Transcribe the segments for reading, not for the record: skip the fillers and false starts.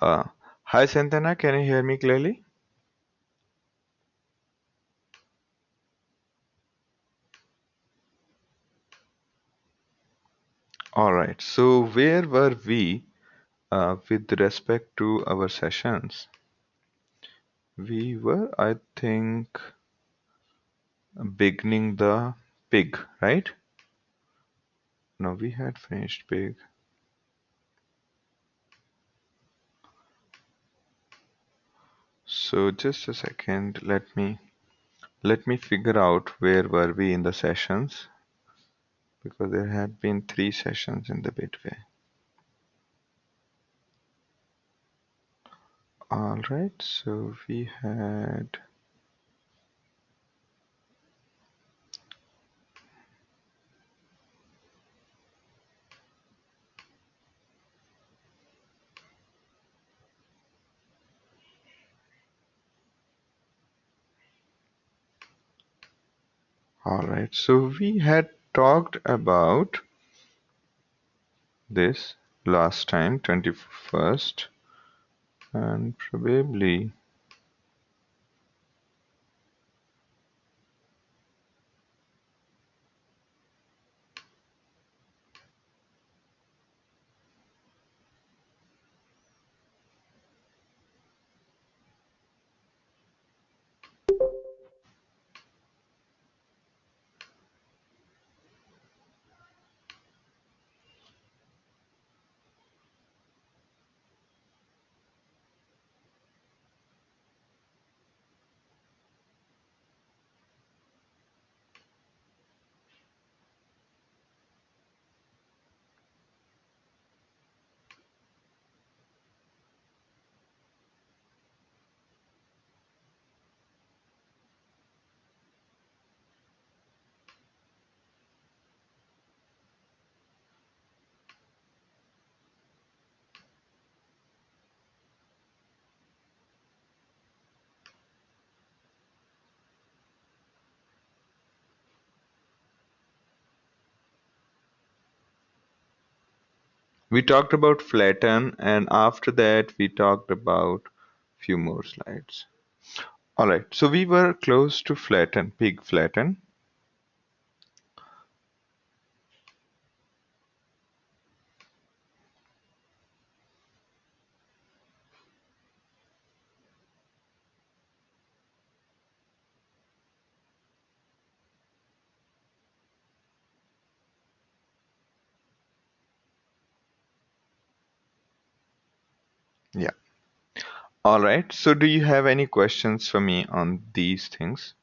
Uh, Hi Santana, can you hear me clearly? All right. So where were we with respect to our sessions? We were, I think, beginning the pig, right? No, we had finished pig. So just a second. Let me figure out where were we in the sessions because there had been 3 sessions in the between. All right. So we had. All right. So we had talked about this last time, 21st, and probably. We talked about flatten, and after that, we talked about few more slides. All right, so we were close to flatten, pig flatten. Yeah. All right, so do you have any questions for me on these things?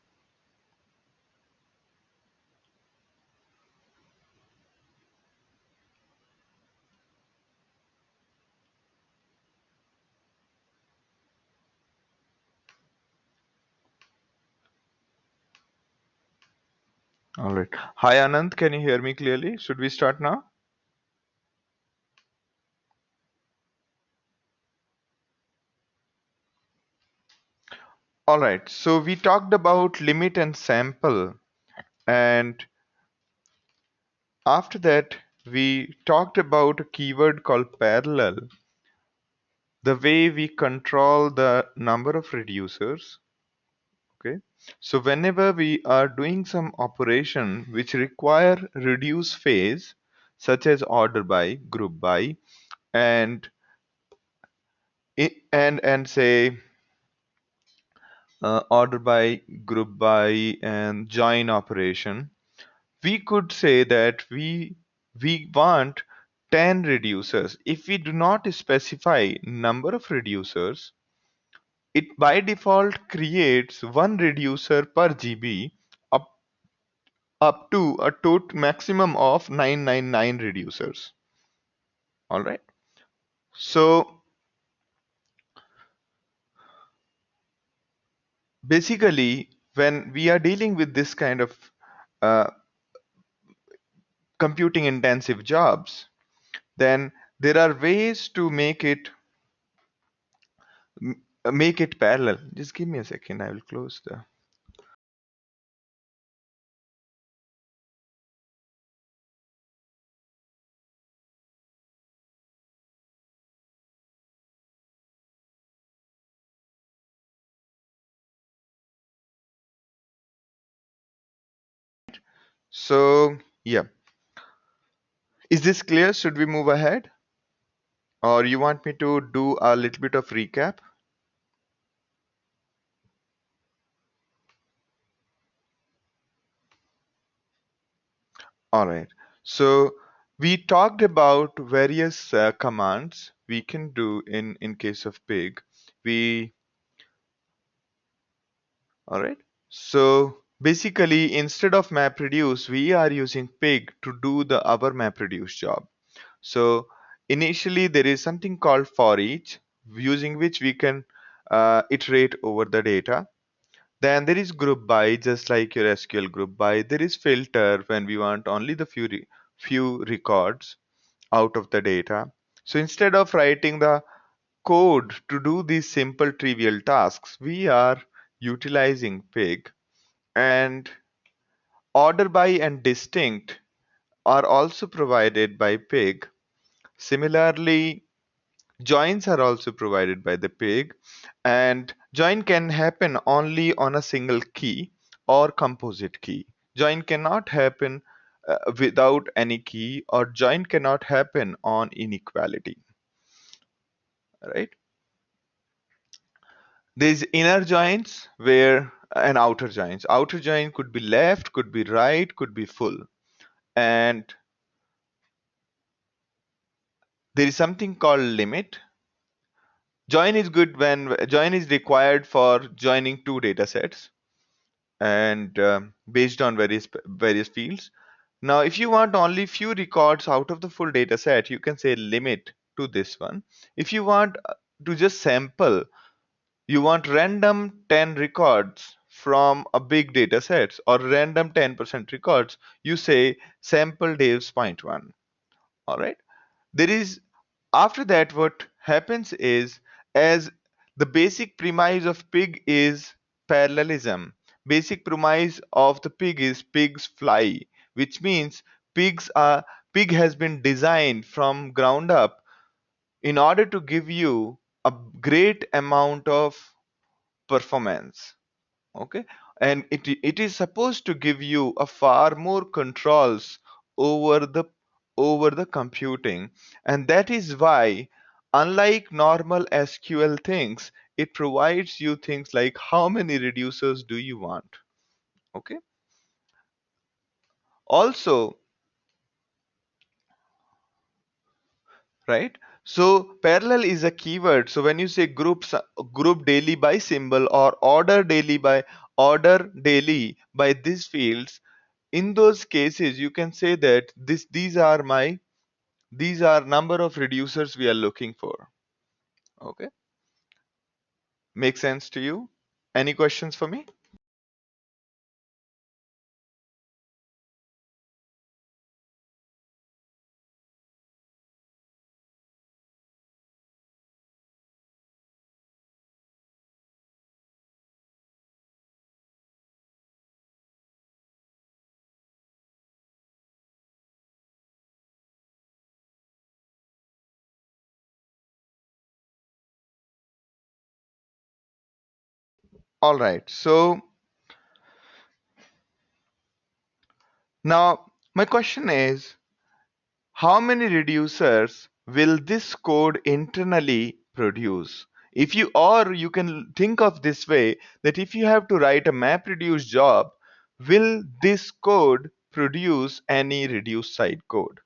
All right. Hi, Anand, can you hear me clearly? Should we start now? All right, so we talked about limit and sample, and after that, we talked about a keyword called parallel, the way we control the number of reducers. Okay, so whenever we are doing some operation which require reduce phase, such as order by, group by, and and say order by, group by, and join operation, we could say that we want 10 reducers. If we do not specify number of reducers, it by default creates one reducer per GB up, up to a total maximum of 999 reducers. All right. So basically, when we are dealing with this kind of uh, computing intensive jobs, then there are ways to make it parallel. Just give me a second. I will close the. So yeah, is this clear? Should we move ahead, or you want me to do a little bit of recap? All right. So we talked about various commands we can do in case of pig. We All right. So basically, instead of MapReduce, we are using pig to do the our MapReduce job. So initially, there is something called for each, using which we can iterate over the data. Then there is group by, just like your SQL group by. There is filter when we want only the few records out of the data. So instead of writing the code to do these simple trivial tasks, we are utilizing pig. And order by and distinct are also provided by pig. Similarly, joins are also provided by the pig, and join can happen only on a single key or composite key. Join cannot happen without any key, or join cannot happen on inequality, right? There's inner joins where and outer joins. Outer join could be left, could be right, could be full. And there is something called limit. Join is required for joining two data sets and based on various fields. Now, if you want only few records out of the full data set, you can say limit to this one. If you want to just sample, you want random 10 records from a big data sets or random 10% records, you say sample devs point one. All right. There is After that, what happens is, as the basic premise of pig is parallelism, basic premise of the pig is pigs fly, which means pigs are pig has been designed from ground up in order to give you a great amount of performance. Okay, and it is supposed to give you a far more controls over the computing, and that is why, unlike normal SQL things, it provides you things like how many reducers do you want. Okay, also, right, so parallel is a keyword. So when you say group daily by symbol or order daily by these fields, in those cases you can say that these are number of reducers we are looking for. Okay, make sense to you? Any questions for me? All right, so now my question is, how many reducers will this code internally produce? If you Or you can think of this way, that if you have to write a map reduce job, will this code produce any reduce side code?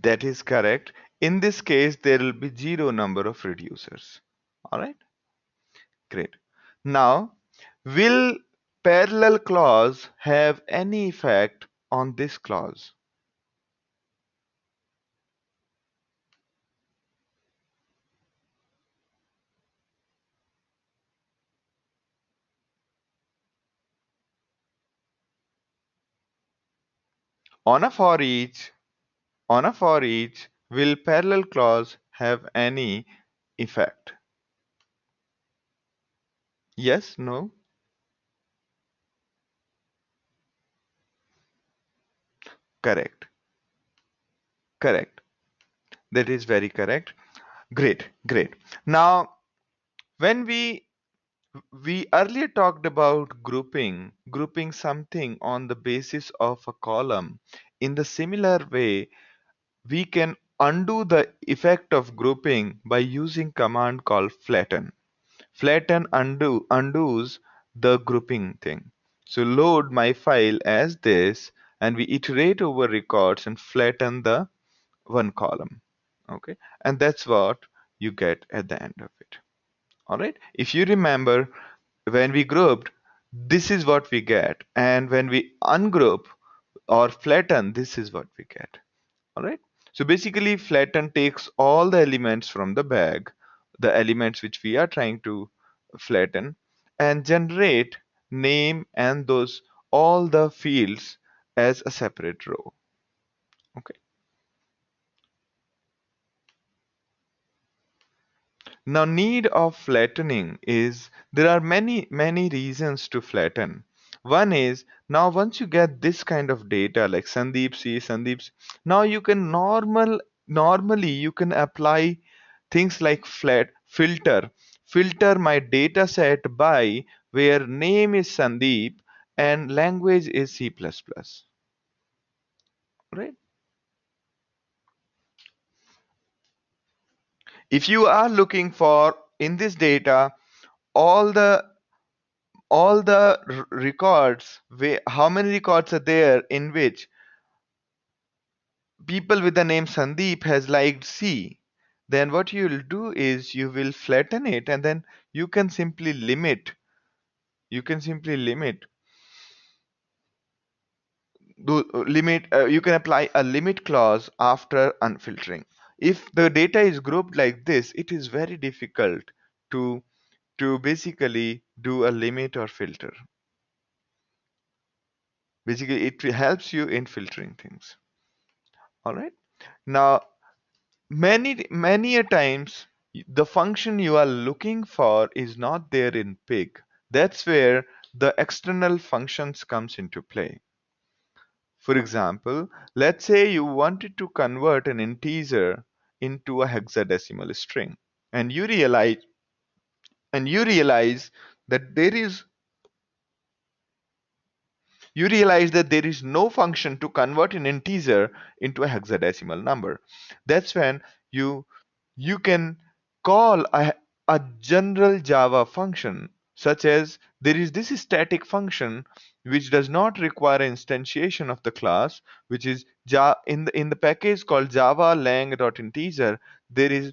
That is correct. In this case, there will be zero number of reducers. All right, great. Now, will parallel clause have any effect on this clause? On a for each, will parallel clause have any effect? Yes, no? Correct. Correct. That is very correct. Great, great. Now, when we earlier talked about grouping something on the basis of a column. In the similar way, we can undo the effect of grouping by using command called flatten. Flatten undoes the grouping thing. So load my file as this, and we iterate over records and flatten the one column. Okay, and that's what you get at the end of it. All right. If you remember, when we grouped, this is what we get, and when we ungroup or flatten, this is what we get. All right. So basically, flatten takes all the elements from the bag, the elements which we are trying to flatten, and generate name and those all the fields as a separate row. Okay. Now, need of flattening is there are many reasons to flatten. One is now once you get this kind of data like Sandeep C, now you can normally you can apply things like filter my data set by where name is Sandeep and language is C++, right? If you are looking for in this data all the records, how many records are there in which people with the name Sandeep has liked C, then what you will do is you will flatten it, and then you can simply limit you can simply you can apply a limit clause after unfiltering. If the data is grouped like this, it is very difficult to basically do a limit or filter. Basically it helps you in filtering things. All right. Now, many a times the function you are looking for is not there in pig. That's where the external functions comes into play. For example, let's say you wanted to convert an integer into a hexadecimal string, and you realize that there is no function to convert an integer into a hexadecimal number. That's when you you can call a general Java function, such as there is this static function which does not require instantiation of the class, which is in the package called java lang.integer. There is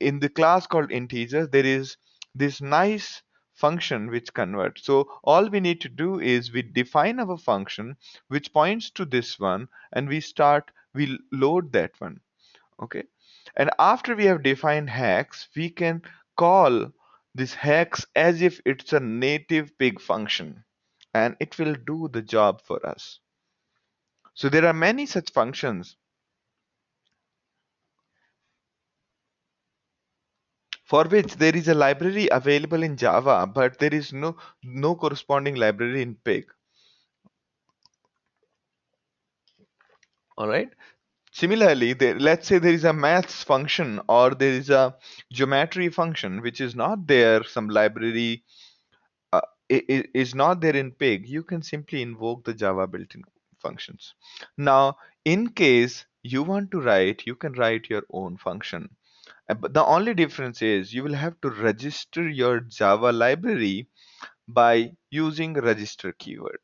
in the class called integer, there is this nice function which converts. So all we need to do is we define our function which points to this one, and we load that one. Okay. And after we have defined hex, we can call this hex as if it's a native pig function, and it will do the job for us. So there are many such functions for which there is a library available in Java, but there is no corresponding library in pig. All right. Similarly, let's say there is a maths function or there is a geometry function which is not there, some library uh, is not there in pig. You can simply invoke the Java built-in functions. Now, in case you want to write, you can write your own function. But the only difference is you will have to register your Java library by using register keyword.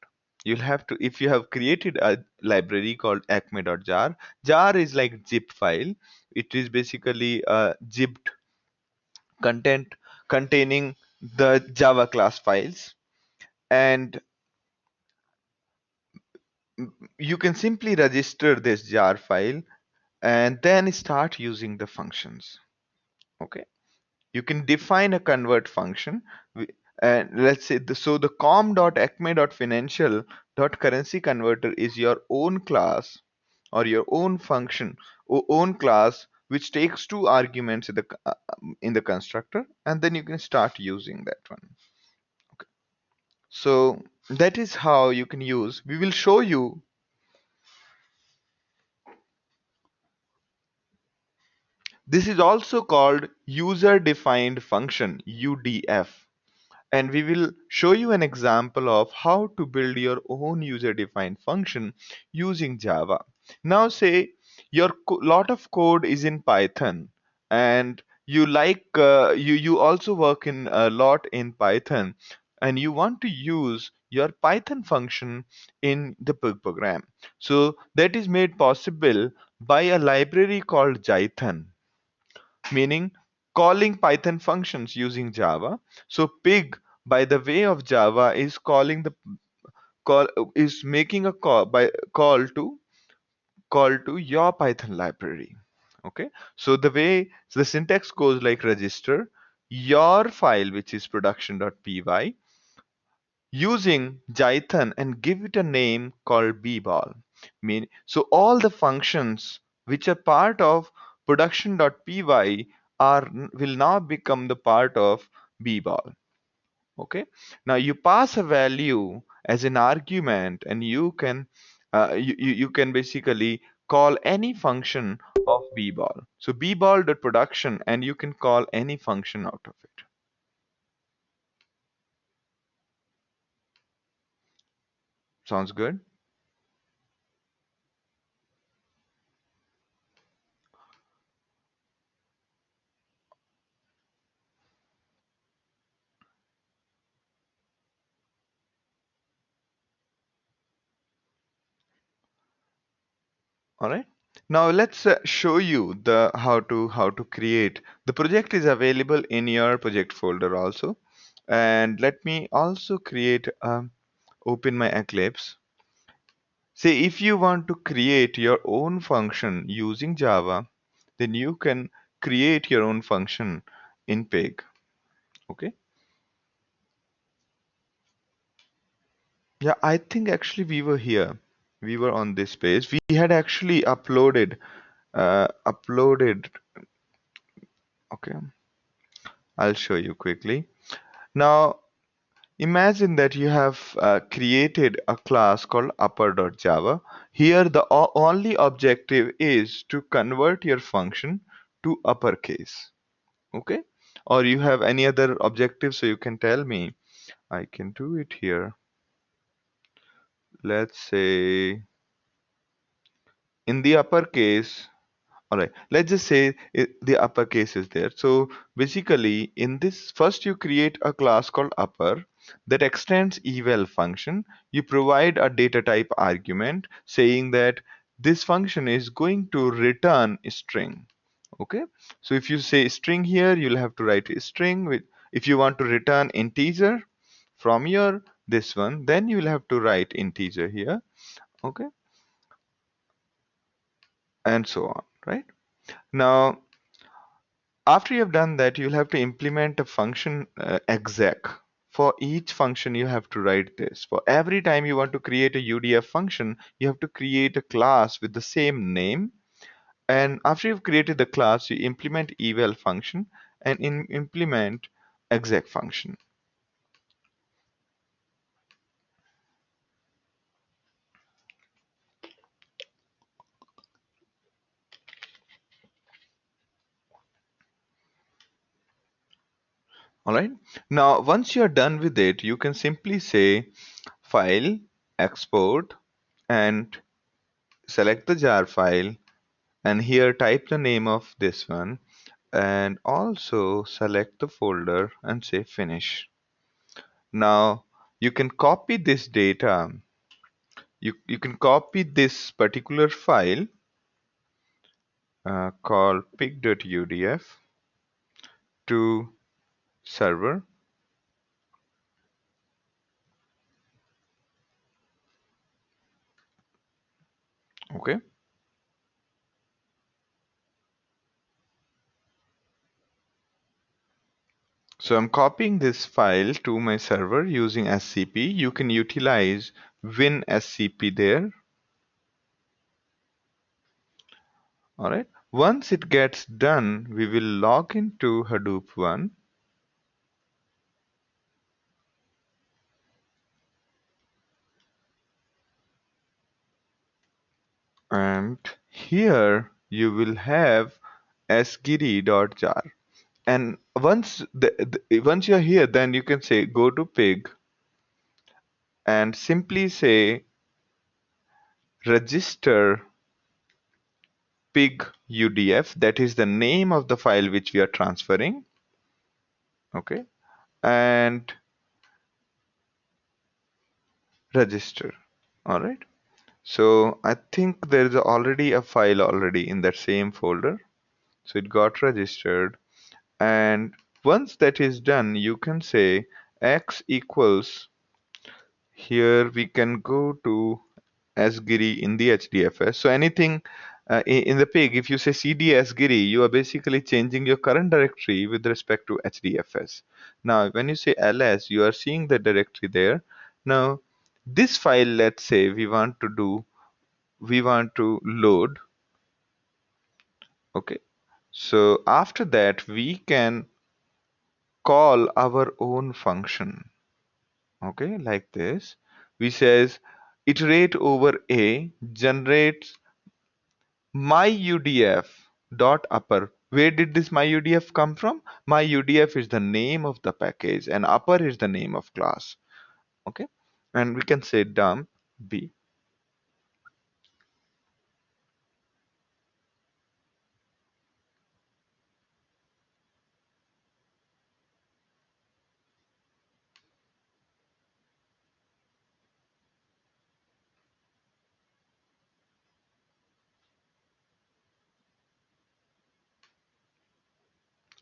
You'll have to, if you have created a library called acme.jar, jar is like zip file. It is basically a zipped content containing the Java class files, and you can simply register this jar file and then start using the functions. Okay. You can define a convert function And let's say the com.acme.financial.currency converter is your own class or your own function own class which takes two arguments in the constructor, and then you can start using that one. Okay. So that is how you can use. We will show you. This is also called user defined function, UDF. And we will show you an example of how to build your own user defined function using Java. Now say your lot of code is in Python, and you also work in a lot in Python, and you want to use your Python function in the Pig program. So that is made possible by a library called Jython, meaning calling Python functions using Java. So pig, by the way of Java, is calling the call is making a call to your Python library. Okay, so the syntax goes like register your file, which is production.py, using Jython, and give it a name called bball. Mean so all the functions which are part of production.py are will now become the part of bball. Okay, now you pass a value as an argument, and you can basically call any function of bball. So bball.production, and you can call any function out of it. Sounds good? All right. Now let's show you the how to create. The project is available in your project folder also. And let me also create open my Eclipse. Say if you want to create your own function using Java, then you can create your own function in Pig. Okay. Yeah, I think actually we were here. We were on this page. We had actually uploaded. Okay, I'll show you quickly. Now imagine that you have created a class called upper.java. Here, the only objective is to convert your function to uppercase. Okay? Or you have any other objective, so you can tell me. I can do it here. Let's say in the uppercase. All right, let's just say the uppercase is there. So basically, in this, first you create a class called upper that extends eval function. You provide a data type argument saying that this function is going to return a string. Okay, so if you say string here, you'll have to write a string with. If you want to return integer from your this one, then you'll have to write integer here. Okay, and so on. Right now, after you have done that, you'll have to implement a function exec. For each function, you have to write this. For every time you want to create a UDF function, you have to create a class with the same name. And after you've created the class, you implement eval function and implement exec function. All right. Now, once you're done with it, you can simply say file, export, and select the jar file, and here type the name of this one, and also select the folder and say finish. Now you can copy this data. You can copy this particular file called pig.udf to server. Okay. So I'm copying this file to my server using SCP. You can utilize WinSCP there. All right. Once it gets done, we will log into Hadoop 1. And here you will have sgiri.jar. And once you're here, then you can say go to pig and simply say register pig udf. That is the name of the file which we are transferring. Okay. And register. All right. So I think there is already a file already in that same folder. So it got registered. And once that is done, you can say x equals, here we can go to Asgiri in the HDFS. So anything in the pig, if you say cd Asgiri, you are basically changing your current directory with respect to HDFS. Now, when you say ls, you are seeing the directory there. Now, this file, let's say we want to load. Okay. So after that, we can call our own function. Okay, like this. We says iterate over a generates myudf dot upper. Where did this myudf come from? Myudf is the name of the package and upper is the name of class. Okay, and we can say dump b.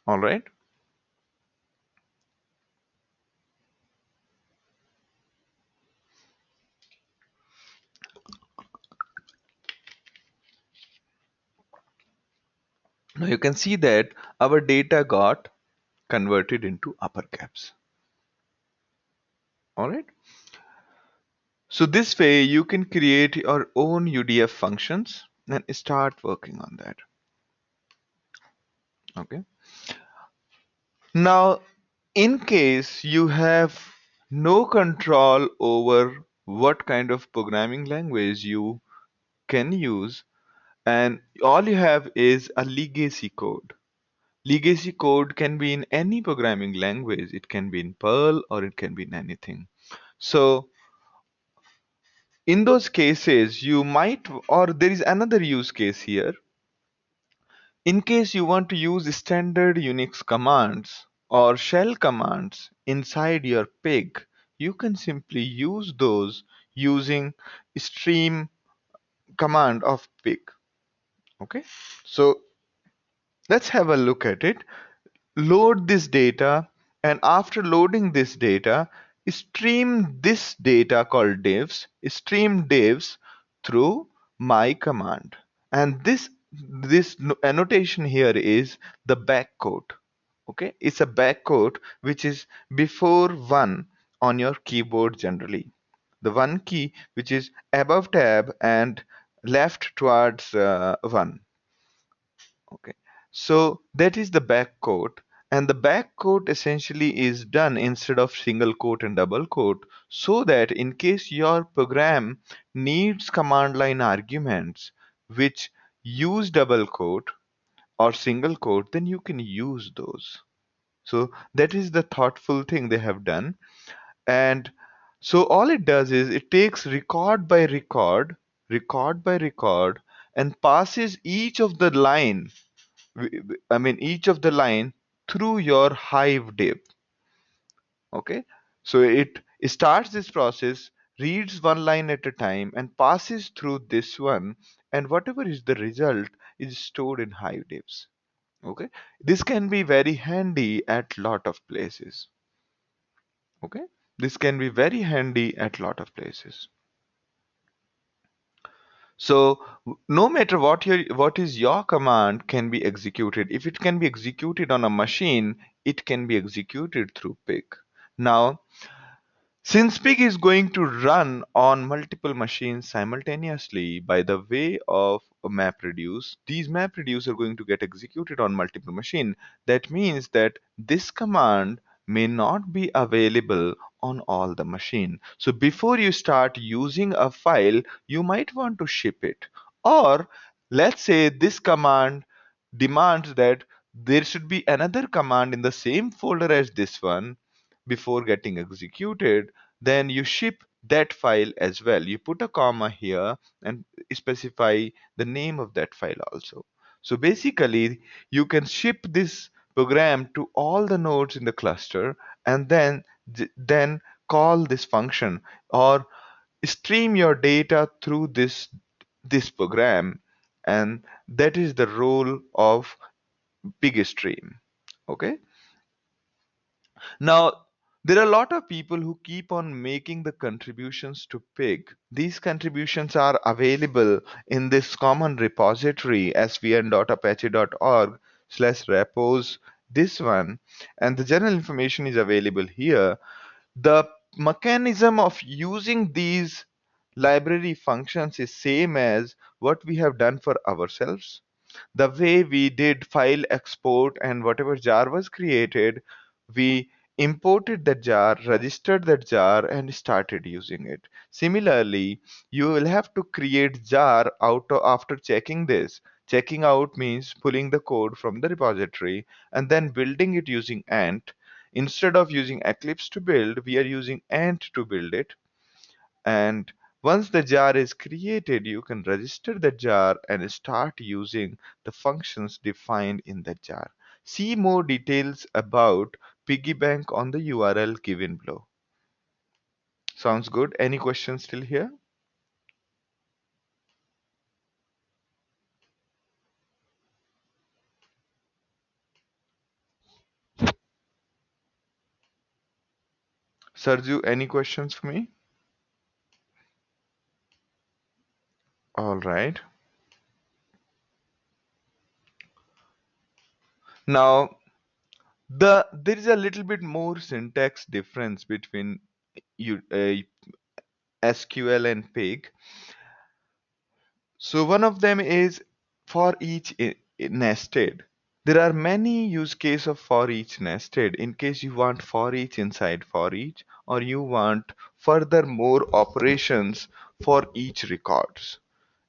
All right. Now you can see that our data got converted into upper caps. All right. So this way you can create your own UDF functions and start working on that. Okay. Now, in case you have no control over what kind of programming language you can use, and all you have is a legacy code. Legacy code can be in any programming language. It can be in Perl or it can be in anything. So in those cases, you might, or there is another use case here. In case you want to use standard Unix commands or shell commands inside your pig, you can simply use those using stream command of pig. Okay, so let's have a look at it. Load this data, and after loading this data, stream this data called divs, stream divs through my command. And this annotation here is the backquote. Okay, it's a backquote which is before one on your keyboard generally. The one key which is above tab and left towards one. Okay, so that is the back quote, and the back quote essentially is done instead of single quote and double quote, so that in case your program needs command line arguments which use double quote or single quote, then you can use those. So that is the thoughtful thing they have done. And so all it does is it takes record by record, and passes each of the line I mean each of the line through your hive div. Okay, so it starts this process, reads one line at a time and passes through this one, and whatever is the result is stored in hive divs. Okay, this can be very handy at lot of places. Okay, this can be very handy at lot of places. So no matter what is your command can be executed. If it can be executed on a machine, it can be executed through pig. Now, since pig is going to run on multiple machines simultaneously by the way of a MapReduce, these MapReduce are going to get executed on multiple machines. That means that this command may not be available on all the machine. So before you start using a file, you might want to ship it. Or let's say this command demands that there should be another command in the same folder as this one before getting executed, then you ship that file as well. You put a comma here and specify the name of that file also. So basically, you can ship this program to all the nodes in the cluster and then call this function or stream your data through this program, and that is the role of big stream. Okay. Now, there are a lot of people who keep on making the contributions to pig. These contributions are available in this common repository svn.apache.org/repos, this one, and the general information is available here. The mechanism of using these library functions is same as what we have done for ourselves. The way we did file export and whatever jar was created, we imported that jar, registered that jar, and started using it. Similarly, you will have to create jar after checking this. Checking out means pulling the code from the repository and then building it using Ant. Instead of using Eclipse to build, we are using Ant to build it. And once the jar is created, you can register the jar and start using the functions defined in the jar. See more details about piggy bank on the URL given below. Sounds good? Any questions still here? Sarju, any questions for me? All right. Now, there is a little bit more syntax difference between SQL and pig. So one of them is for each nested. There are many use case of for each nested in case you want for each inside for each or you want further more operations for each records.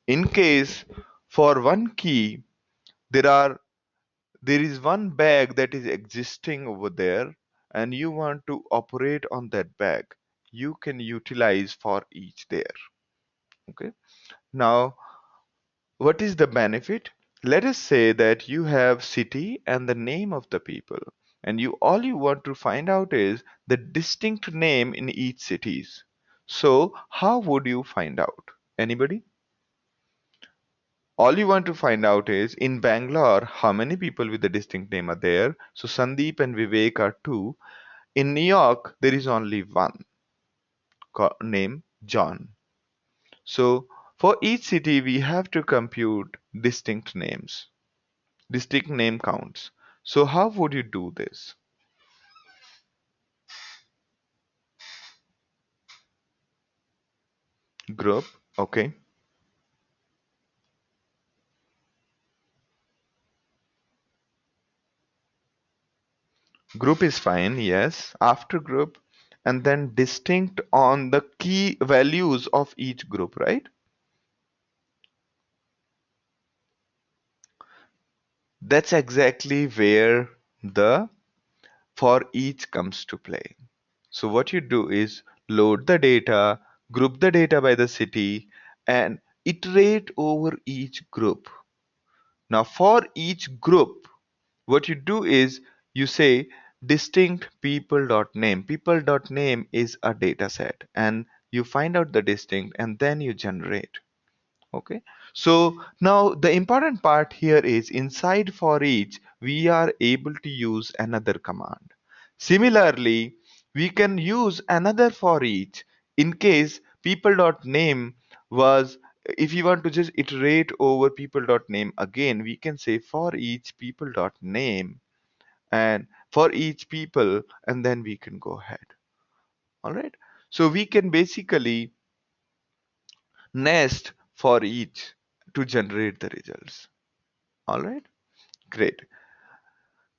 In case for one key there is one bag that is existing over there and you want to operate on that bag, you can utilize for each there. Okay. Now what is the benefit? Let us say that you have city and the name of the people, and you all you want to find out is the distinct name in each cities. So how would you find out? Anybody? All you want to find out is in Bangalore, how many people with a distinct name are there? So Sandeep and Vivek are two. In New York, there is only one name, John. So for each city, we have to compute distinct names. Distinct name counts. So how would you do this? Group, okay. Group is fine, yes. After group, and then distinct on the key values of each group, right? That's exactly where the for each comes to play. So what you do is load the data, group the data by the city, and iterate over each group. Now for each group, what you do is you say distinct people.name. People.name is a data set and you find out the distinct and then you generate. Okay. So now the important part here is inside for each, we are able to use another command. Similarly, we can use another for each in case people.name was if you want to just iterate over people dot name again, we can say for each people dot name and for each people, and then we can go ahead. All right. So we can basically nest for each to generate the results. All right. Great.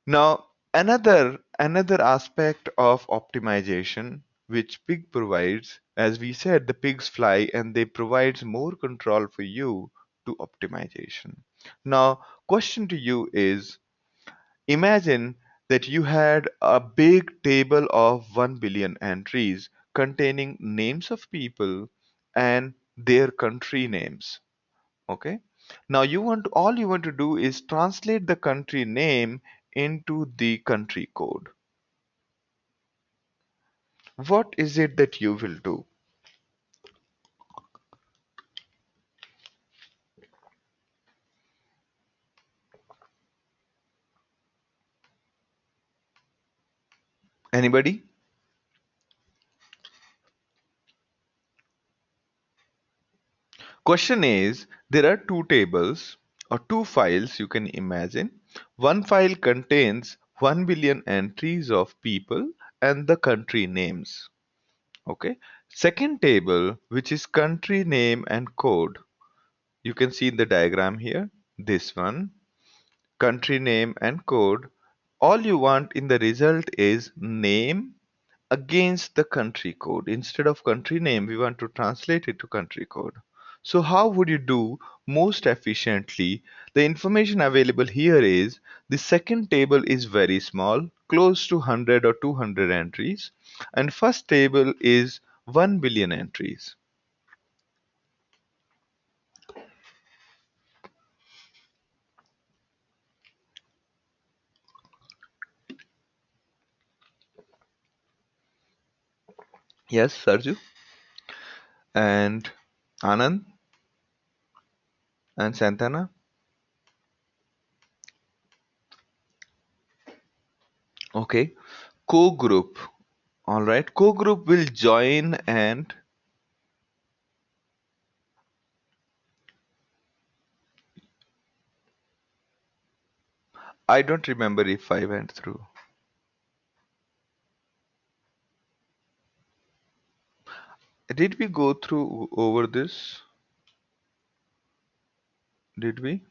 Now, another aspect of optimization which pig provides, as we said, the pigs fly and they provides more control for you to optimization. Now, question to you is, imagine that you had a big table of 1 billion entries containing names of people and their country names. Okay. Now all you want to do is translate the country name into the country code. What is it that you will do? Anybody? Question is, there are two tables or two files you can imagine. One file contains 1 billion entries of people and the country names. Okay. Second table, which is country name and code. You can see in the diagram here, this one. Country name and code, all you want in the result is name against the country code. Instead of country name, we want to translate it to country code. So how would you do most efficiently? The information available here is the second table is very small, close to 100 or 200 entries, and first table is 1 billion entries. Yes, Sarju and Anand and Santana. Okay. Co-group. All right. Co-group will join and I don't remember if I went through. Did we go through over this? Did we?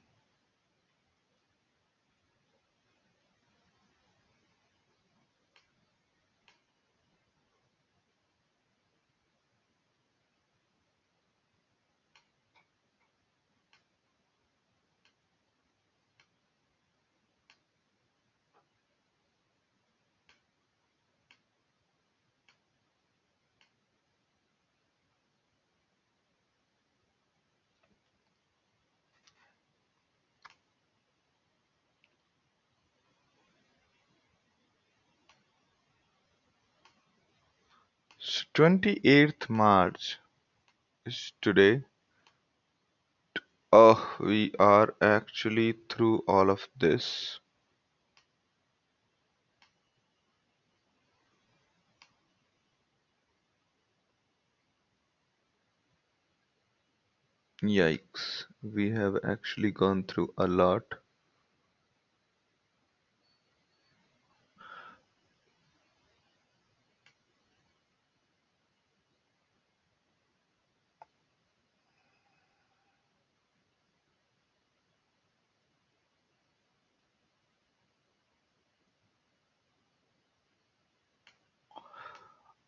So 28th March is today. Oh, we are actually through all of this. Yikes. We have actually gone through a lot.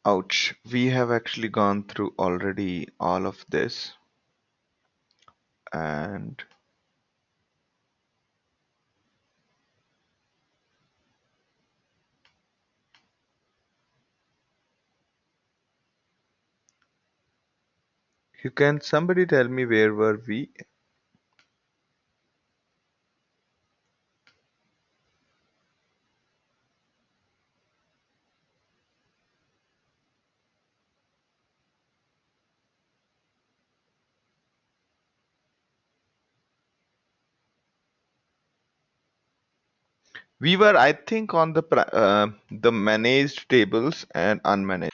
Ouch. We have actually gone through already all of this. And you can somebody tell me where were we? We were, I think, on the managed tables and unmanaged.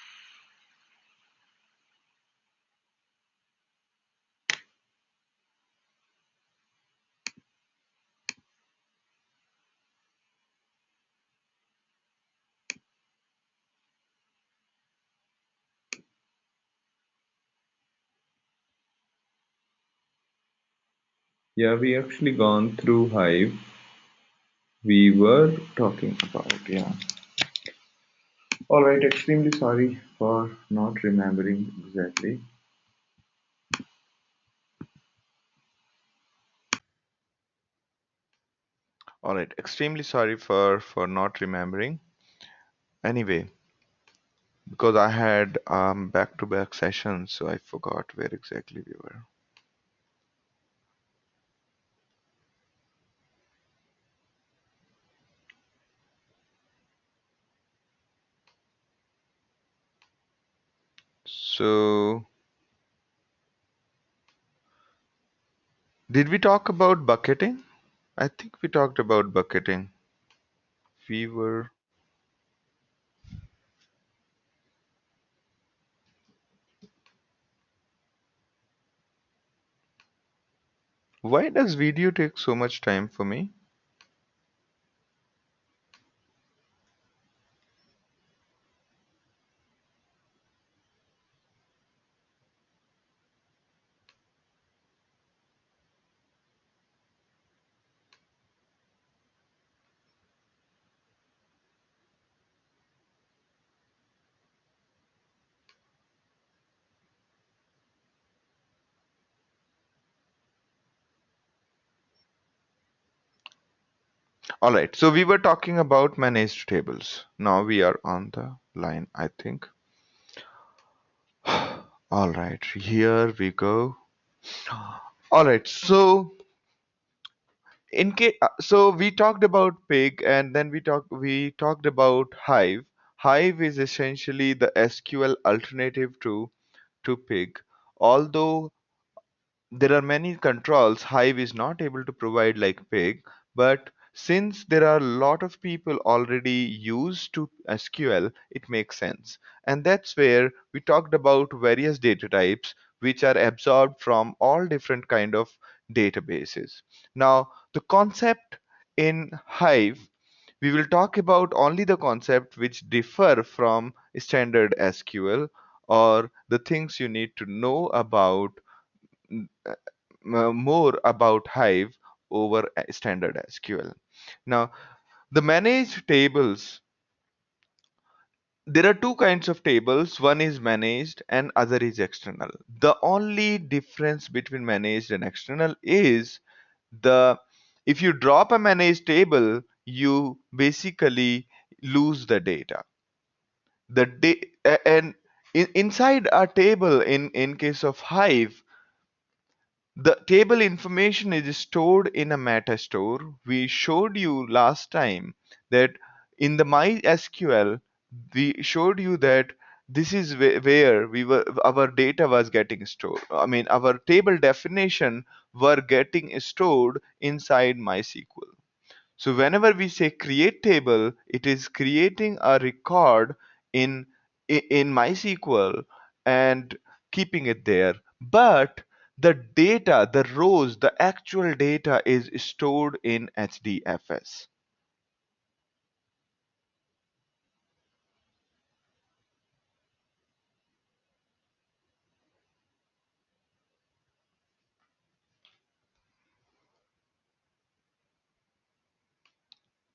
Yeah, we actually gone through Hive. We were talking about, yeah. All right, extremely sorry for not remembering exactly. All right, extremely sorry for not remembering. Anyway, because I had back-to-back sessions, so I forgot where exactly we were. So, did we talk about bucketing? I think we talked about bucketing. We were. Why does video take so much time for me? All right, so we were talking about managed tables. Now we are on the line, I think. All right, here we go. All right, so so we talked about pig, and then we talked about hive. Hive is essentially the SQL alternative to pig. Although there are many controls Hive is not able to provide like Pig, but since there are a lot of people already used to SQL, it makes sense. And that's where we talked about various data types which are absorbed from all different kind of databases. Now, the concept in Hive, we will talk about only the concept which differ from standard SQL or the things you need to know about more about Hive over standard SQL. Now, the managed tables, there are two kinds of tables. One is managed and other is external. The only difference between managed and external is the if you drop a managed table, you basically lose the data. And inside a table in case of Hive, the table information is stored in a meta store. We showed you last time that in the MySQL, we showed you that this is where our data was getting stored. I mean, our table definition were getting stored inside MySQL. So whenever we say create table, it is creating a record in in MySQL and keeping it there. But the data, the rows, the actual data is stored in HDFS.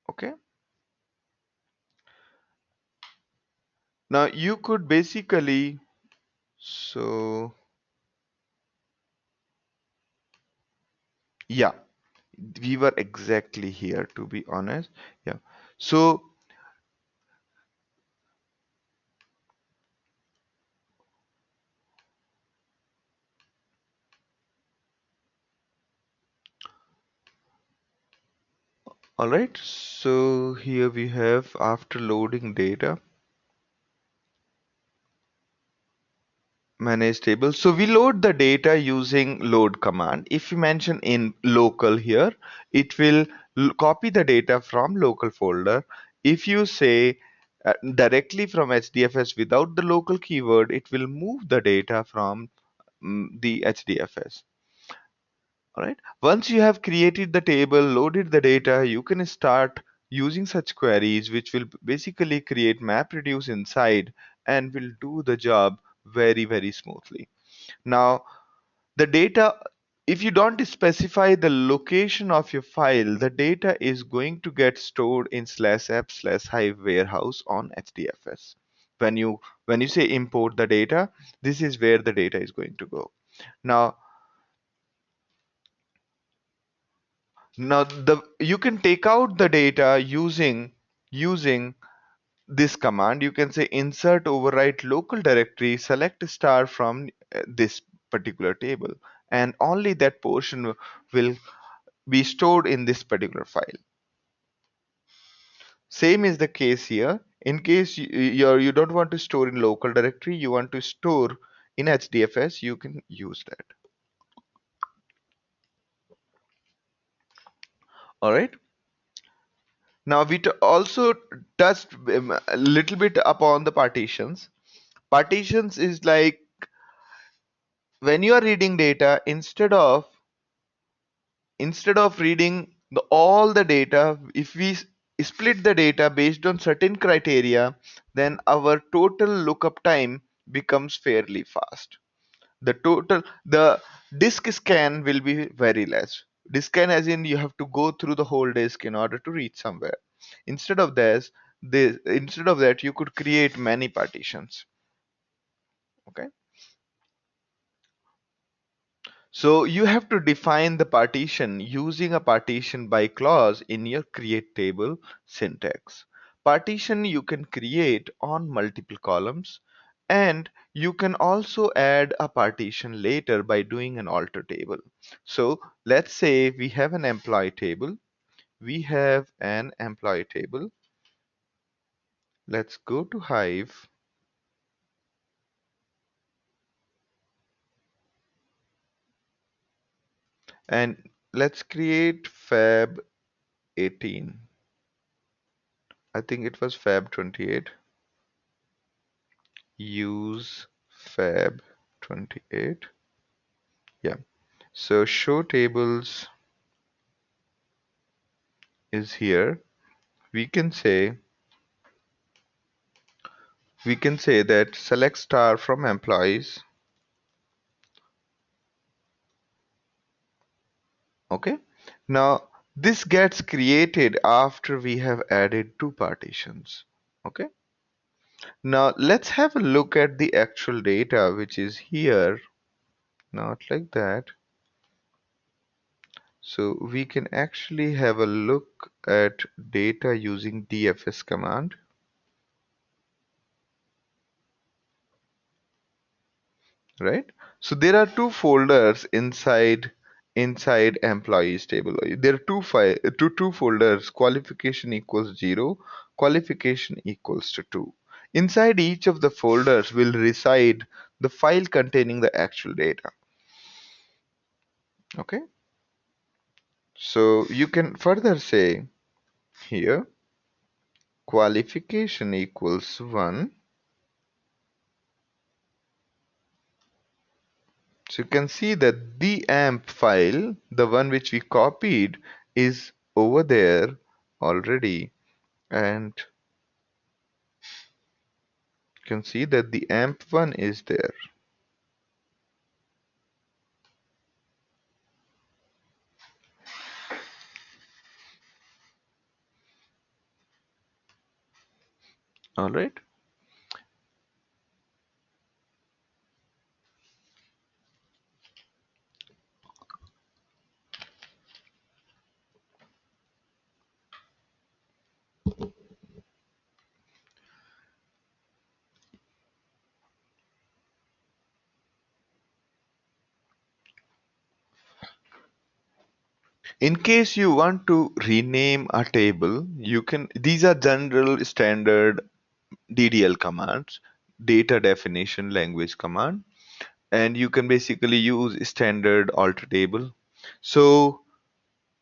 Okay. Now you could basically, so yeah, we were exactly here to be honest. Yeah. So all right. So here we have after loading data. Manage table. So we load the data using load command. If you mention in local here, it will copy the data from local folder. If you say directly from HDFS without the local keyword, it will move the data from the HDFS. All right. Once you have created the table, loaded the data, you can start using such queries, which will basically create MapReduce inside and will do the job very, very smoothly. Now, the data if you don't specify the location of your file, the data is going to get stored in /app/hive warehouse on HDFS. When you say import the data, this is where the data is going to go. Now, the you can take out the data using this command. You can say insert overwrite local directory, select star from this particular table, and only that portion will be stored in this particular file. Same is the case here. In case you don't want to store in local directory, you want to store in HDFS, you can use that. All right. Now we also touched a little bit upon the partitions. Partitions is like when you are reading data, instead of reading all the data, if we split the data based on certain criteria, then our total lookup time becomes fairly fast. The disk scan will be very less. Disk scan as in you have to go through the whole disk in order to reach somewhere. Instead of that, you could create many partitions. Okay. So you have to define the partition using a partition by clause in your create table syntax. Partition you can create on multiple columns, and you can also add a partition later by doing an alter table. So let's say we have an employee table. We have an employee table. Let's go to Hive and let's create Fab 18. I think it was Fab 28. Use Fab 28. Yeah. So show tables is here. We can say that select star from employees. Okay. Now this gets created after we have added two partitions. Okay. Now let's have a look at the actual data which is here. Not like that. So we can actually have a look at data using dfs command. Right? So there are two folders inside employees table. There are two folders, qualification equals 0, qualification equals to 2. Inside each of the folders will reside the file containing the actual data. Okay? So you can further say here qualification equals 1. So you can see that the amp file, the one which we copied, is over there already, and you can see that the amp one is there. All right. In case you want to rename a table, you can. These are general standard DDL commands, data definition language command, and you can basically use standard alter table. So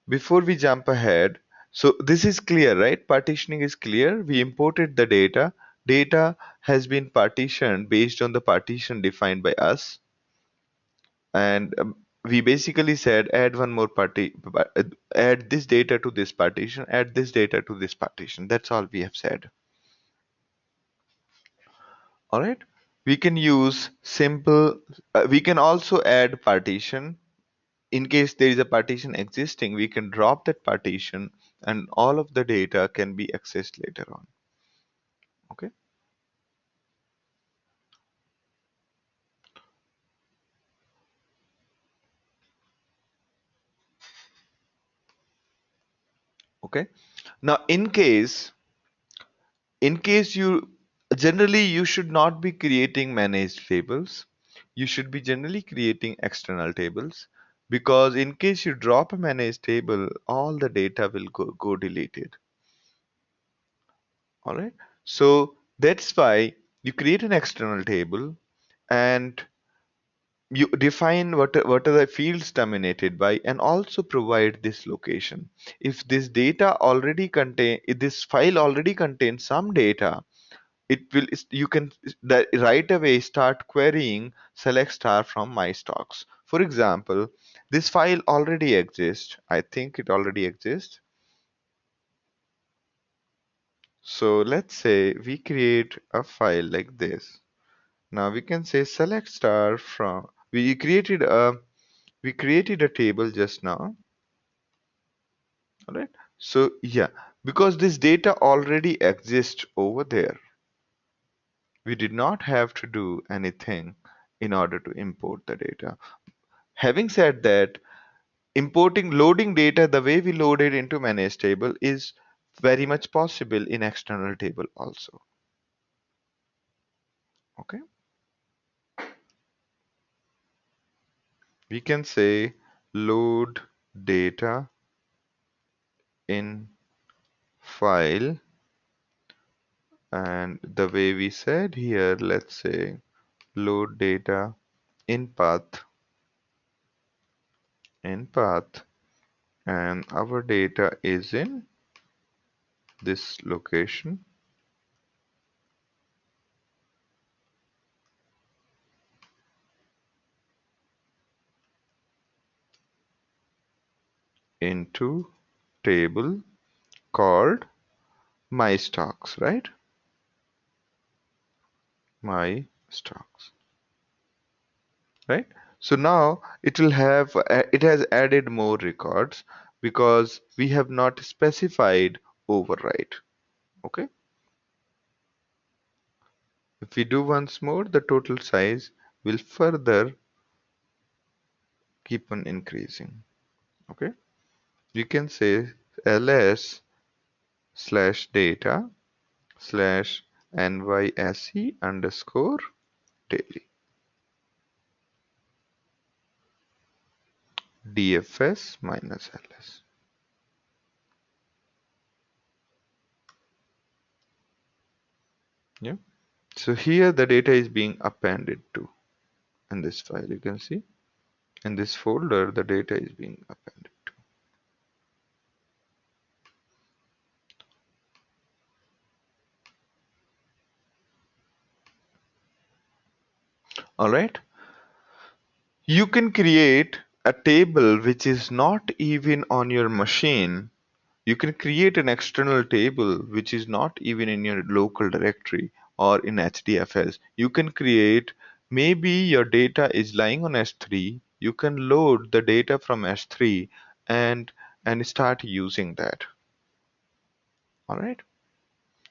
before we jump ahead, so this is clear, right? Partitioning is clear. We imported the data. Data has been partitioned based on the partition defined by us. And we basically said add one more add this data to this partition, add this data to this partition. That's all we have said. All right. We can use simple, we can also add partition in case there is a partition existing, we can drop that partition and all of the data can be accessed later on. Okay. Okay. Now, in case you generally you should not be creating managed tables. You should be generally creating external tables, because in case you drop a managed table, all the data will go deleted. All right. So that's why you create an external table and you define what are the fields terminated by, and also provide this location. If this file already contains some data, it will you can right away start querying select star from my stocks. For example, this file already exists. I think it already exists. So let's say we create a file like this. Now we can say select star from, we created a table just now. All right. So yeah, because this data already exists over there, we did not have to do anything in order to import the data. Having said that, loading data the way we load it into managed table is very much possible in external table also. Okay. We can say load data in file, and the way we said here, let's say load data in path, and our data is in this location into table called my stocks, right? My stocks, right? So now it has added more records because we have not specified override. Okay. If we do once more, the total size will further keep on increasing. Okay. You can say ls slash data slash nysc underscore daily dfs minus ls. Yeah. So here the data is being appended to in this file. You can see in this folder the data is being appended to. All right. You can create a table which is not even on your machine. You can create an external table which is not even in your local directory or in HDFS. You can create, maybe your data is lying on S3. You can load the data from S3 and start using that. All right.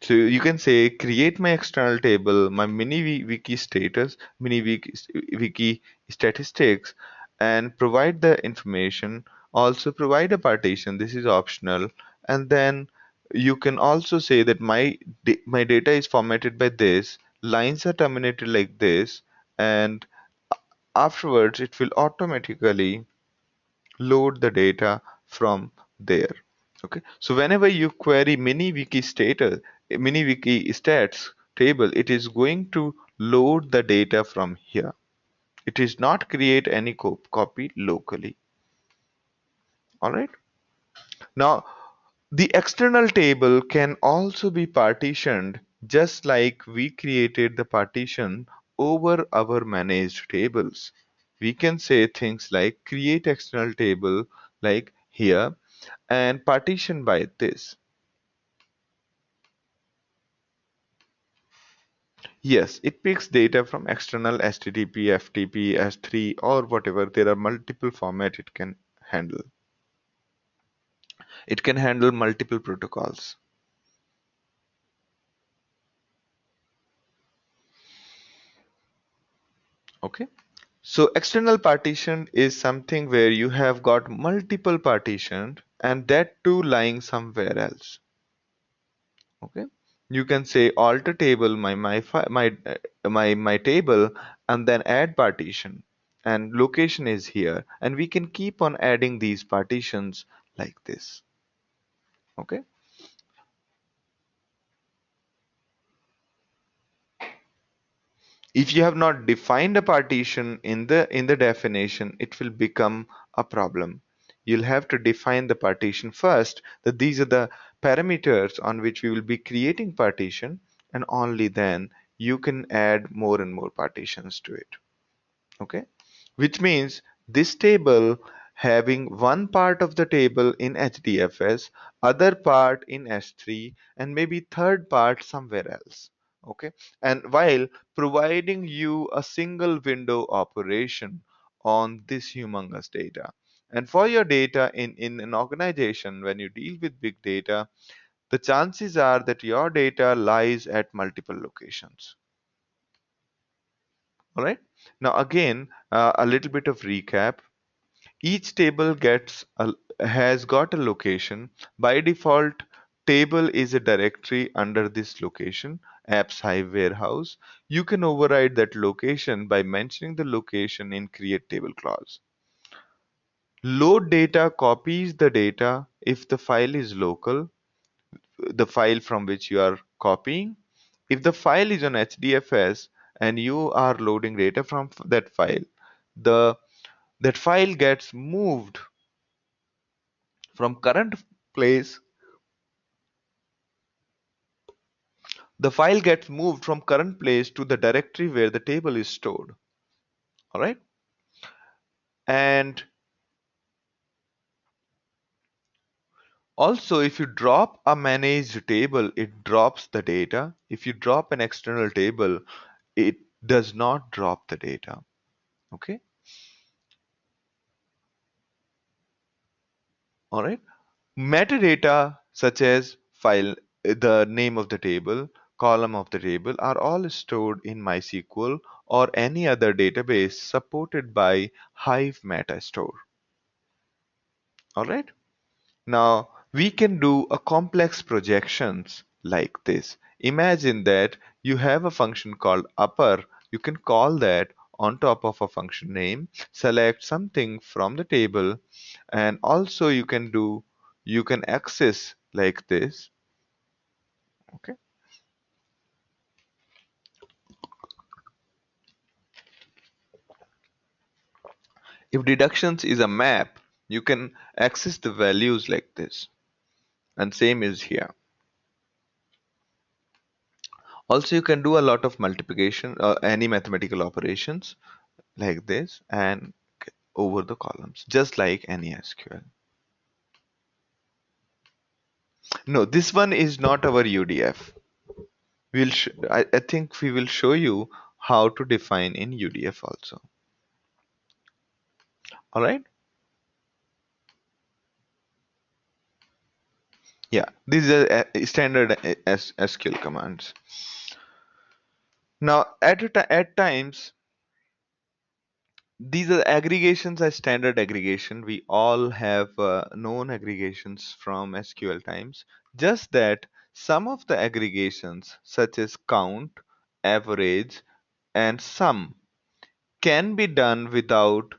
So you can say create my external table, my wiki status, wiki statistics, and provide the information. Also provide a partition. This is optional. And then you can also say that my data is formatted by this, lines are terminated like this, and afterwards it will automatically load the data from there. Okay, so whenever you query mini wiki stats table, it is going to load the data from here. It is not create any copy locally. All right. Now the external table can also be partitioned just like we created the partition over our managed tables. We can say things like create external table like here and partition by this. Yes, it picks data from external HTTP, FTP, S3, or whatever. There are multiple formats it can handle. It can handle multiple protocols. Okay. So external partition is something where you have got multiple partitions and that too lying somewhere else. Okay. You can say alter table my table and then add partition and location is here and we can keep on adding these partitions like this. Okay. If you have not defined a partition in the definition, it will become a problem. You'll have to define the partition first, that these are the parameters on which we will be creating partition, and only then you can add more and more partitions to it. Okay, which means this table having one part of the table in HDFS, other part in S3, and maybe third part somewhere else. Okay, and while providing you a single window operation on this humongous data. And for your data in an organization, when you deal with big data, the chances are that your data lies at multiple locations. All right. Now, again, a little bit of recap. Each table has got a location. By default, table is a directory under this location, apps hive warehouse. You can override that location by mentioning the location in create table clause. Load data copies the data if the file is local, the file from which you are copying. If the file is on HDFS and you are loading data from that file, the that file gets moved from current place the file gets moved from current place to the directory where the table is stored. All right. And also, if you drop a managed table, it drops the data. If you drop an external table, it does not drop the data. Okay. All right. Metadata such as file, the name of the table, column of the table are all stored in MySQL or any other database supported by Hive Metastore. All right. Now we can do a complex projections like this. Imagine that you have a function called upper. You can call that on top of a function name, select something from the table, and also you can access like this. Okay. If deductions is a map, you can access the values like this. And same is here. Also, you can do a lot of multiplication, any mathematical operations like this and over the columns, just like any SQL. No, this one is not our UDF. I think we will show you how to define in UDF also. All right. Yeah, these are standard SQL commands. Now, at times, these are aggregations are standard aggregation. We all have known aggregations from SQL times. Just that some of the aggregations, such as count, average, and sum, can be done without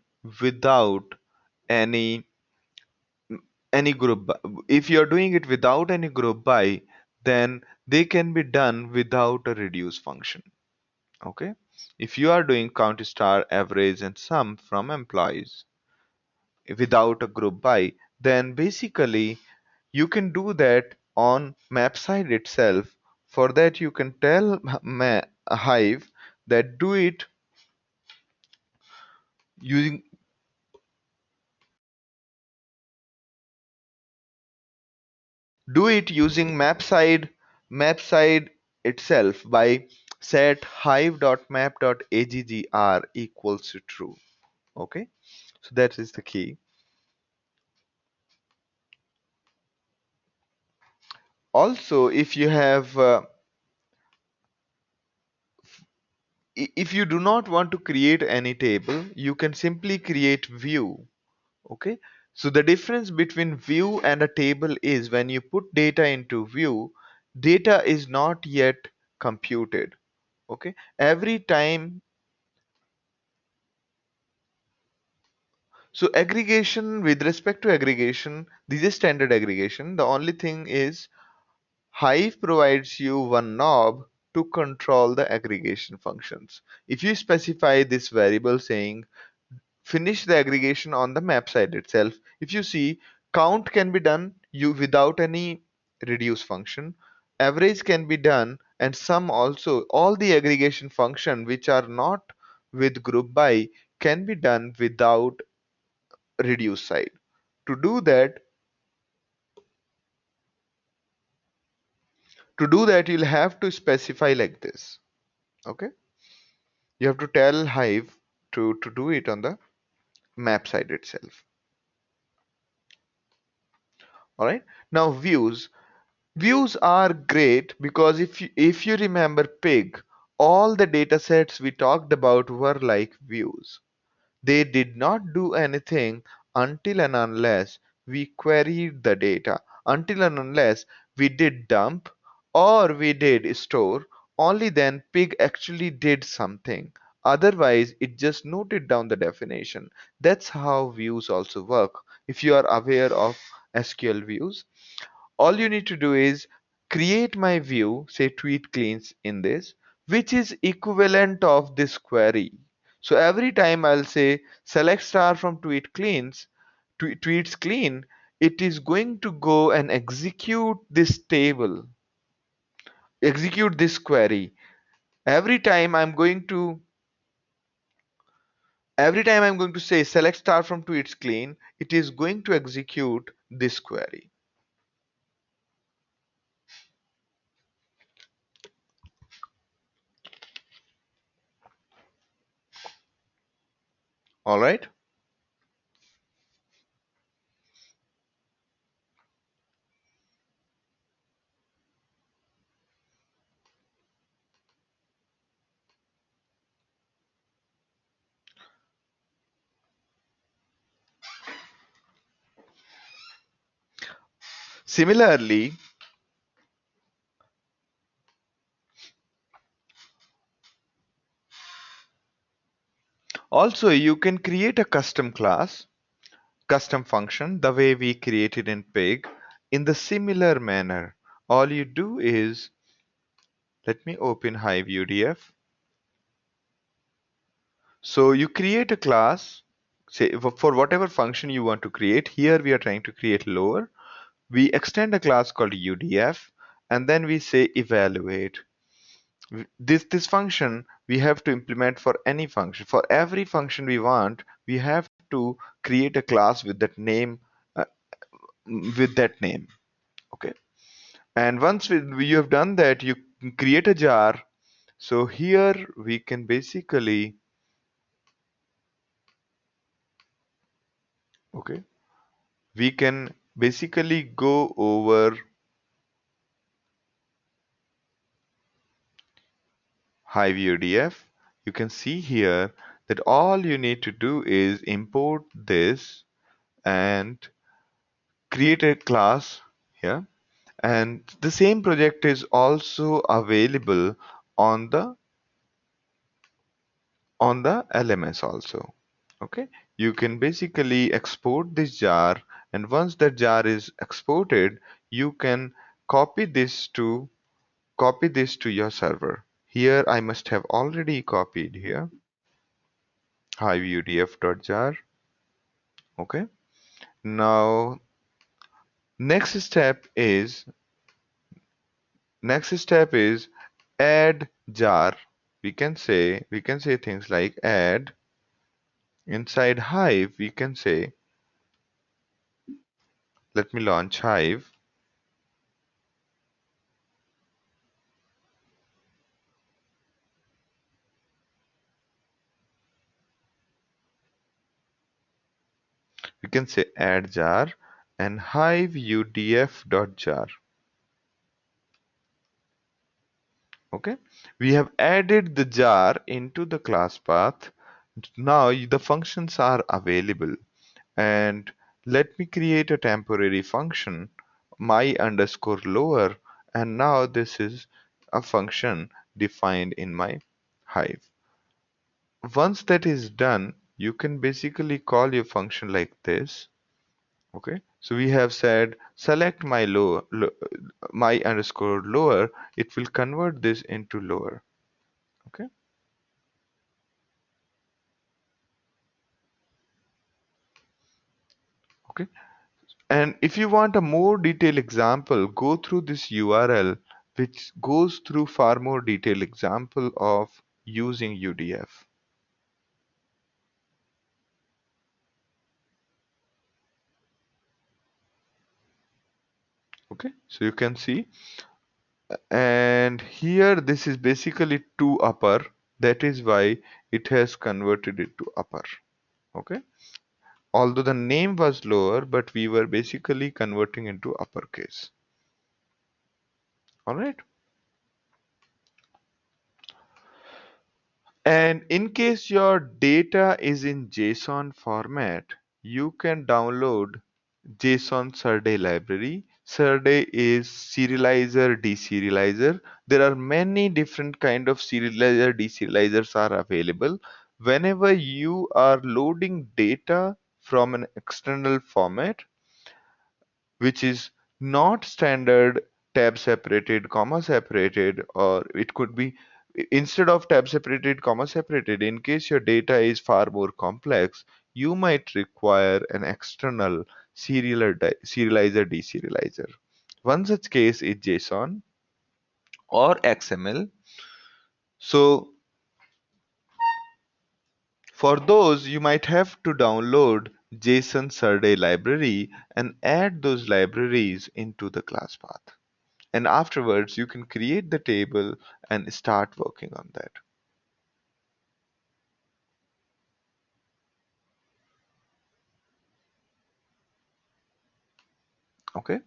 any any group. If you're doing it without any group by, then they can be done without a reduce function. Okay. If you are doing count star, average, and sum from employees without a group by, then basically you can do that on map side itself. For that, you can tell Hive that using do it using map side itself by set hive.map.aggr equals to true. Okay, so that is the key. Also, if you do not want to create any table, you can simply create view. Okay, so the difference between view and a table is when you put data into view, data is not yet computed. Okay, every time. So aggregation, with respect to aggregation, this is standard aggregation. The only thing is Hive provides you one knob to control the aggregation functions. If you specify this variable saying finish the aggregation on the map side itself, if you see, count can be done you without any reduce function, average can be done, and sum also. All the aggregation function which are not with group by can be done without reduce side. To do that, you'll have to specify like this. Okay, you have to tell Hive to do it on the map side itself. All right. Now views. Views are great because if you remember pig, all the data sets we talked about were like views. They did not do anything until and unless we queried the data, until and unless we did dump or we did store. Only then pig actually did something. Otherwise, it just noted down the definition. That's how views also work. If you are aware of SQL views, all you need to do is create my view, say tweet cleans in this, which is equivalent of this query. So every time I'll say select star from tweets clean, it is going to go and execute this query. Every time I'm going to say select star from tweets clean, it is going to execute this query. All right. Similarly, also you can create a custom class, custom function, the way we created in Pig, in the similar manner. All you do is, let me open Hive UDF. So you create a class, say for whatever function you want to create. Here we are trying to create lower. We extend a class called UDF, and then we say evaluate. This function we have to implement for any function. For every function we want, we have to create a class with that name, uh, Okay. And once you have done that, you can create a jar. So here we can basically, okay, we can basically go over Hive UDF. You can see here that all you need to do is import this and create a class here. And the same project is also available on the LMS also. Okay, you can basically export this jar, and once that jar is exported, you can copy this to your server. Here I must have already copied here hivudf.jar. Okay, now next step is add jar. We can say things like add inside Hive. We can say, let me launch Hive. can say add jar and hive udf.jar. Okay, we have added the jar into the class path. Now the functions are available, and let me create a temporary function, my underscore lower, and now this is a function defined in my hive. Once that is done, you can basically call your function like this. Okay, so we have said select my my underscore lower, it will convert this into lower. Okay, okay. And if you want a more detailed example, go through this URL, which goes through far more detailed example of using UDF. Okay, so you can see, and here this is basically to upper. That is why it has converted it to upper. Okay, although the name was lower, but we were basically converting into uppercase. All right. And in case your data is in JSON format, you can download JSON Surday library. Surday is serializer, deserializer. There are many different kind of serializer, deserializers are available. Whenever you are loading data from an external format, which is not standard tab separated, comma separated, or it could be instead of tab separated, comma separated, in case your data is far more complex, you might require an external serializer, deserializer. One such case is JSON or XML. So for those, you might have to download JSON Surday library and add those libraries into the class path. And afterwards, you can create the table and start working on that. Okay.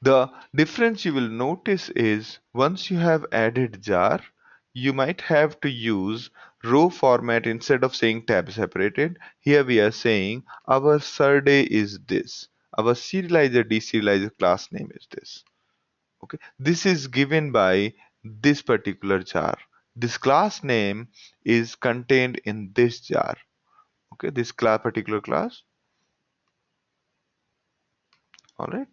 The difference you will notice is once you have added jar, you might have to use row format instead of saying tab separated. Here we are saying our surday is this. Our serializer deserializer class name is this. Okay. This is given by this particular jar. This class name is contained in this jar. Okay, this particular class. All right.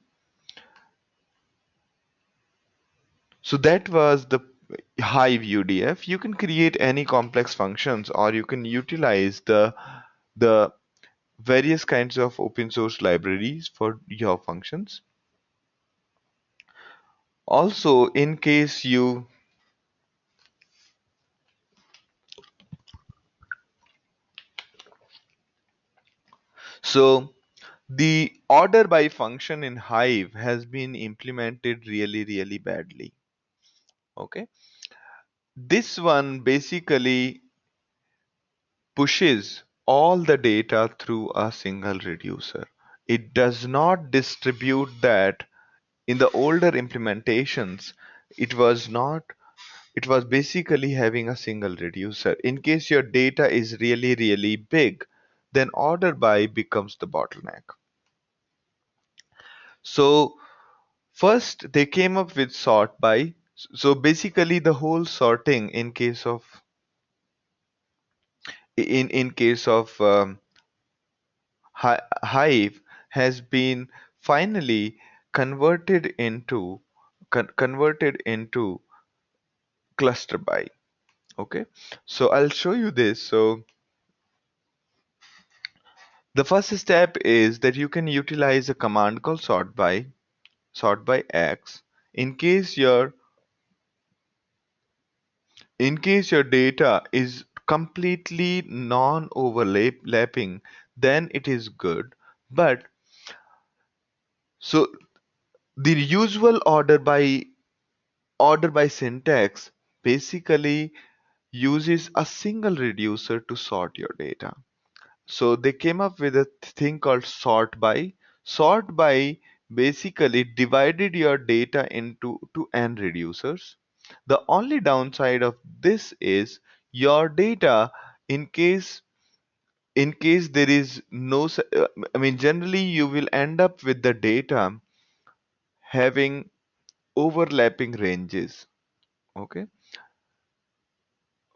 So that was the Hive UDF. You can create any complex functions, or you can utilize the various kinds of open source libraries for your functions. Also, in case you so the order by function in Hive has been implemented really badly. Okay, this one basically pushes all the data through a single reducer. It does not distribute that. In the older implementations, it was not, it was basically having a single reducer. In case your data is really big, then order by becomes the bottleneck. So first they came up with sort by. So basically the whole sorting in case of in case of Hive has been finally converted into converted into cluster by. Okay, so I'll show you this. So the first step is that you can utilize a command called sort by x. In case your data is completely non-overlapping, then it is good. But so the usual order by syntax basically uses a single reducer to sort your data. So they came up with a thing called sort by. Sort by basically divided your data into to n reducers. The only downside of this is your data, in case there is no I mean, generally you will end up with the data having overlapping ranges. Okay,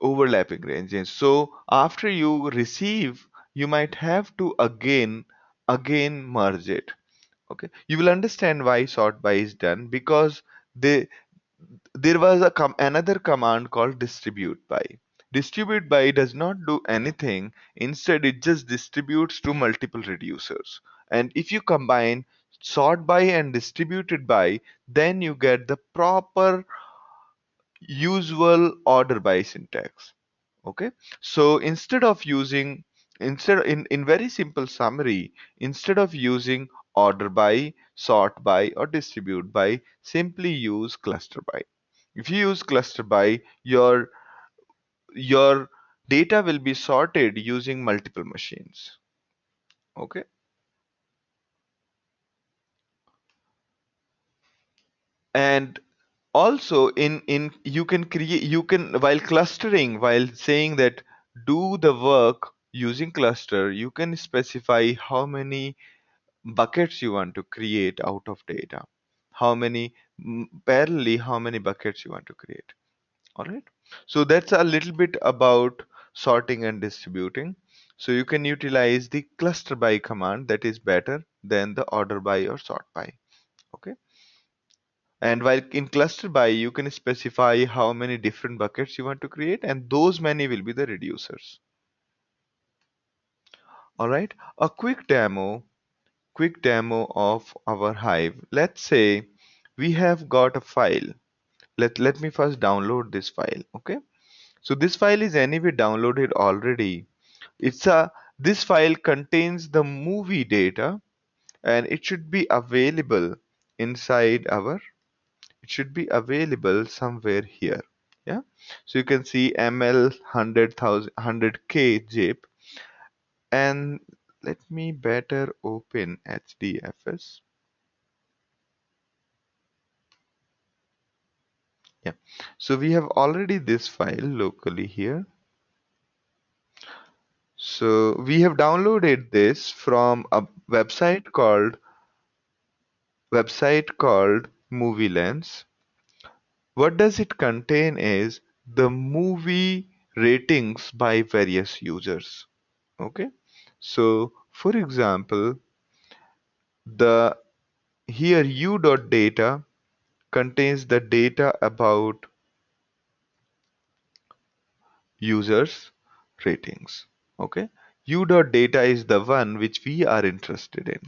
overlapping ranges. So after you receive, you might have to again merge it. Okay, you will understand why sort by is done, because they there was another command called distribute by. Distribute by does not do anything. Instead, it just distributes to multiple reducers. And if you combine sort by and distributed by, then you get the proper usual order by syntax. Okay, so in very simple summary, instead of using order by, sort by, or distribute by, simply use cluster by. If you use cluster by, your data will be sorted using multiple machines. Okay, and also in you can create, you can, while clustering, while saying that do the work using cluster, you can specify how many buckets you want to create out of data, how many parallelly, how many buckets you want to create. All right, so that's a little bit about sorting and distributing. So you can utilize the cluster by command, that is better than the order by or sort by. Okay, and while in cluster by, you can specify how many different buckets you want to create, and those many will be the reducers. All right, a quick demo of our Hive. Let's say we have got a file. Let me first download this file. Okay, so this file is anyway downloaded already. It's a This file contains the movie data, and it should be available inside our it should be available somewhere here. Yeah, so you can see ml 100k zip, and let me better open hdfs. Yeah, so we have already this file locally here. So we have downloaded this from a website called Movie Lens. What does it contain is the movie ratings by various users. Okay, so for example, the here u.data contains the data about users ratings. Okay, u.data is the one which we are interested in.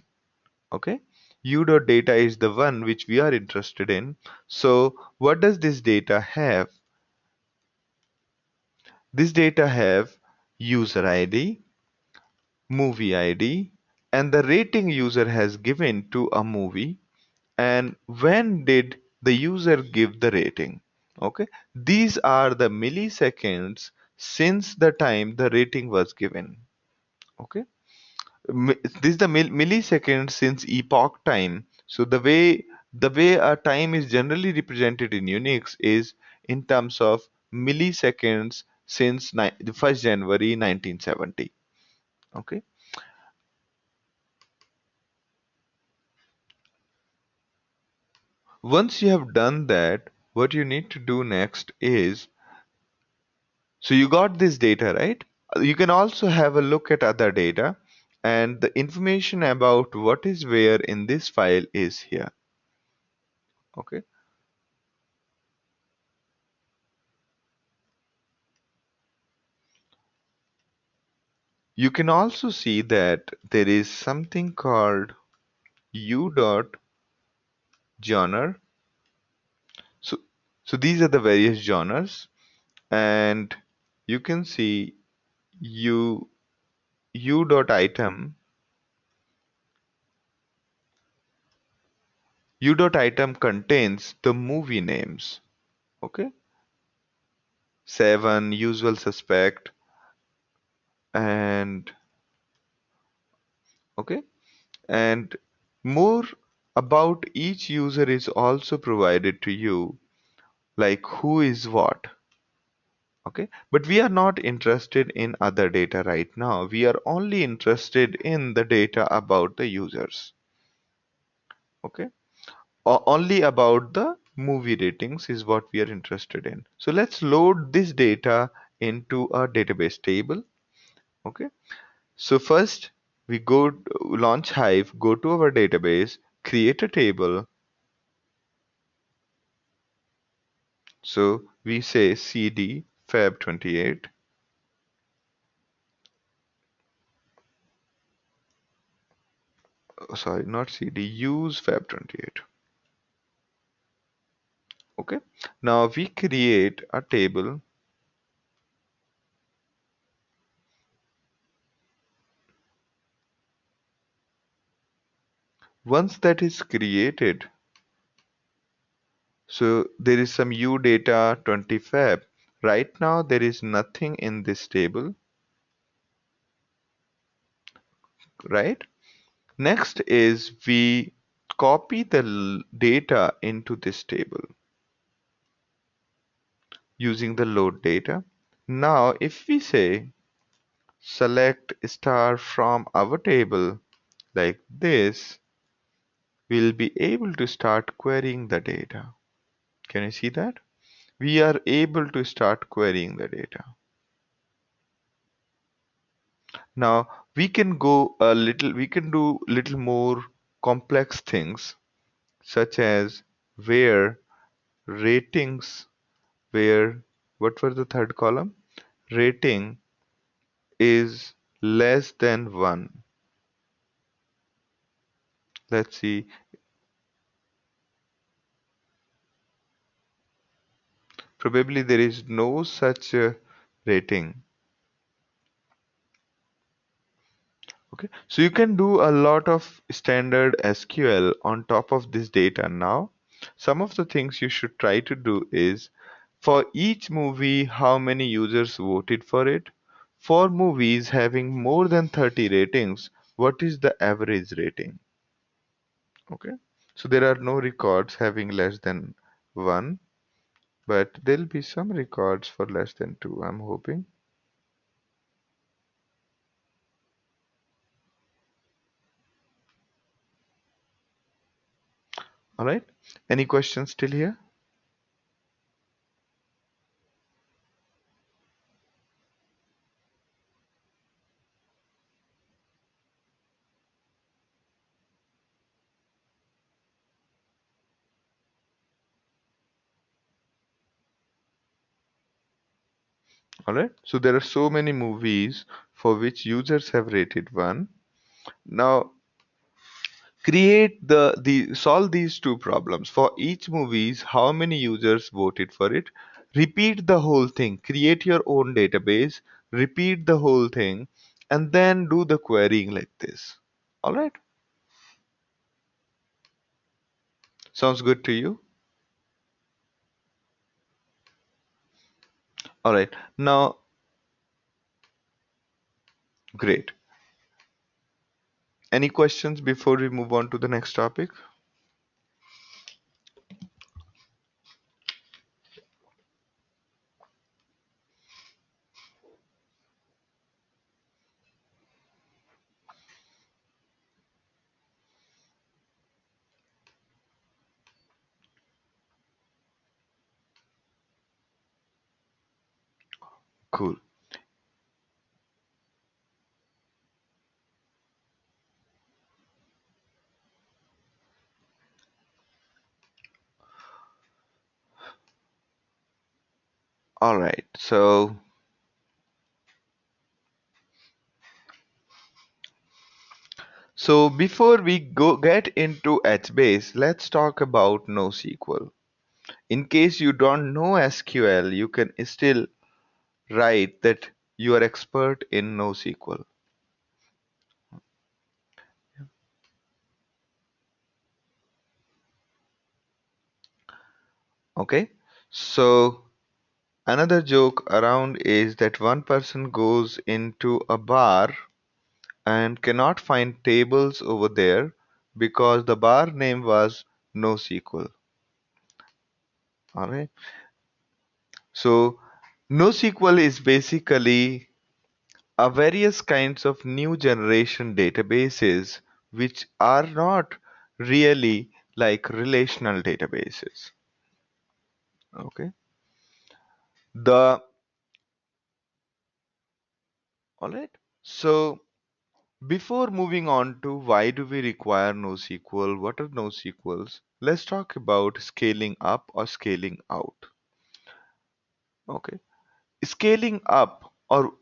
Okay, u.data is the one which we are interested in. So what does this data have? This data have user id, movie id, and the rating user has given to a movie, and when did the user give the rating. Okay, these are the milliseconds since the time the rating was given. Okay, this is the milliseconds since epoch time. So the way a time is generally represented in Unix is in terms of milliseconds since the 1st January 1970. Okay, once you have done that, what you need to do next is, so you got this data, right? You can also have a look at other data, and the information about what is where in this file is here. Okay, you can also see that there is something called u.genre. So, so these are the various genres, and you can see u u.item. U.item contains the movie names. Okay, Seven, Usual Suspect, and Okay, and more about each user is also provided to you, like who is what. Okay, but we are not interested in other data right now. We are only interested in the data about the users. Okay, only about the movie ratings is what we are interested in. So let's load this data into a database table. Okay, so first we go launch Hive, go to our database, create a table. So we say cd feb 28. Sorry, not cd, use feb 28. Okay, now we create a table. Once that is created, so there is some U data 20 fab. Right now there is nothing in this table, right? Next is we copy the data into this table using the load data. Now if we say select star from our table like this, we'll be able to start querying the data. Can you see that? We are able to start querying the data. Now we can do little more complex things such as where ratings, where what were the third column? Rating is less than 1. Let's see. Probably there is no such rating. Okay, so you can do a lot of standard SQL on top of this data now. Some of the things you should try to do is for each movie, how many users voted for it? For movies having more than 30 ratings, what is the average rating? Okay, so there are no records having less than 1, but there'll be some records for less than 2, I'm hoping. All right, any questions still here? All right, so there are so many movies for which users have rated 1. Now create the solve these two problems. For each movies, how many users voted for it? Repeat the whole thing. Create your own database, repeat the whole thing, and then do the querying like this. All right, sounds good to you? All right, now great. Any questions before we move on to the next topic? Cool. All right, so before we go get into HBase, let's talk about NoSQL. In case you don't know SQL, you can still write that you are expert in NoSQL. Okay, so another joke around is that one person goes into a bar and cannot find tables over there because the bar name was NoSQL. Alright. So NoSQL is basically a various kinds of new generation databases which are not really like relational databases. Okay. The Alright. So before moving on to why do we require NoSQL, what are NoSQLs, let's talk about scaling up or scaling out. Okay. Scaling up or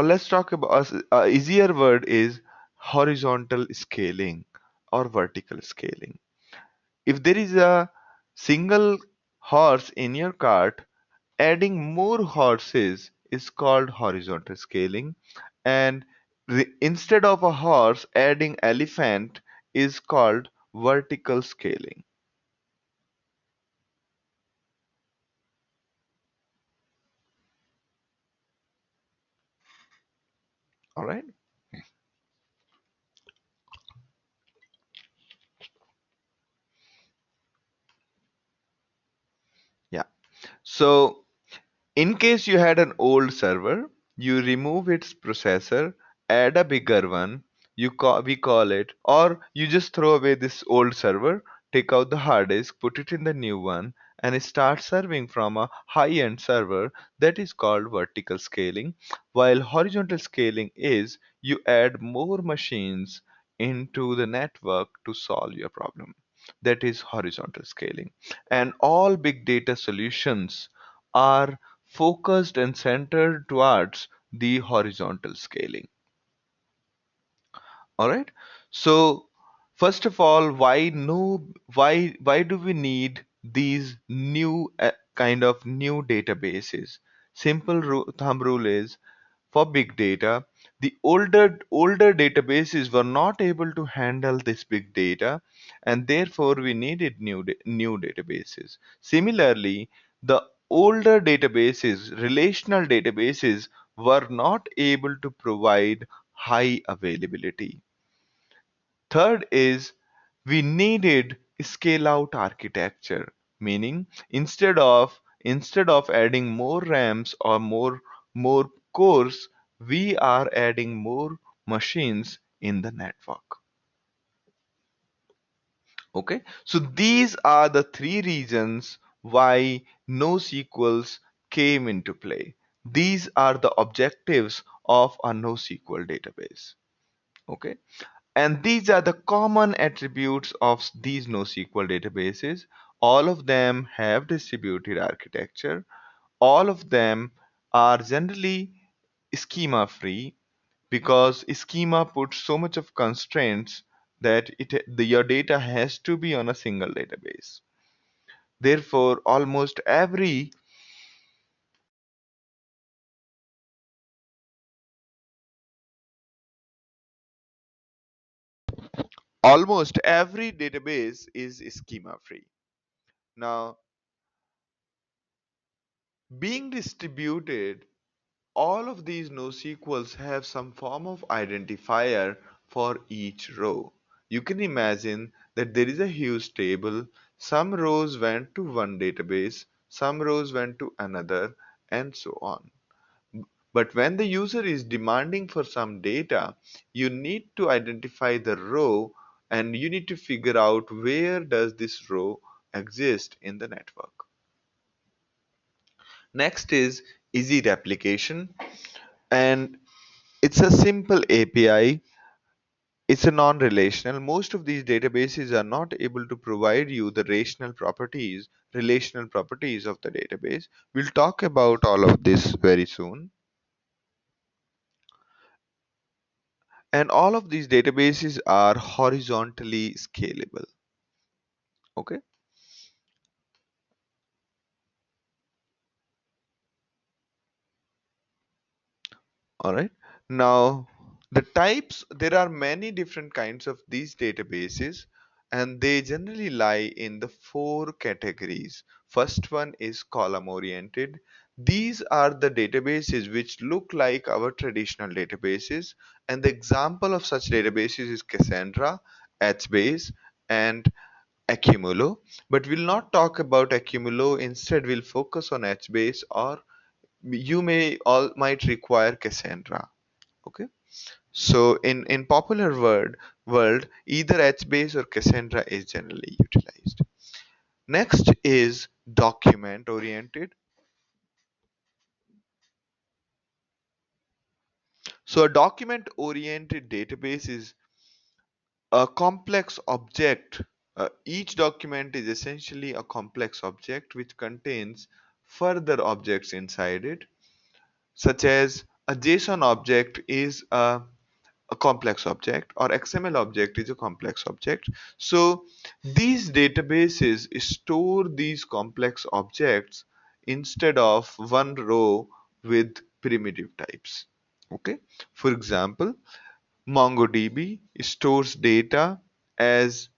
let's talk about a easier word is horizontal scaling or vertical scaling. If there is a single horse in your cart, adding more horses is called horizontal scaling, and instead of a horse, adding elephant is called vertical scaling. All right? Yeah. So in case you had an old server, you remove its processor, add a bigger one, we call it, or you just throw away this old server, take out the hard disk, put it in the new one, and start serving from a high-end server. That is called vertical scaling. While horizontal scaling is you add more machines into the network to solve your problem. That is horizontal scaling. And all big data solutions are focused and centered towards the horizontal scaling. All right. So first of all, why do we need these new kind of new databases? Simple thumb rule is for big data, the older databases were not able to handle this big data, and therefore we needed new databases. Similarly, the older databases, relational databases, were not able to provide high availability. Third is we needed scale out architecture, meaning instead of adding more RAMs or more cores, we are adding more machines in the network. Okay, so these are the three reasons why NoSQLs came into play. These are the objectives of a NoSQL database. Okay. And these are the common attributes of these NoSQL databases. All of them have distributed architecture. All of them are generally schema free because schema puts so much of constraints that your data has to be on a single database. Therefore, almost every database is schema free. Now, being distributed, all of these NoSQLs have some form of identifier for each row. You can imagine that there is a huge table. Some rows went to one database, some rows went to another, and so on. But when the user is demanding for some data, you need to identify the row and you need to figure out where does this row exist in the network. Next is easy replication, and it's a simple API. It's a non-relational. Most of these databases are not able to provide you the relational properties of the database. We'll talk about all of this very soon. And all of these databases are horizontally scalable. Okay. All right. Now, there are many different kinds of these databases. and they generally lie in the four categories. First one is column oriented. These are the databases which look like our traditional databases, and the example of such databases is Cassandra, HBase, and Accumulo. But we'll not talk about Accumulo. Instead, we'll focus on HBase, or you might require Cassandra. Okay. So in popular world, either HBase or Cassandra is generally utilized. Next is document oriented. So a document oriented database is a complex object. Each document is essentially a complex object which contains further objects inside it, such as a JSON object is a complex object, or XML object is a complex object. So these databases store these complex objects instead of one row with primitive types. Okay. For example, MongoDB stores data as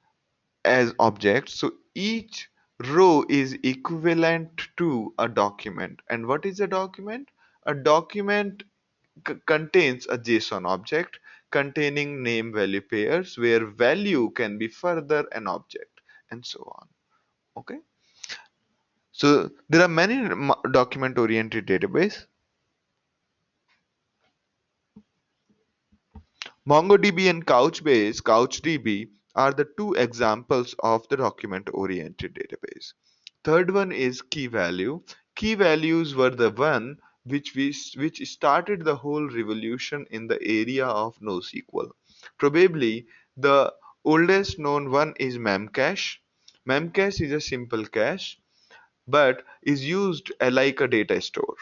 objects. So each row is equivalent to a document. And what is a document? A document contains a JSON object containing name value pairs where value can be further an object, and so on. Okay. So there are many document oriented database. MongoDB and CouchDB are the two examples of the document-oriented database. Third one is key value. Key values were the one which started the whole revolution in the area of NoSQL. Probably the oldest known one is Memcache. Memcache is a simple cache but is used like a data store.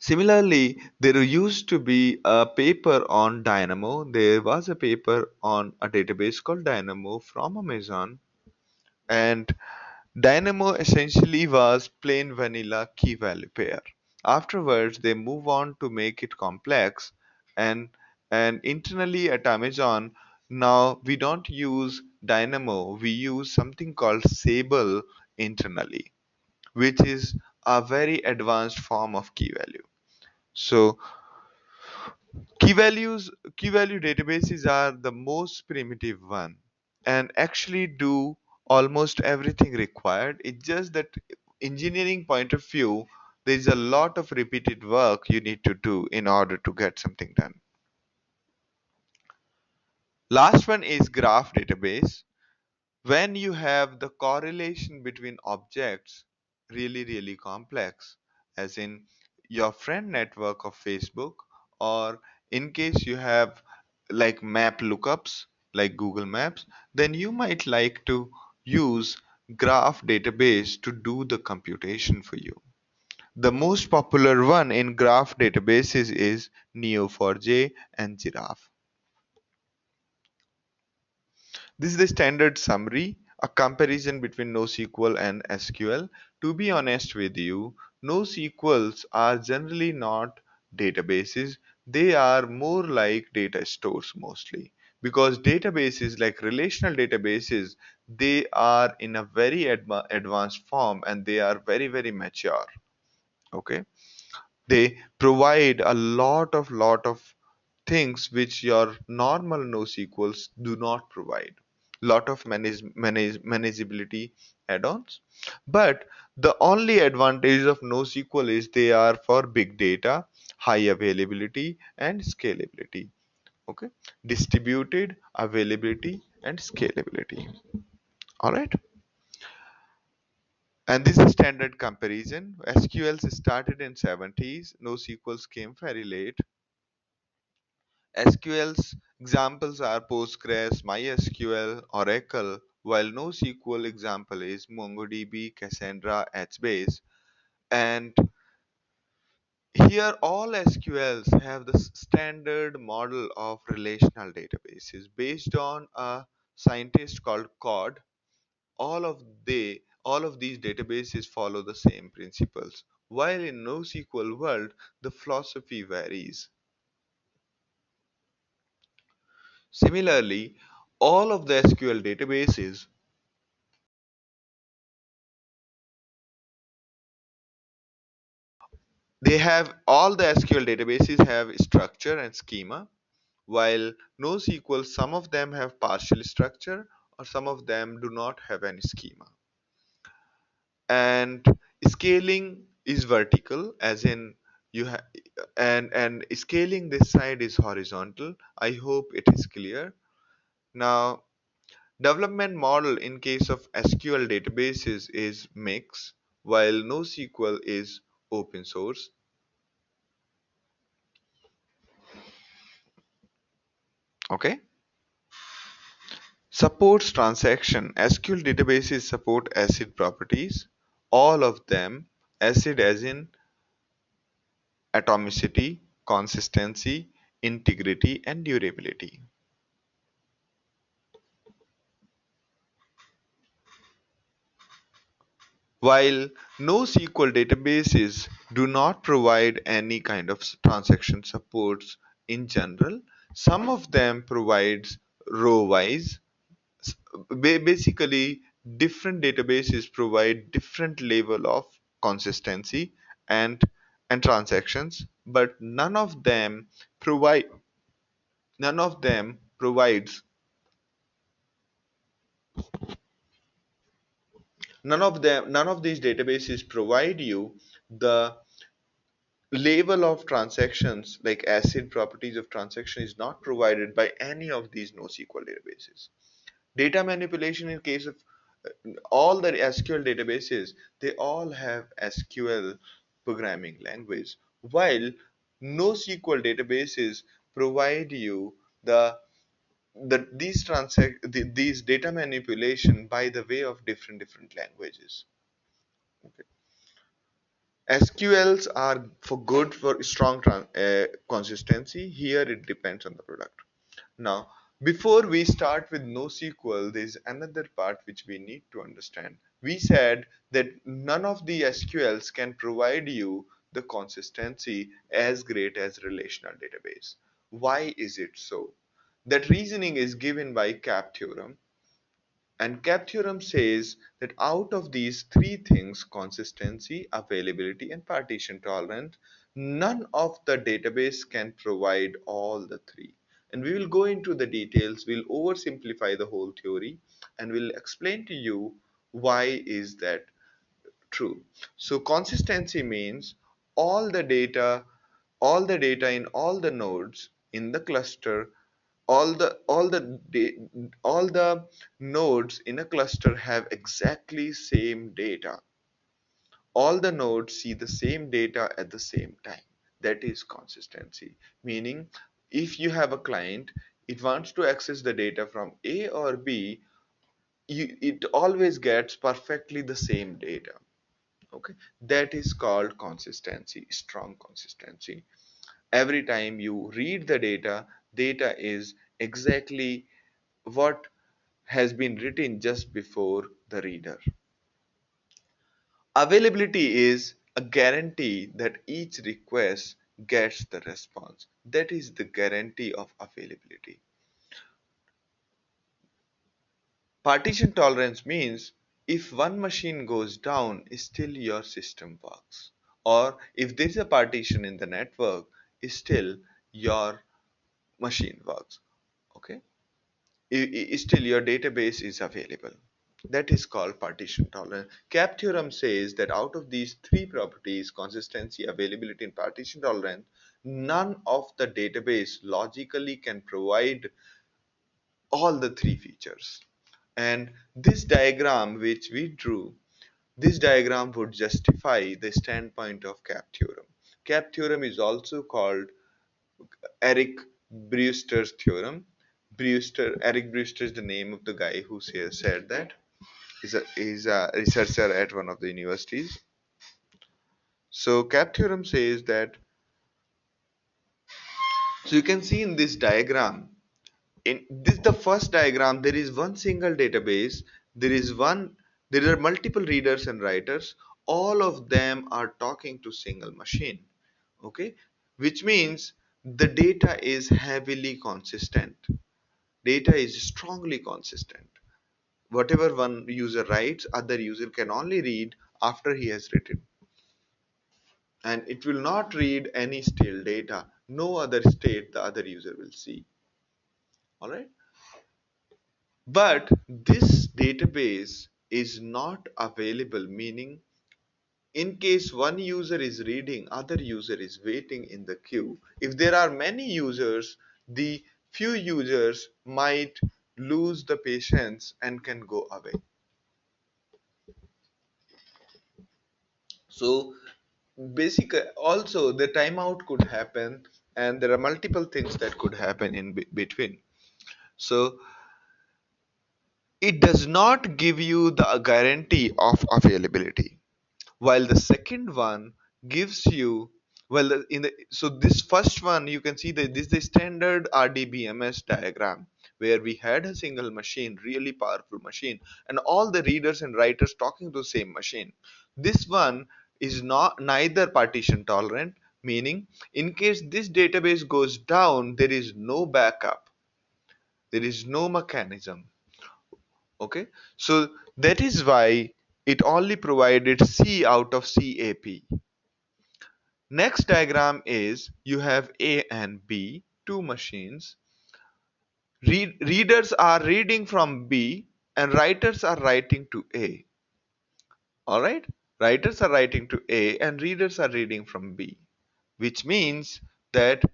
Similarly, there used to be a paper on Dynamo. There was a paper on a database called Dynamo from Amazon, and Dynamo essentially was plain vanilla key value pair. Afterwards, they move on to make it complex, and internally at Amazon, now we don't use Dynamo, we use something called Sable internally, which is a very advanced form of key value. So key value databases are the most primitive one and actually do almost everything required. It's just that engineering point of view, there's a lot of repeated work you need to do in order to get something done. Last one is graph database. When you have the correlation between objects really complex, as in your friend network of Facebook, or in case you have like map lookups like Google Maps, then you might like to use graph database to do the computation for you. The most popular one in graph databases is Neo4j and Giraffe. This is the standard summary, a comparison between NoSQL and SQL. To be honest with you, NoSQLs are generally not databases. They are more like data stores mostly. Because databases like relational databases, they are in a very advanced form and they are very mature. Okay. They provide a lot of things which your normal NoSQLs do not provide. Lot of manageability add-ons. But the only advantage of NoSQL is they are for big data, high availability, and scalability. Okay, distributed availability and scalability. All right. And this is standard comparison. SQLs started in 70s. NoSQLs came very late. SQL's examples are Postgres, MySQL, Oracle, while NoSQL example is MongoDB, Cassandra, HBase. And here all SQLs have the standard model of relational databases based on a scientist called Cod. All of these databases follow the same principles. While in NoSQL world, the philosophy varies. Similarly, All of the SQL databases, they have all the SQL databases have structure and schema, while NoSQL, some of them have partial structure or some of them do not have any schema. And scaling is vertical, as in you have, and scaling this side is horizontal. I hope it is clear. Now, development model in case of SQL databases is mix, while NoSQL is open source. Okay. Supports transaction. SQL databases support ACID properties. All of them. ACID as in atomicity, consistency, integrity, and durability. While NoSQL databases do not provide any kind of transaction supports in general, some of them provides row-wise. Basically, different databases provide different level of consistency and transactions, but provide none of them provides none of these databases provide you the level of transactions, like ACID properties of transaction, is not provided by any of these NoSQL databases. Data manipulation, in case of all the SQL databases, they all have SQL programming language, while NoSQL databases provide you these data manipulation by the way of different languages. Okay. SQLs are for good for strong consistency. Here it depends on the product. Now, before we start with NoSQL, there is another part which we need to understand. We said that none of the SQLs can provide you the consistency as great as relational database. Why is it so? That reasoning is given by CAP theorem, and CAP theorem says that out of these three things, consistency, availability, and partition tolerance, none of the database can provide all the three. And we will go into the details, we'll oversimplify the whole theory, and we'll explain to you why is that true. So consistency means all the data, all the data in all the nodes in the cluster, all the nodes in a cluster have exactly same data. All the nodes see the same data at the same time. That is consistency. Meaning, if you have a client, it wants to access the data from A or B, it always gets perfectly the same data. Okay, that is called consistency, strong consistency. Every time you read the data is exactly what has been written just before the reader. Availability is a guarantee that each request gets the response. That is the guarantee of availability. Partition tolerance means if one machine goes down, still your system works. Or if there is a partition in the network, still your machine works. Okay? Still your database is available. That is called partition tolerance. CAP theorem says that out of these three properties, consistency, availability, and partition tolerance, none of the database logically can provide all the three features. And this diagram which we drew, this diagram would justify the standpoint of CAP theorem. CAP theorem is also called Eric Brewster's theorem. Eric Brewster is the name of the guy who said that. He's a researcher at one of the universities. So CAP theorem says that, so you can see in this diagram, in this the first diagram, there is one single database, there are multiple readers and writers, all of them are talking to single machine. Okay, which means the data is heavily consistent. Data is strongly consistent. Whatever one user writes, other user can only read after he has written. And it will not read any stale data. No other state the other user will see. All right. But this database is not available, meaning in case one user is reading, other user is waiting in the queue. If there are many users, the few users might lose the patience and can go away. So basically, also the timeout could happen, and there are multiple things that could happen in between. So it does not give you the guarantee of availability, while the second one gives you, well, in the so this first one you can see that this is the standard RDBMS diagram, where we had a single machine, really powerful machine, and all the readers and writers talking to the same machine. This one is not neither partition tolerant, meaning in case this database goes down, there is no backup, there is no mechanism. Okay, so that is why it only provided C out of CAP. Next diagram is you have A and B, two machines. Readers are reading from B and writers are writing to A. Alright? Writers are writing to A and readers are reading from B. Which means that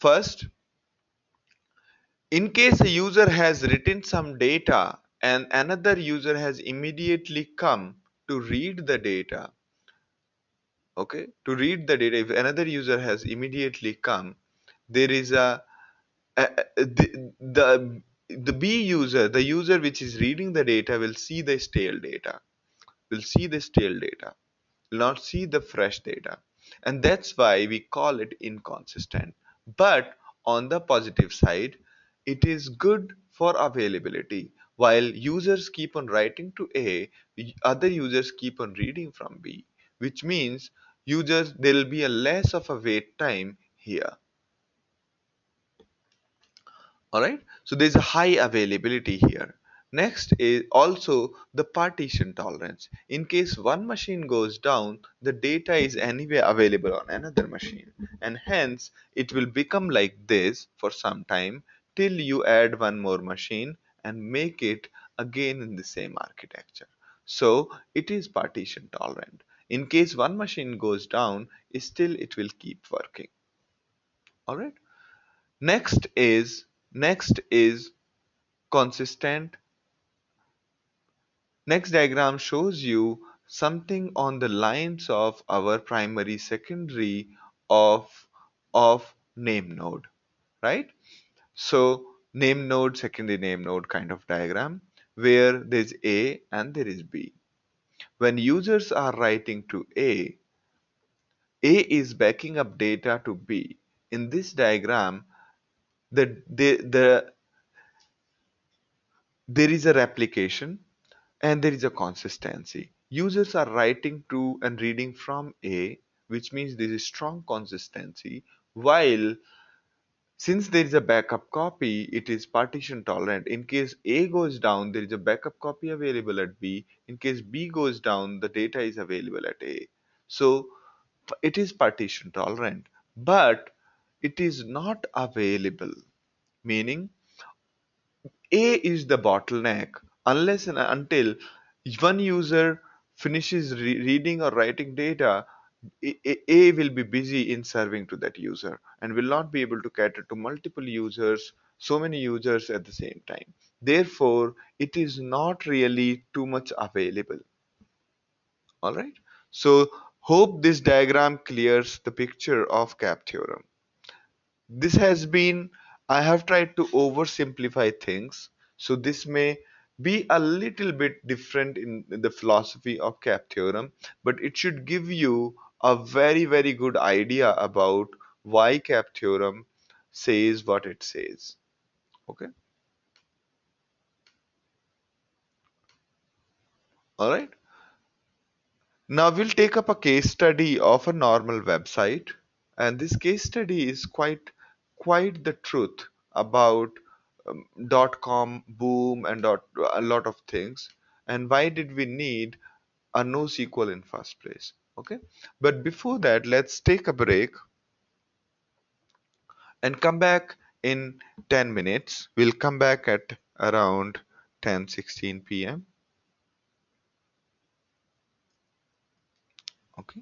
first, in case a user has written some data and another user has immediately come to read the data, okay, to read the data, if another user has immediately come, there is the B user, the user which is reading the data will see the stale data, will see the stale data, will not see the fresh data. And that's why we call it inconsistent. But on the positive side, it is good for availability. While users keep on writing to A, other users keep on reading from B, which means users there will be a less of a wait time here. Alright, so there's a high availability here. Next is also the partition tolerance. In case one machine goes down, the data is anyway available on another machine, and hence it will become like this for some time till you add one more machine and make it again in the same architecture. So it is partition tolerant. In case one machine goes down, still it will keep working. Alright. Next is consistent. Next diagram shows you something on the lines of our primary secondary of name node, right? So name node, secondary name node kind of diagram, where there's A and there is B. When users are writing to A is backing up data to B. In this diagram, the there is a replication and there is a consistency. Users are writing to and reading from A, which means there is strong consistency, while since there is a backup copy, it is partition tolerant. In case A goes down, there is a backup copy available at B. In case B goes down, the data is available at A. So it is partition tolerant, but it is not available, meaning A is the bottleneck. Unless and until one user finishes reading or writing data, A will be busy in serving to that user and will not be able to cater to multiple users, so many users at the same time. Therefore, it is not really too much available. All right. So, hope this diagram clears the picture of CAP theorem. This has been, I have tried to oversimplify things, so this may be a little bit different in the philosophy of cap theorem, but it should give you a very good idea about why cap theorem says what it says. Okay, all right. Now we'll take up a case study of a normal website, and this case study is quite the truth about dot-com boom and a lot of things, and why did we need a NoSQL in first place. Okay, but before that, let's take a break and come back in 10 minutes. We'll come back at around 10:16 p.m. Okay.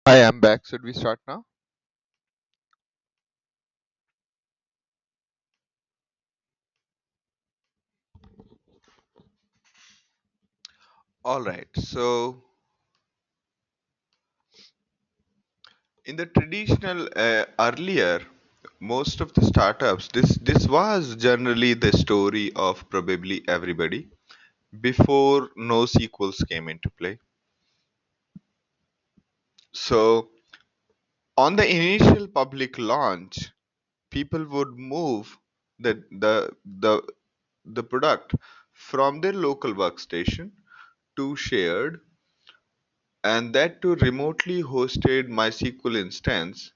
Hi, I'm back. Should we start now? All right. So, in the traditional earlier, most of the startups, this was generally the story of probably everybody before NoSQLs came into play. So, on the initial public launch, people would move the the product from their local workstation to shared, and that to remotely hosted MySQL instance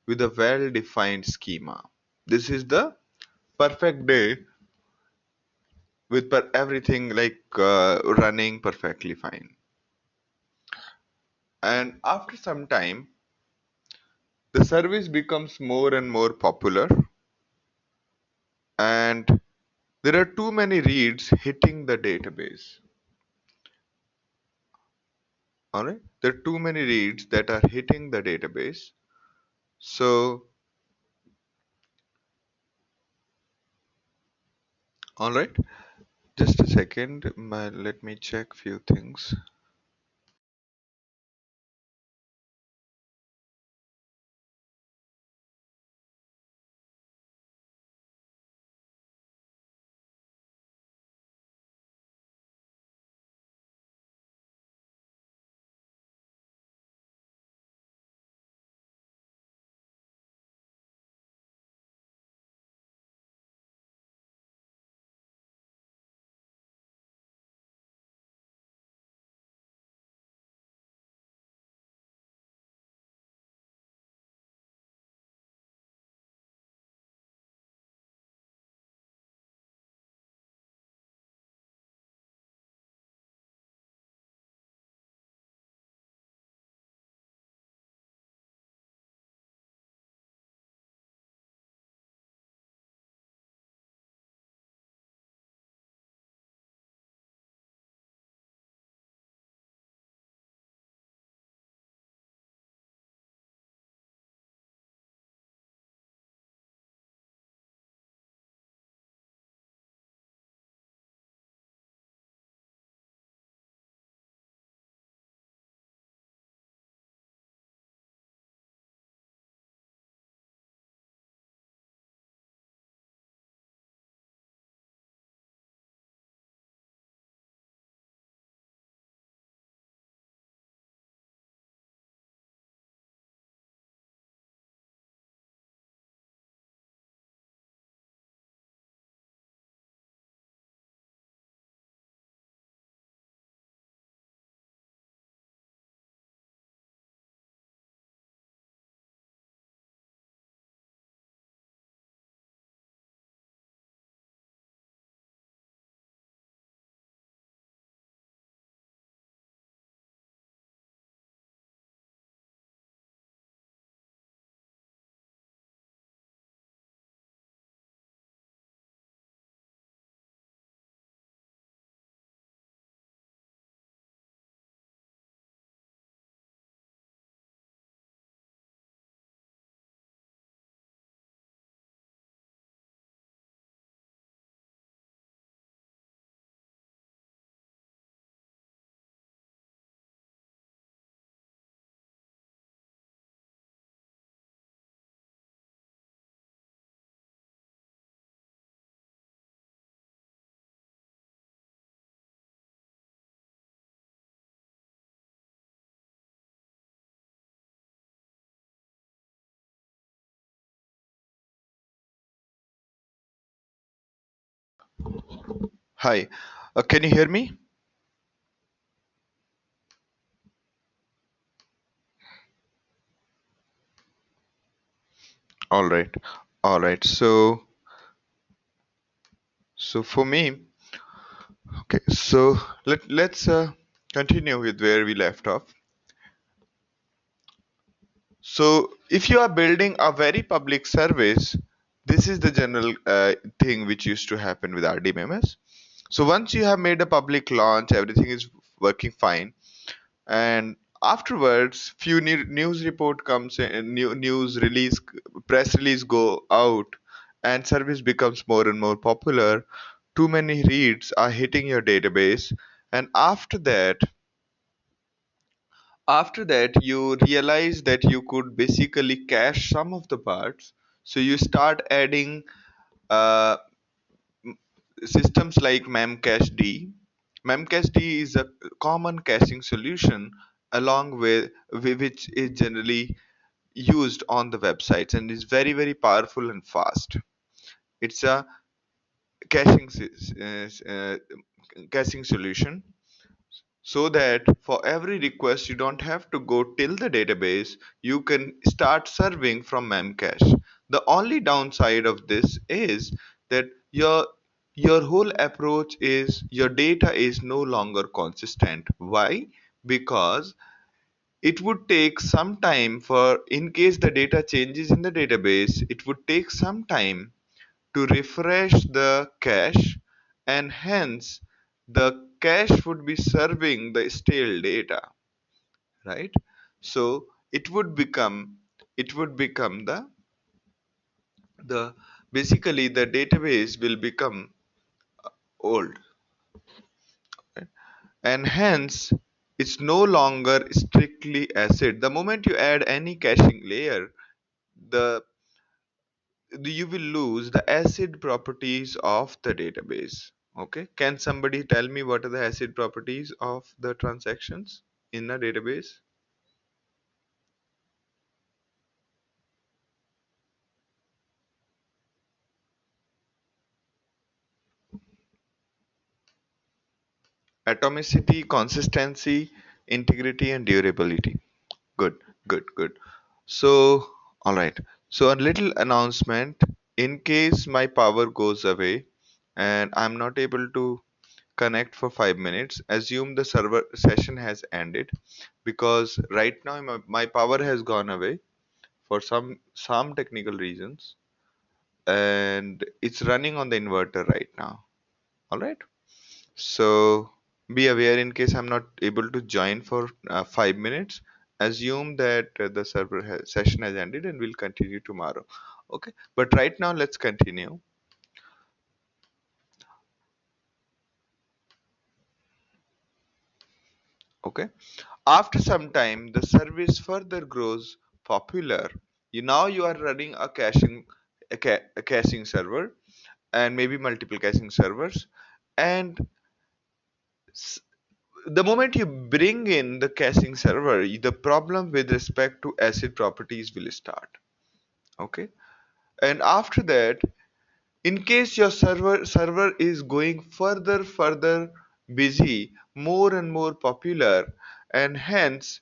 with a well-defined schema. This is the perfect day with everything like running perfectly fine. And after some time, the service becomes more and more popular, and there are too many reads hitting the database. All right, there are too many reads that are hitting the database. So, all right, just a second. Let me check few things. Hi, can you hear me? All right, all right. So for me, okay. So let's continue with where we left off. So if you are building a very public service, this is the general thing which used to happen with RDMMS. So once you have made a public launch, everything is working fine, and Afterwards, few news report comes in, news release, press release go out, and service becomes more and more popular. Too many reads are hitting your database, and after that you realize that you could basically cache some of the parts. So you start adding uh, systems like memcached. Memcached is a common caching solution along with which is generally used on the websites and is very very powerful and fast. It's a caching caching solution, so that for every request you don't have to go till the database, you can start serving from memcache. The only downside of this is that your whole approach is your data is no longer consistent. Why? Because it would take some time, for in case the data changes in the database, it would take some time to refresh the cache, and hence the cache would be serving the stale data, right? So it would become the basically the database will become old, right? And hence it's no longer strictly ACID. The moment you add any caching layer, the you will lose the ACID properties of the database. Okay, can somebody tell me what are the ACID properties of the transactions in a database? Atomicity, consistency, integrity, and durability. Good, good, good. So, all right. So, a little announcement, in case my power goes away and I'm not able to connect for 5 minutes, assume the server session has ended, because right now my power has gone away for some technical reasons, and it's running on the inverter right now. All right. So be aware, in case I'm not able to join for 5 minutes, assume that the session has ended and we'll continue tomorrow. Okay. But right now, let's continue. Okay. After some time, the service further grows popular. Now you are running a caching server, and maybe multiple caching servers, and s- the moment you bring in the caching server, the problem with respect to acid properties will start. Okay. And after that, in case your server is going further busy, more and more popular, and hence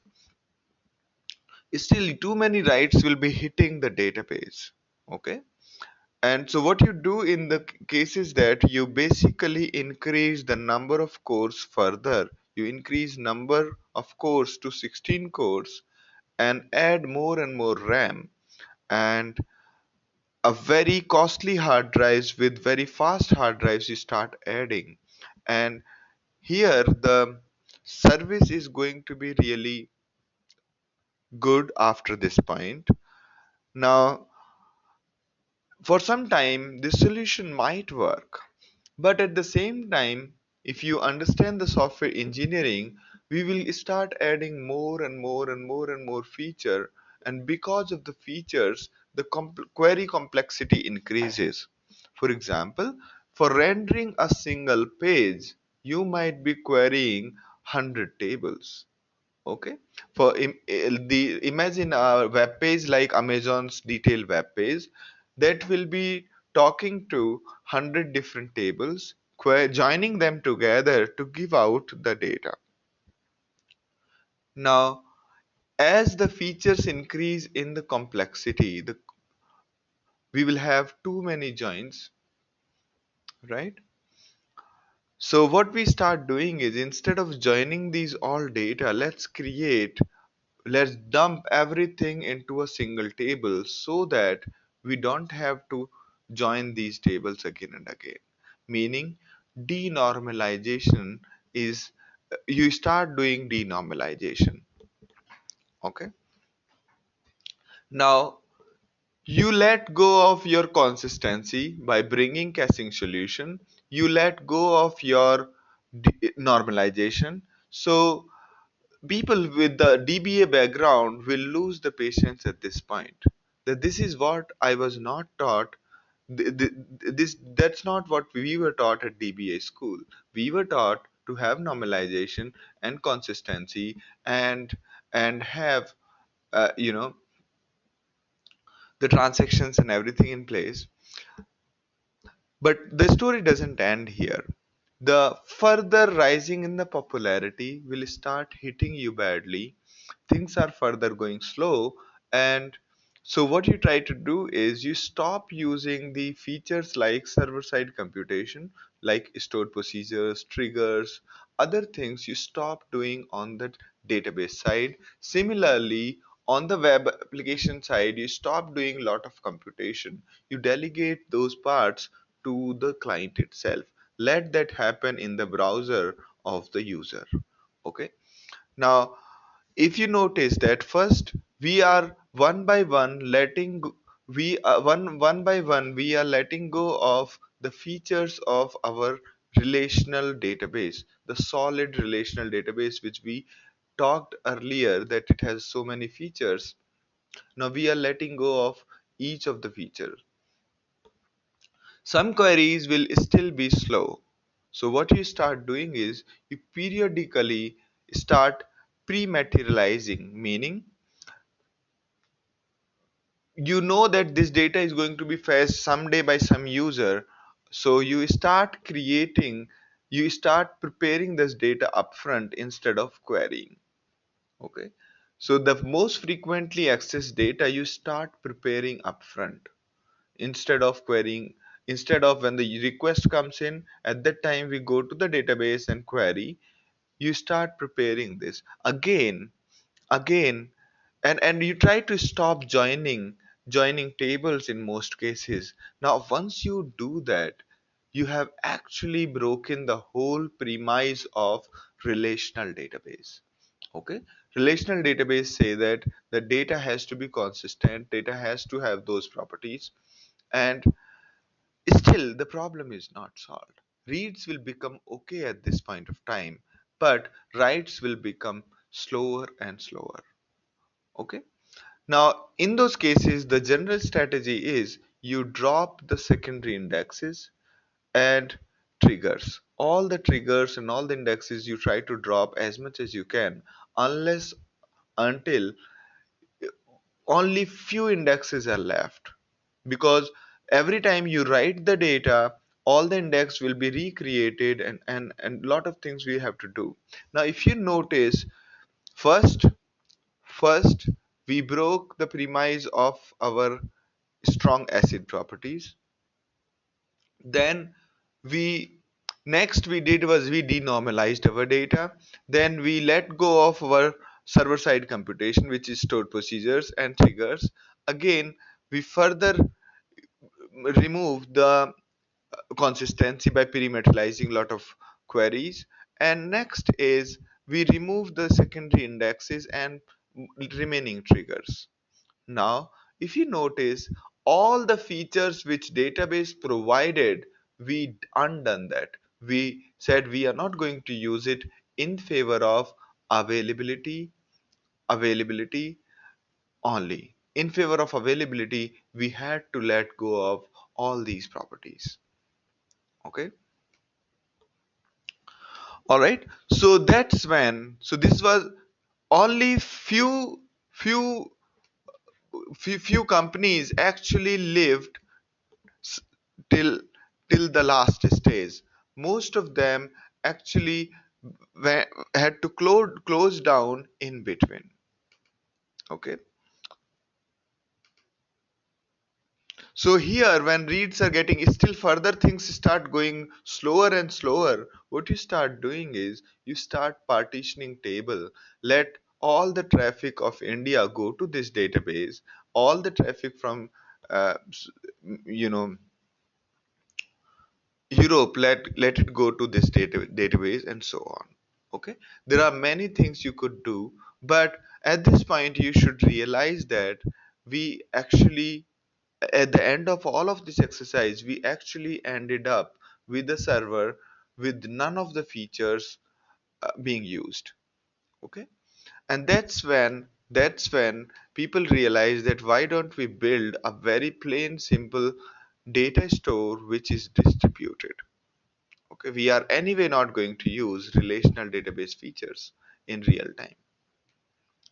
still too many writes will be hitting the database. Okay. And so what you do in the case is that you basically increase the number of cores further. You increase number of cores to 16 cores and add more and more RAM, and a very costly hard drives with very fast hard drives you start adding. And here the service is going to be really good after this point. Now, for some time, this solution might work. But at the same time, if you understand the software engineering, we will start adding more and more and more and more feature. And because of the features, the query complexity increases. For example, for rendering a single page, you might be querying 100 tables. Okay. For the imagine a web page like Amazon's detailed web page that will be talking to 100 different tables, joining them together to give out the data. Now, as the features increase in the complexity, we will have too many joins, right? So what we start doing is, instead of joining these all data, let's dump everything into a single table, so that we don't have to join these tables again and again. Meaning, denormalization is, you start doing denormalization. Okay. Now you let go of your consistency by bringing caching solution. You let go of your normalization. So people with the DBA background will lose the patience at this point. That this is what I was not taught. That's not what we were taught at DBA school. We were taught to have normalization and consistency and have you know the transactions and everything in place. But the story doesn't end here. The further rising in the popularity will start hitting you badly. Things are further going slow, and so what you try to do is you stop using the features like server side computation, like stored procedures, triggers, other things you stop doing on the database side. Similarly, on the web application side, you stop doing a lot of computation. You delegate those parts to the client itself. Let that happen in the browser of the user. Okay. Now, if you notice that first we are one by one letting we one by one we are letting go of the features of our relational database, the solid relational database which we talked earlier that it has so many features. Now we are letting go of each of the features. Some queries will still be slow. So what you start doing is you periodically start pre-materializing, meaning you know that this data is going to be fetched someday by some user. So you start preparing this data upfront instead of querying. Okay. So the most frequently accessed data you start preparing upfront instead of querying. Instead of when the request comes in, at that time we go to the database and query, you start preparing this again, and you try to stop joining tables in most cases. Now once you do that, you have actually broken the whole premise of relational database. Okay. Relational database say that the data has to be consistent, data has to have those properties, and still the problem is not solved. Reads will become okay at this point of time, but writes will become slower and slower. Okay. Now, in those cases, the general strategy is you drop the secondary indexes and triggers. All the triggers and all the indexes you try to drop as much as you can, unless until only few indexes are left. Because every time you write the data, all the index will be recreated, and lot of things we have to do. Now, if you notice, first First, we broke the premise of our strong acid properties. Then we next we did was we denormalized our data. Then we let go of our server side computation, which is stored procedures and triggers. Again, we further remove the consistency by perimeterizing a lot of queries. And next is we remove the secondary indexes and remaining triggers. Now, if you notice, all the features which database provided, we undone that. We said we are not going to use it in favor of availability only. In favor of availability, we had to let go of all these properties. Okay. All right. So that's when. So this was only few few companies actually lived s- till the last stage. Most of them actually had to close down in between. Okay. So here, when reads are getting still further, things start going slower and slower. What you start doing is you start partitioning table. Let all the traffic of India go to this database. All the traffic from you know Europe, let it go to this database, and so on. Okay, there are many things you could do, but At this point, you should realize that we actually, at the end of all of this exercise, we actually ended up with a server with none of the features being used. Okay, and that's when people realize that why don't we build a very plain, simple data store which is distributed. Okay, we are anyway not going to use relational database features in real time.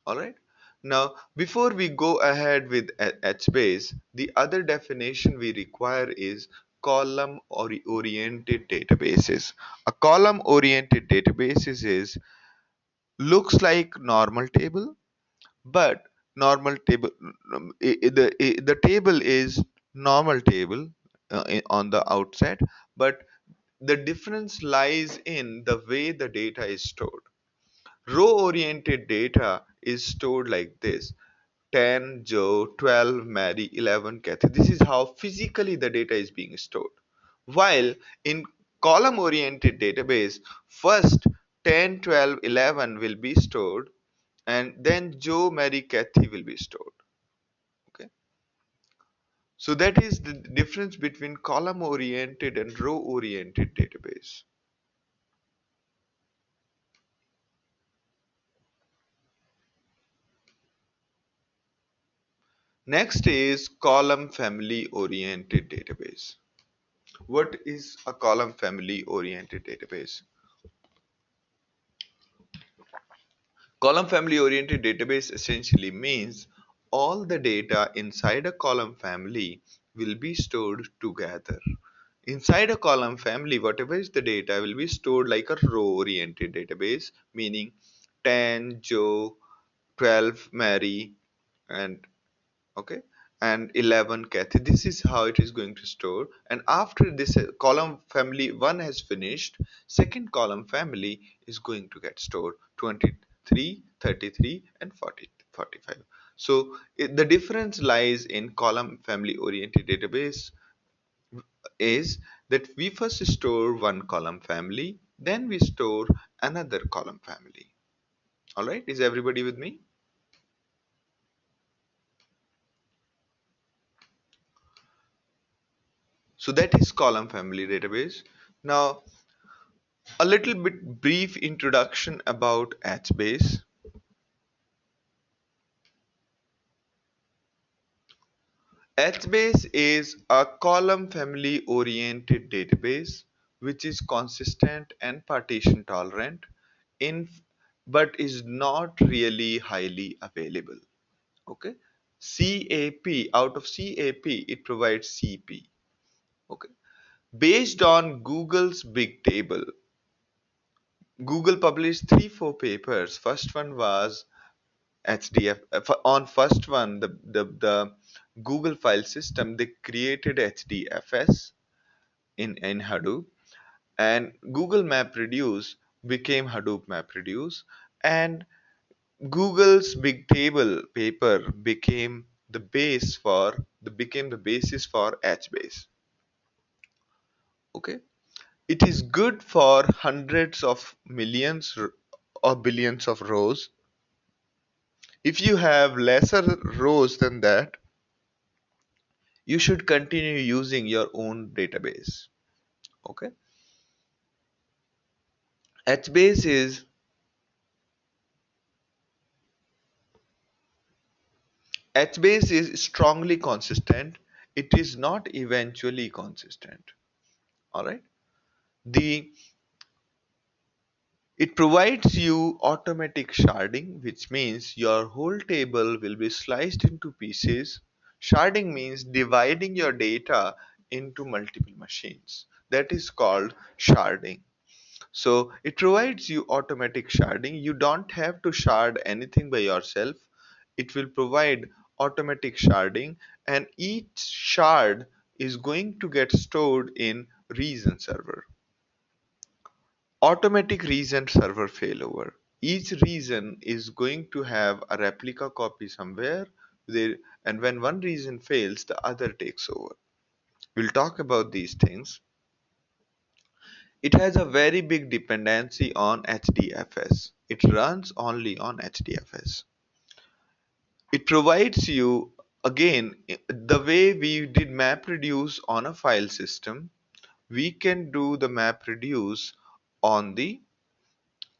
All right. Now, before we go ahead with HBase, the other definition we require is column oriented databases. A column oriented databases is looks like normal table, but normal table the table is normal table on the outside, but the difference lies in the way the data is stored. Row-oriented data is stored like this: 10, Joe, 12, Mary, 11, Kathy. This is how physically the data is being stored. While in column-oriented database, first 10, 12, 11 will be stored, and then Joe, Mary, Kathy will be stored. Okay. So that is the difference between column-oriented and row-oriented database. Next is column family oriented database. What is a column family oriented database? Column family oriented database essentially means all the data inside a column family will be stored together. Inside a column family, whatever is the data will be stored like a row oriented database, meaning 10, Joe, 12, Mary, and okay, and 11, Kathy. This is how it is going to store. And after this column family 1 has finished, second column family is going to get stored: 23, 33, and 40, 45. So the difference lies in column family oriented database is that we first store one column family, then we store another column family. All right, is everybody with me? So that is column family database. Now, a little bit brief introduction about HBase. HBase is a column family oriented database which is consistent and partition tolerant in but is not really highly available. Okay. CAP, out of CAP it provides CP. Okay. Based on Google's big table, Google published 3 4 papers. First one was HDF. On first one, the Google file system, they created HDFS in Hadoop, and Google MapReduce became Hadoop MapReduce, and Google's big table paper became the basis for HBase. Okay, it is good for hundreds of millions or billions of rows. If you have lesser rows than that, you should continue using your own database. Okay. HBase is HBase is strongly consistent. It is not eventually consistent. All right. The It provides you automatic sharding, which means your whole table will be sliced into pieces. Sharding means dividing your data into multiple machines. That is called sharding. So it provides you automatic sharding. You don't have to shard anything by yourself. It will provide automatic sharding, and each shard is going to get stored in reason server. Automatic reason server failover. Each reason is going to have a replica copy somewhere there, and when one reason fails, the other takes over. We'll talk about these things. It has a very big dependency on HDFS. It runs only on HDFS. It provides you, again, the way we did map reduce on a file system, we can do the map reduce on the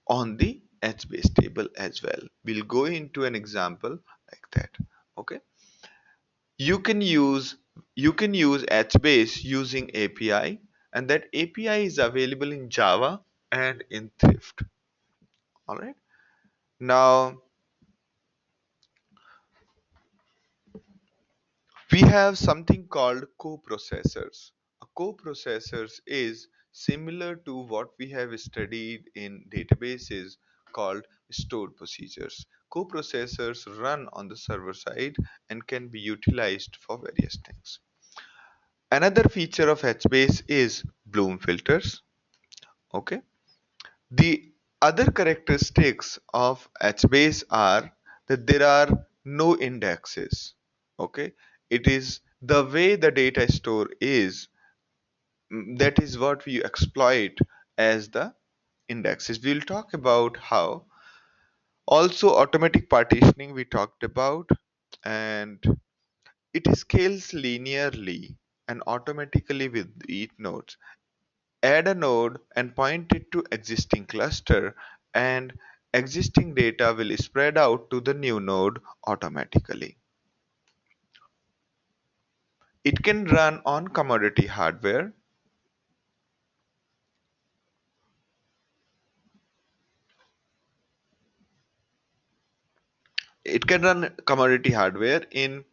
HBase table as well. We'll go into an example like that. Okay. You can use HBase using API, and that API is available in Java and in Thrift. All right. Now we have something called coprocessors. A coprocessors is similar to what we have studied in databases called stored procedures. Coprocessors run on the server side and can be utilized for various things. Another feature of HBase is Bloom filters. Okay. The other characteristics of HBase are that there are no indexes. Okay. It is the way the data store is, that is what we exploit as the indexes. We'll talk about how. Also, automatic partitioning we talked about, and it scales linearly and automatically with each node. Add a node and point it to existing cluster, and existing data will spread out to the new node automatically. It can run on commodity hardware. It can run commodity hardware in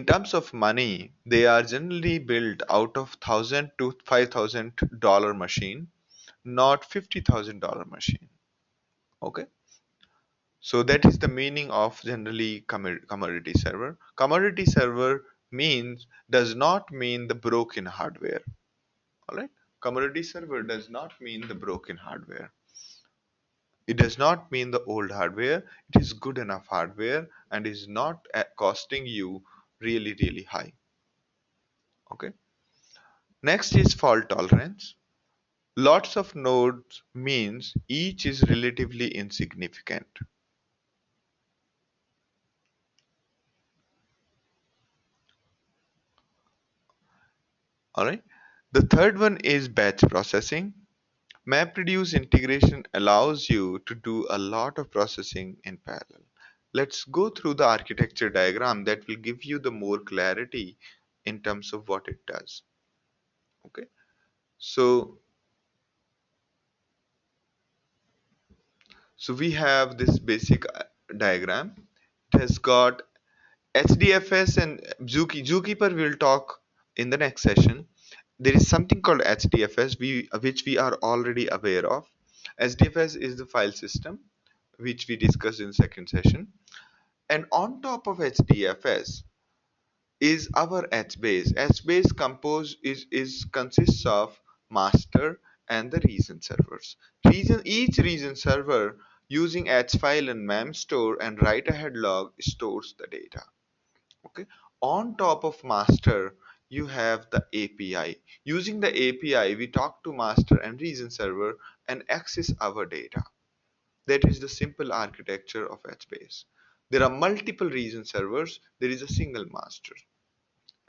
terms of money. They are generally built out of $1,000 to $5,000 machine, not $50,000 machine. Okay. So that is the meaning of generally commodity server. Commodity server means does not mean the broken hardware. All right. Commodity server does not mean the broken hardware. It does not mean the old hardware. It is good enough hardware and is not costing you really high. Okay. Next is fault tolerance. Lots of nodes means each is relatively insignificant. All right. The third one is batch processing. MapReduce integration allows you to do a lot of processing in parallel. Let's go through the architecture diagram that will give you the more clarity in terms of what it does. Okay. So, we have this basic diagram. It has got HDFS and Zookeeper we'll talk in the next session. There is something called HDFS which we are already aware of. HDFS is the file system which we discussed in second session. And on top of HDFS is our HBase. HBase consists of master and the region servers. Each region server using hfile and memstore and write ahead log stores the data. Okay. On top of master, you have the API. Using the API, we talk to master and region server and access our data. That is the simple architecture of HBase. There are multiple region servers. There is a single master.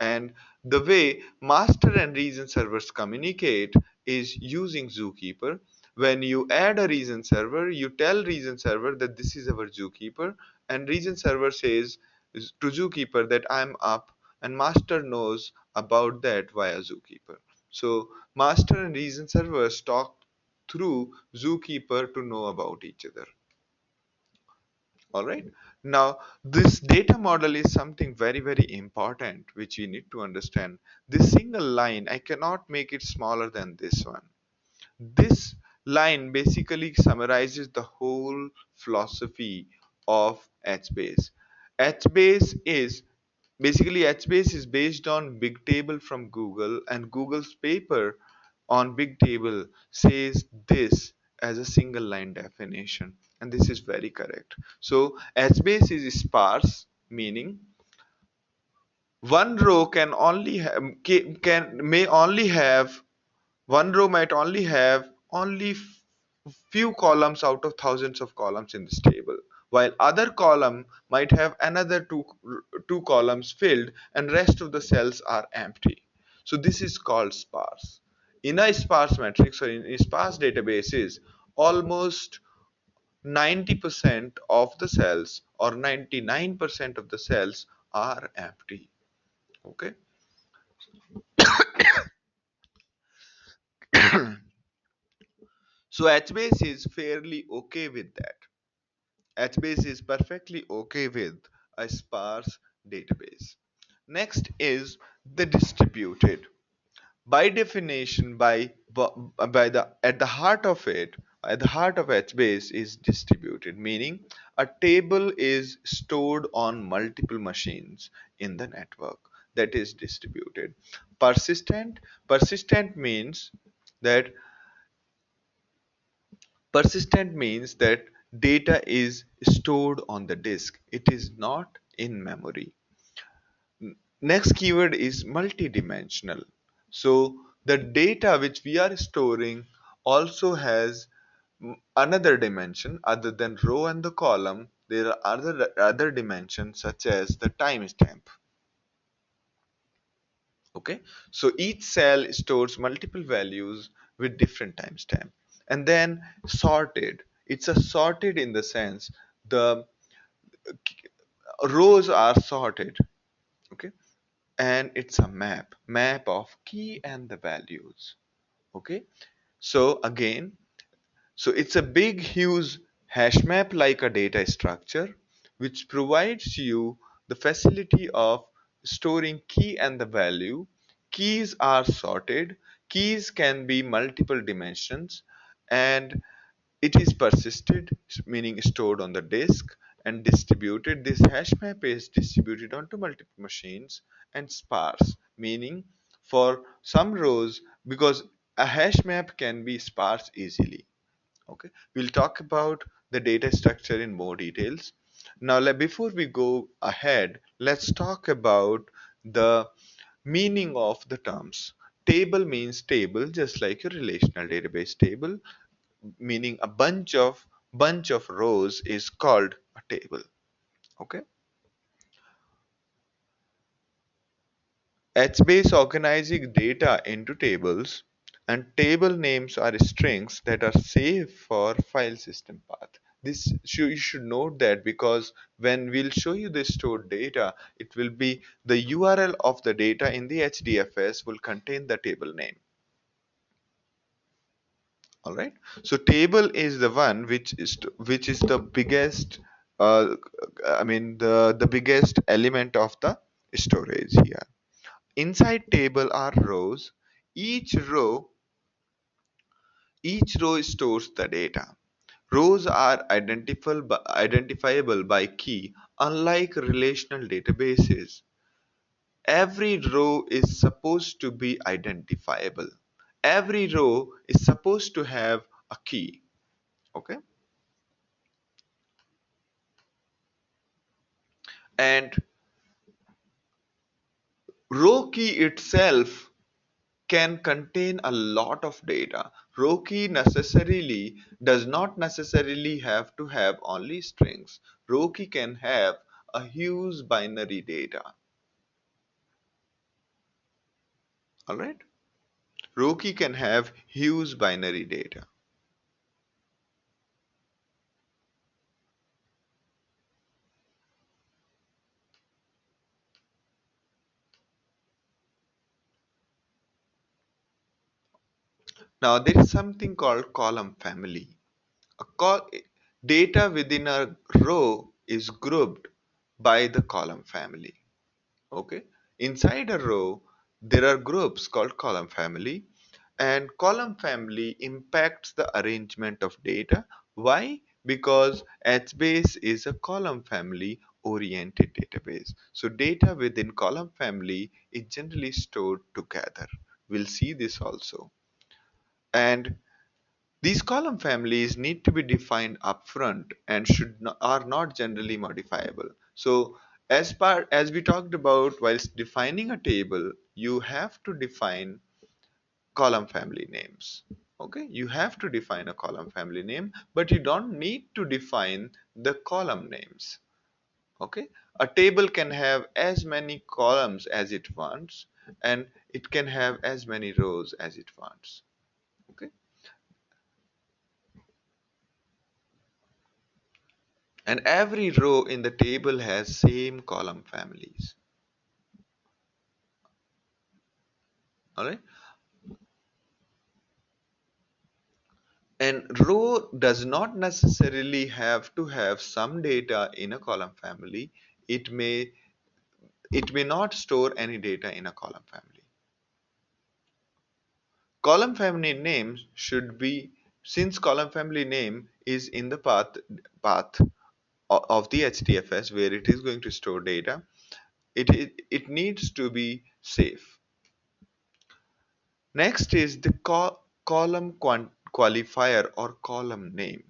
And the way master and region servers communicate is using Zookeeper. When you add a region server, you tell region server that this is our Zookeeper, and region server says to Zookeeper that I'm up, and master knows about that via Zookeeper. So master and region servers talk through Zookeeper to know about each other. All right. Now, this data model is something very important which we need to understand. This single line, I cannot make it smaller than this one. This line basically summarizes the whole philosophy of HBase. HBase is HBase is based on Bigtable from Google, and Google's paper on Bigtable says this as a single line definition, and this is very correct. So HBase is sparse, meaning one row can only have, can may only have one row might only have only few columns out of thousands of columns in this table, while other column might have another two columns filled and rest of the cells are empty. So this is called sparse. In a sparse matrix or in a sparse databases, almost 90% of the cells or 99% of the cells are empty. Okay. So HBase is fairly okay with that. HBase is perfectly okay with a sparse database. Next is the distributed. By definition, by the at the heart of it, at the heart of HBase is distributed, meaning a table is stored on multiple machines in the network. That is distributed. Persistent. Persistent means that Persistent means that data is stored on the disk. It is not in memory. Next keyword is multidimensional. So the data which we are storing also has another dimension other than row and the column. There are other dimensions such as the timestamp. Okay, so each cell stores multiple values with different timestamp, and then sorted. It's a sorted in the sense the rows are sorted. Okay, and it's a map of key and the values. Okay, so again, so it's a big huge hash map like a data structure which provides you the facility of storing key and the value. Keys are sorted. Keys can be multiple dimensions, and it is persisted, meaning stored on the disk, and distributed. This hash map is distributed onto multiple machines, and sparse, meaning for some rows, because a hash map can be sparse easily. Okay, we'll talk about the data structure in more details. Now, before we go ahead, let's talk about the meaning of the terms. Table means table, just like a relational database table, meaning a bunch of rows is called a table. Okay. HBase organizing data into tables, and table names are strings that are safe for file system path. You should note that, because when we'll show you the stored data, it will be the URL of the data in the HDFS will contain the table name. All right. So table is the one which is the biggest, uh, I mean the biggest element of the storage here. Inside table are rows. Each row each row stores the data. Rows are identifiable by key, unlike relational databases. Every row is supposed to be identifiable. Every row is supposed to have a key. Okay? And row key itself can contain a lot of data. Row key necessarily does not necessarily have to have only strings. Row key can have a huge binary data. Alright? Row key can have huge binary data. Now there is something called column family. A data within a row is grouped by the column family. Okay, inside a row there are groups called column family, and column family impacts the arrangement of data. Why? Because HBase is a column family oriented database, so data within column family is generally stored together. We'll see this also. And these column families need to be defined upfront and are not generally modifiable. So as we talked about, whilst defining a table, you have to define column family names. Okay, you have to define a column family name, but you don't need to define the column names. Okay, a table can have as many columns as it wants, and it can have as many rows as it wants. Okay, and every row in the table has same column families. All right, and row does not necessarily have to have some data in a column family. It may it may not store any data in a column family. Column family names should be, since column family name is in the path of the HDFS where it is going to store data, it needs to be safe. Next is the column qualifier or column name.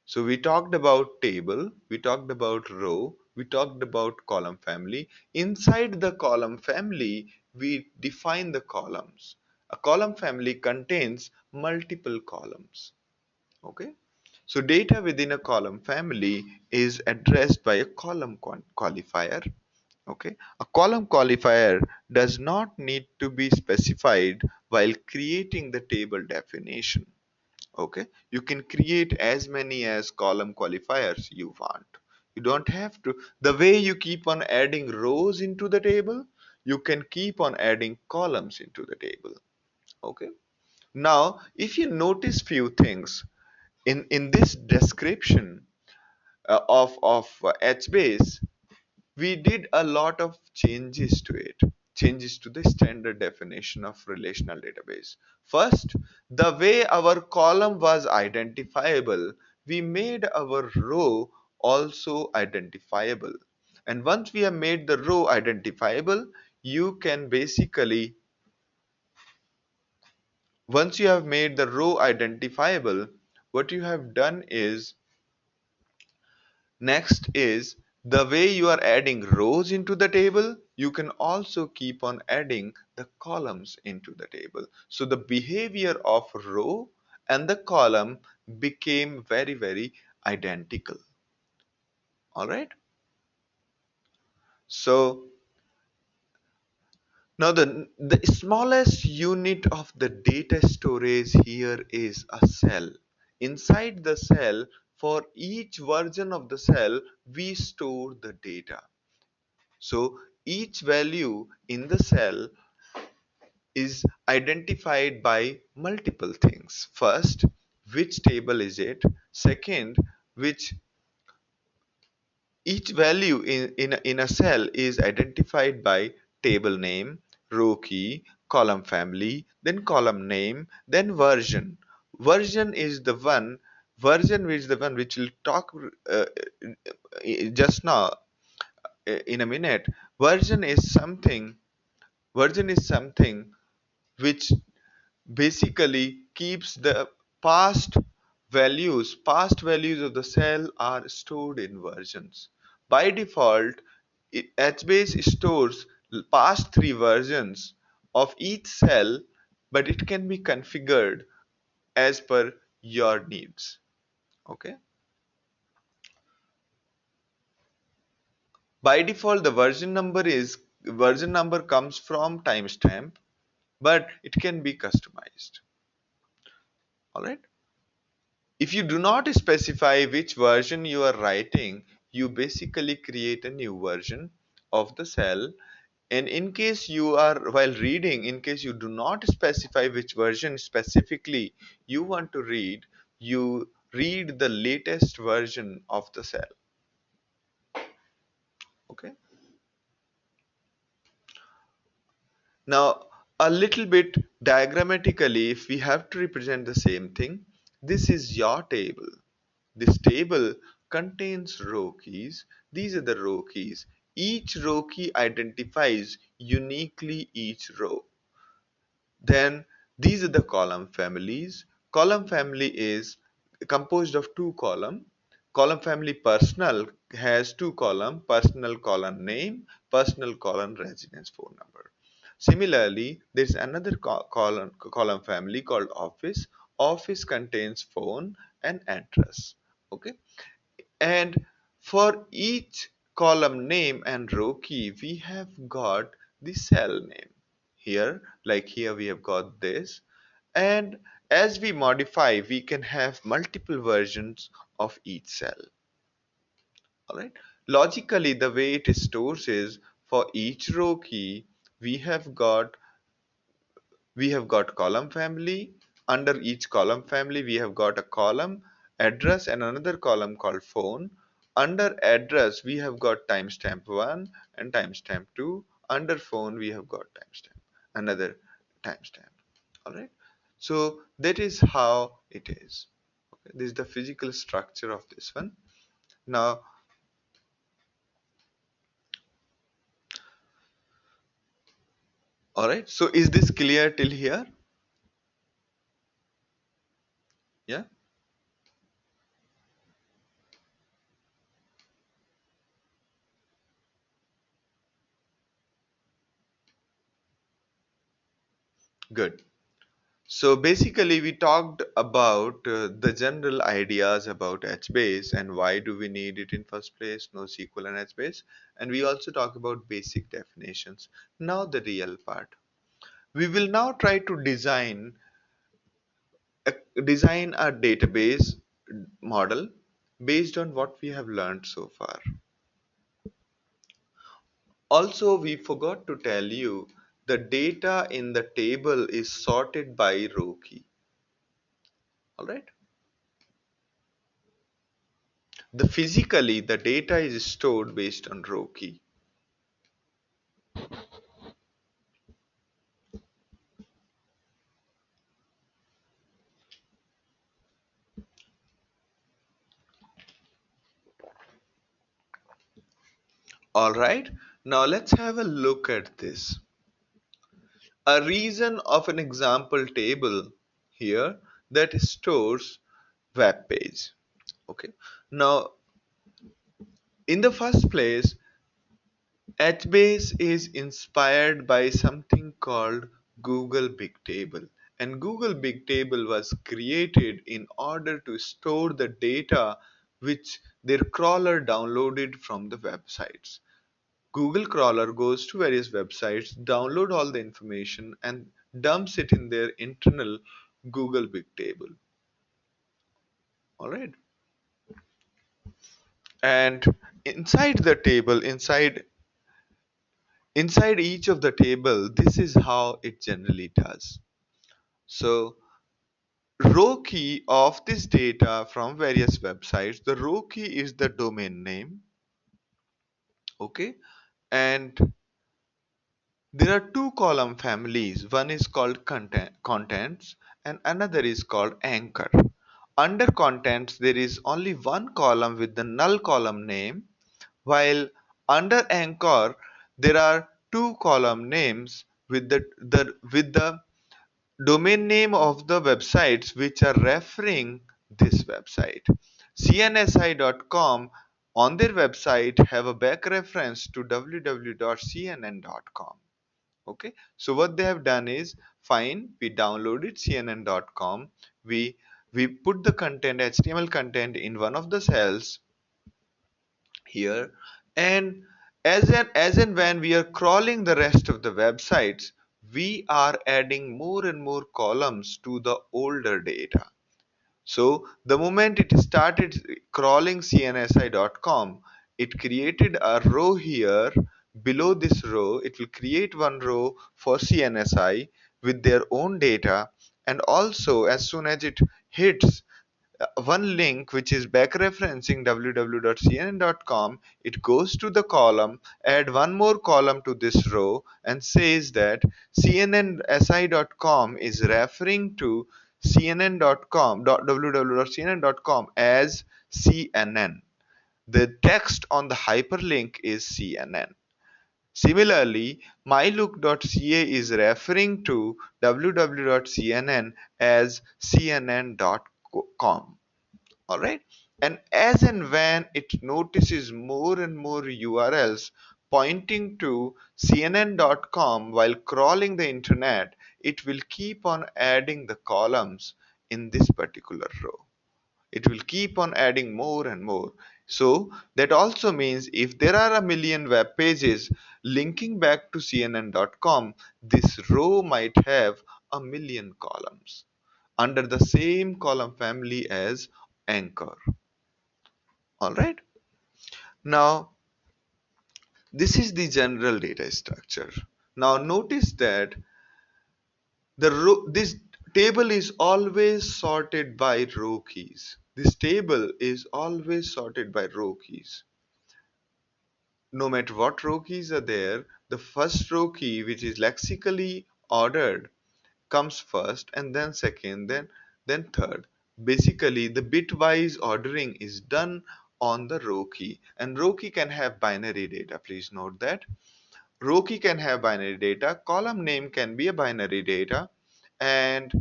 So we talked about table, we talked about row, we talked about column family. Inside the column family, we define the columns. A column family contains multiple columns. Okay. So data within a column family is addressed by a column qualifier. Okay. A column qualifier does not need to be specified while creating the table definition. Okay, you can create as many as column qualifiers you want. You don't have to, the way you keep on adding rows into the table, you can keep on adding columns into the table. Okay, now if you notice few things in this description of HBase, we did a lot of changes to it, changes to the standard definition of relational database. First, the way our column was identifiable, we made our row also identifiable. And once we have made the row identifiable, you can basically, once you have made the row identifiable, what you have done is, next is the way you are adding rows into the table, you can also keep on adding the columns into the table. So the behavior of row and the column became very, very identical. All right. So now the smallest unit of the data storage here is a cell. Inside the cell, for each version of the cell, we store the data. So each value in the cell is identified by multiple things. First, which table is it? Second, which each value in a cell is identified by table name, row key, column family, then column name, then version. Version is the one, version is the one which we'll talk just now in a minute. Version is something Version is something which basically keeps the past values of the cell are stored in versions. By default, HBase stores past three versions of each cell, but it can be configured as per your needs. Okay. By default, the version number comes from timestamp, but it can be customized. All right. If you do not specify which version you are writing, you basically create a new version of the cell. And in case you are, while reading, in case you do not specify which version specifically you want to read, you read the latest version of the cell. Okay. Now, a little bit diagrammatically, if we have to represent the same thing, this is your table. This table contains row keys. These are the row keys. Each row key identifies uniquely each row. Then these are the column families. Column family is composed of two columns. Column family personal has two columns, personal column name, personal column residence phone number. Similarly, there is another column family called office. Office contains phone and address. Okay, and for each column name and row key, we have got the cell name. Here, like here, we have got this. And as we modify, we can have multiple versions of each cell. All right. Logically, the way it stores is for each row key, we have got column family. Under each column family, we have got a column address and another column called phone. Under address, we have got timestamp 1 and timestamp 2. Under phone, we have got timestamp, another timestamp. All right. So that is how it is. Okay. This is the physical structure of this one. Now, all right. So is this clear till here? Yeah. Good. So basically, we talked about the general ideas about HBase and why do we need it in first place, NoSQL and HBase, and we also talk about basic definitions. Now the real part. We will now try to design a database model based on what we have learned so far. Also, we forgot to tell you the data in the table is sorted by row key. All right. The data is stored based on row key. All right. Now let's have a look at this. A reason of an example table here that stores web page. Okay. Now, in the first place, HBase is inspired by something called Google Big Table. And Google Big Table was created in order to store the data which their crawler downloaded from the websites. Google crawler goes to various websites, download all the information and dumps it in their internal Google Big Table. All right. And inside the table, inside each of the table, this is how it generally does. So row key of this data from various websites, the row key is the domain name. Okay. And there are two column families. One is called contents and another is called anchor. Under contents, there is only one column with the null column name, while under anchor, there are two column names with the domain name of the websites which are referring this website. CNSI.com on their website have a back reference to www.cnn.com. Okay, so what they have done is fine, we downloaded cnn.com, we put the content, HTML content in one of the cells here, and as and when we are crawling the rest of the websites, we are adding more and more columns to the older data. So the moment it started crawling cnsi.com, it created a row here. Below this row, it will create one row for CNSI with their own data. And also, as soon as it hits one link which is back referencing www.cnn.com, it goes to the column, add one more column to this row and says that cnnsi.com is referring to www.cnn.com as CNN. The text on the hyperlink is CNN. Similarly, mylook.ca is referring to www.cnn as cnn.com. Alright, and as and when it notices more and more URLs pointing to CNN.com while crawling the internet, it will keep on adding the columns in this particular row. It will keep on adding more and more. So that also means if there are a million web pages linking back to CNN.com, this row might have a million columns under the same column family as anchor. All right. Now, this is the general data structure. Now, notice that this table is always sorted by row keys. This table is always sorted by row keys. No matter what row keys are there, the first row key, which is lexically ordered, comes first, and then second, then third. Basically, the bitwise ordering is done on the row key, and row key can have binary data. Please note that row key can have binary data, column name can be a binary data, and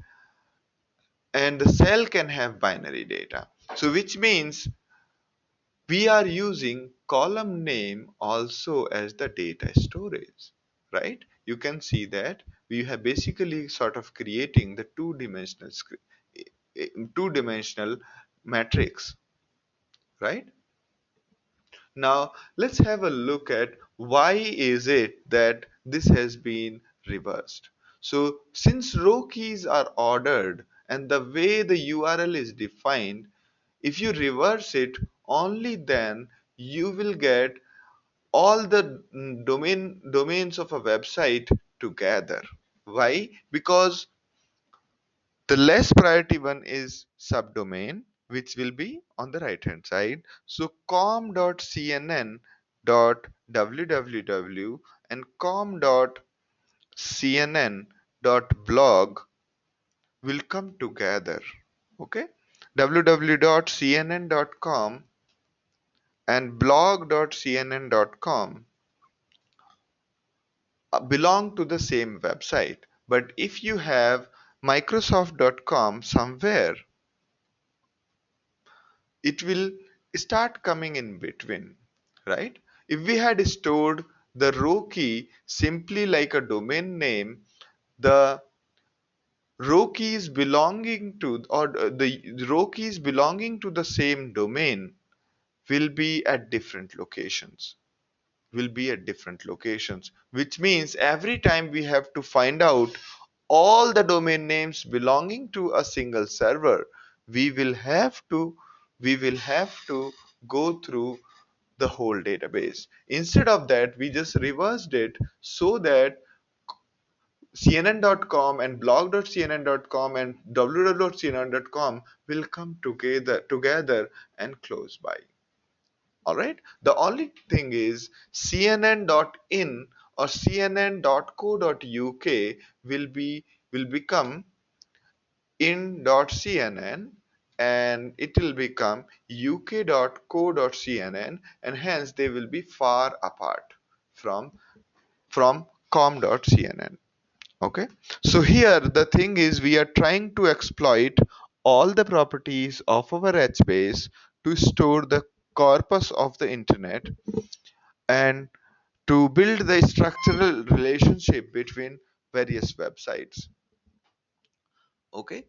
the cell can have binary data. So which means we are using column name also as the data storage, right? You can see that we have basically sort of creating the two dimensional matrix, right? Now let's have a look at why is it that this has been reversed. So since row keys are ordered and the way the URL is defined, if you reverse it, only then you will get all the domains of a website together. Why? Because the less priority one is subdomain, which will be on the right hand side. So com.cnn.www and com.cnn.blog will come together. Okay, www.cnn.com and blog.cnn.com belong to the same website. But if you have Microsoft.com somewhere, it will start coming in between, right? If we had stored the row key simply like a domain name, the row keys belonging to or the row keys belonging to the same domain will be at different locations which means every time we have to find out all the domain names belonging to a single server, we will have to go through the whole database. Instead of that, we just reversed it so that cnn.com and blog.cnn.com and www.cnn.com will come together and close by. All right. The only thing is cnn.in or cnn.co.uk will become in.cnn and it will become uk.co.cnn, and hence they will be far apart from com.cnn. Okay. So here the thing is we are trying to exploit all the properties of our HBase to store the corpus of the internet and to build the structural relationship between various websites. Okay,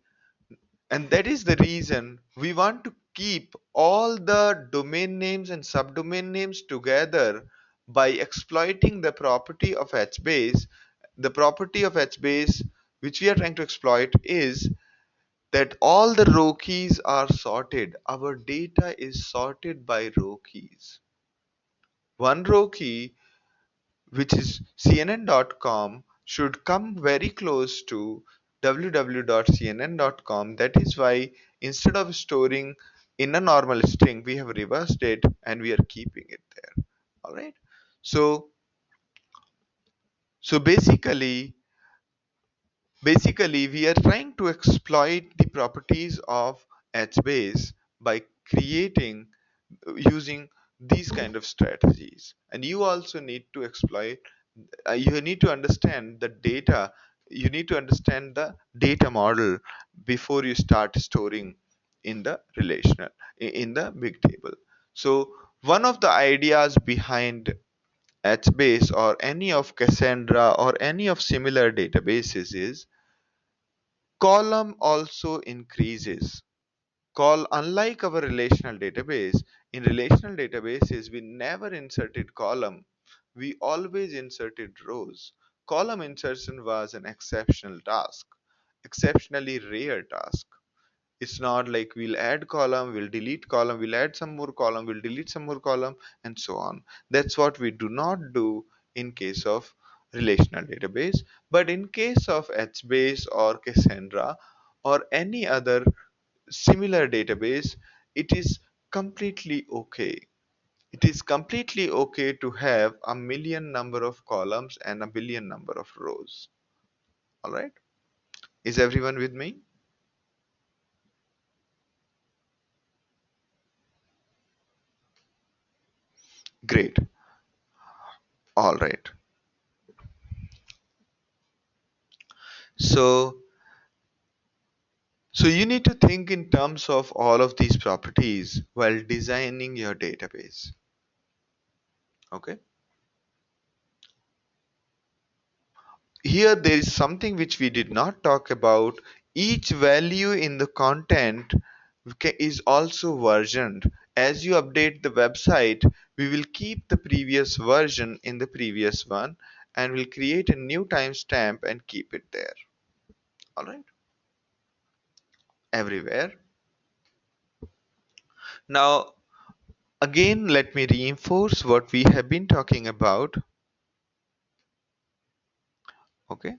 and that is the reason we want to keep all the domain names and subdomain names together by exploiting the property of HBase. The property of HBase which we are trying to exploit is that all the row keys are sorted. Our data is sorted by row keys. One row key, which is cnn.com, should come very close to www.cnn.com. That is why instead of storing in a normal string, we have reversed it and we are keeping it there. All right. So, so basically, we are trying to exploit the properties of HBase by creating using these kind of strategies. And you also need to exploit you need to understand the data, you need to understand the data model before you start storing in the in the big table. So one of the ideas behind HBase or any of Cassandra or any of similar databases is column also increases. Unlike our relational database, in relational databases we never inserted column, we always inserted rows. Column insertion was an exceptional task, exceptionally rare task. It's not like we'll add column, we'll delete column, we'll add some more column, we'll delete some more column, and so on. That's what we do not do in case of relational database. But in case of HBase or Cassandra or any other similar database, it is completely okay. It is completely okay to have a million number of columns and a billion number of rows. All right? Is everyone with me? Great. All right. So, so you need to think in terms of all of these properties while designing your database. Okay. Here there is something which we did not talk about. Each value in the content is also versioned. As you update the website, we will keep the previous version in the previous one and we'll create a new timestamp and keep it there. All right, everywhere. Now, again, let me reinforce what we have been talking about. Okay,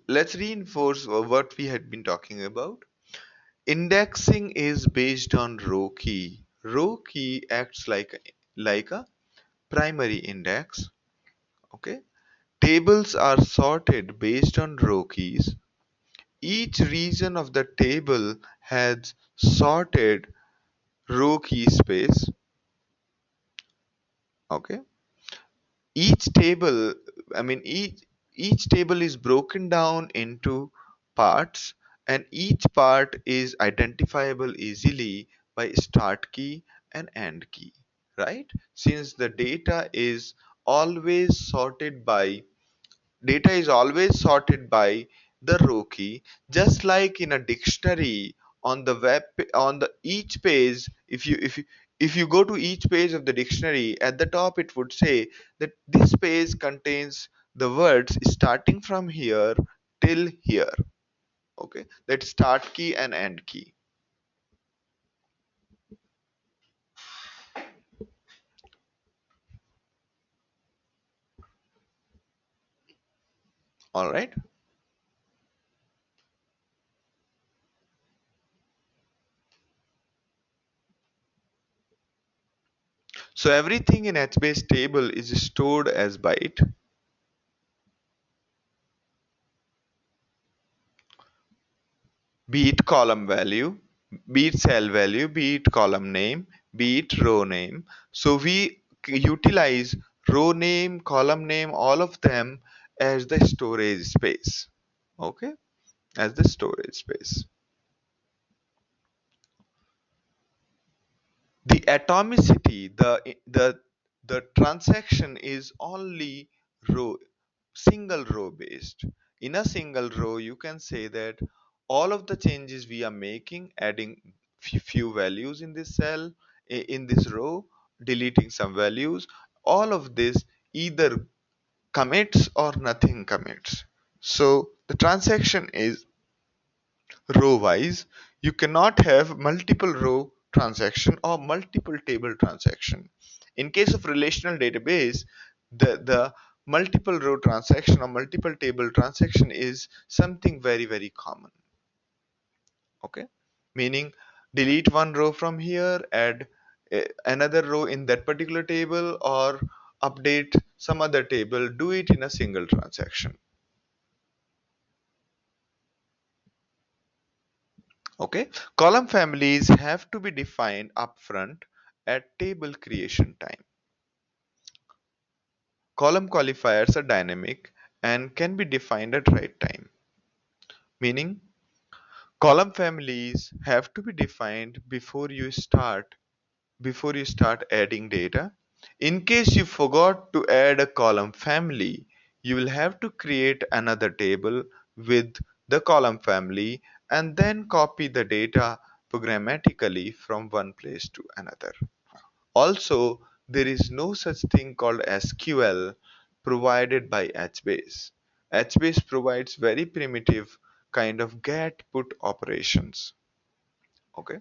let's reinforce what we had been talking about. Indexing is based on row key. Row key acts like a primary index. Okay. Tables are sorted based on row keys. Each region of the table has sorted row key space. Okay. Each table, I mean each table is broken down into parts and each part is identifiable easily by start key and end key, right? Since the always sorted by data is always sorted by the row key, just like in a dictionary on the on the each page. If you go to each page of the dictionary, at the top it would say that this page contains the words starting from here till here. Okay, that start key and end key. All right. So everything in HBase table is stored as byte. Be it column value, be it cell value, be it column name, be it row name. So we utilize row name, column name, all of them as the storage space. Okay, as the storage space. The atomicity, the transaction is only row, single row based. In a single row, you can say that all of the changes we are making, adding few values in this cell, in this row, deleting some values, all of this either commits or nothing commits. So the transaction is row wise. You cannot have multiple row transaction or multiple table transaction. In case of relational database, the multiple row transaction or multiple table transaction is something very common. Okay, meaning delete one row from here, add another row in that particular table, or update some other table, do it in a single transaction. Okay, column families have to be defined upfront at table creation time. Column qualifiers are dynamic and can be defined at right time. Meaning, column families have to be defined before you start adding data. In case you forgot to add a column family, you will have to create another table with the column family and then copy the data programmatically from one place to another. Also, there is no such thing called SQL provided by HBase. HBase provides very primitive kind of get put operations. Okay.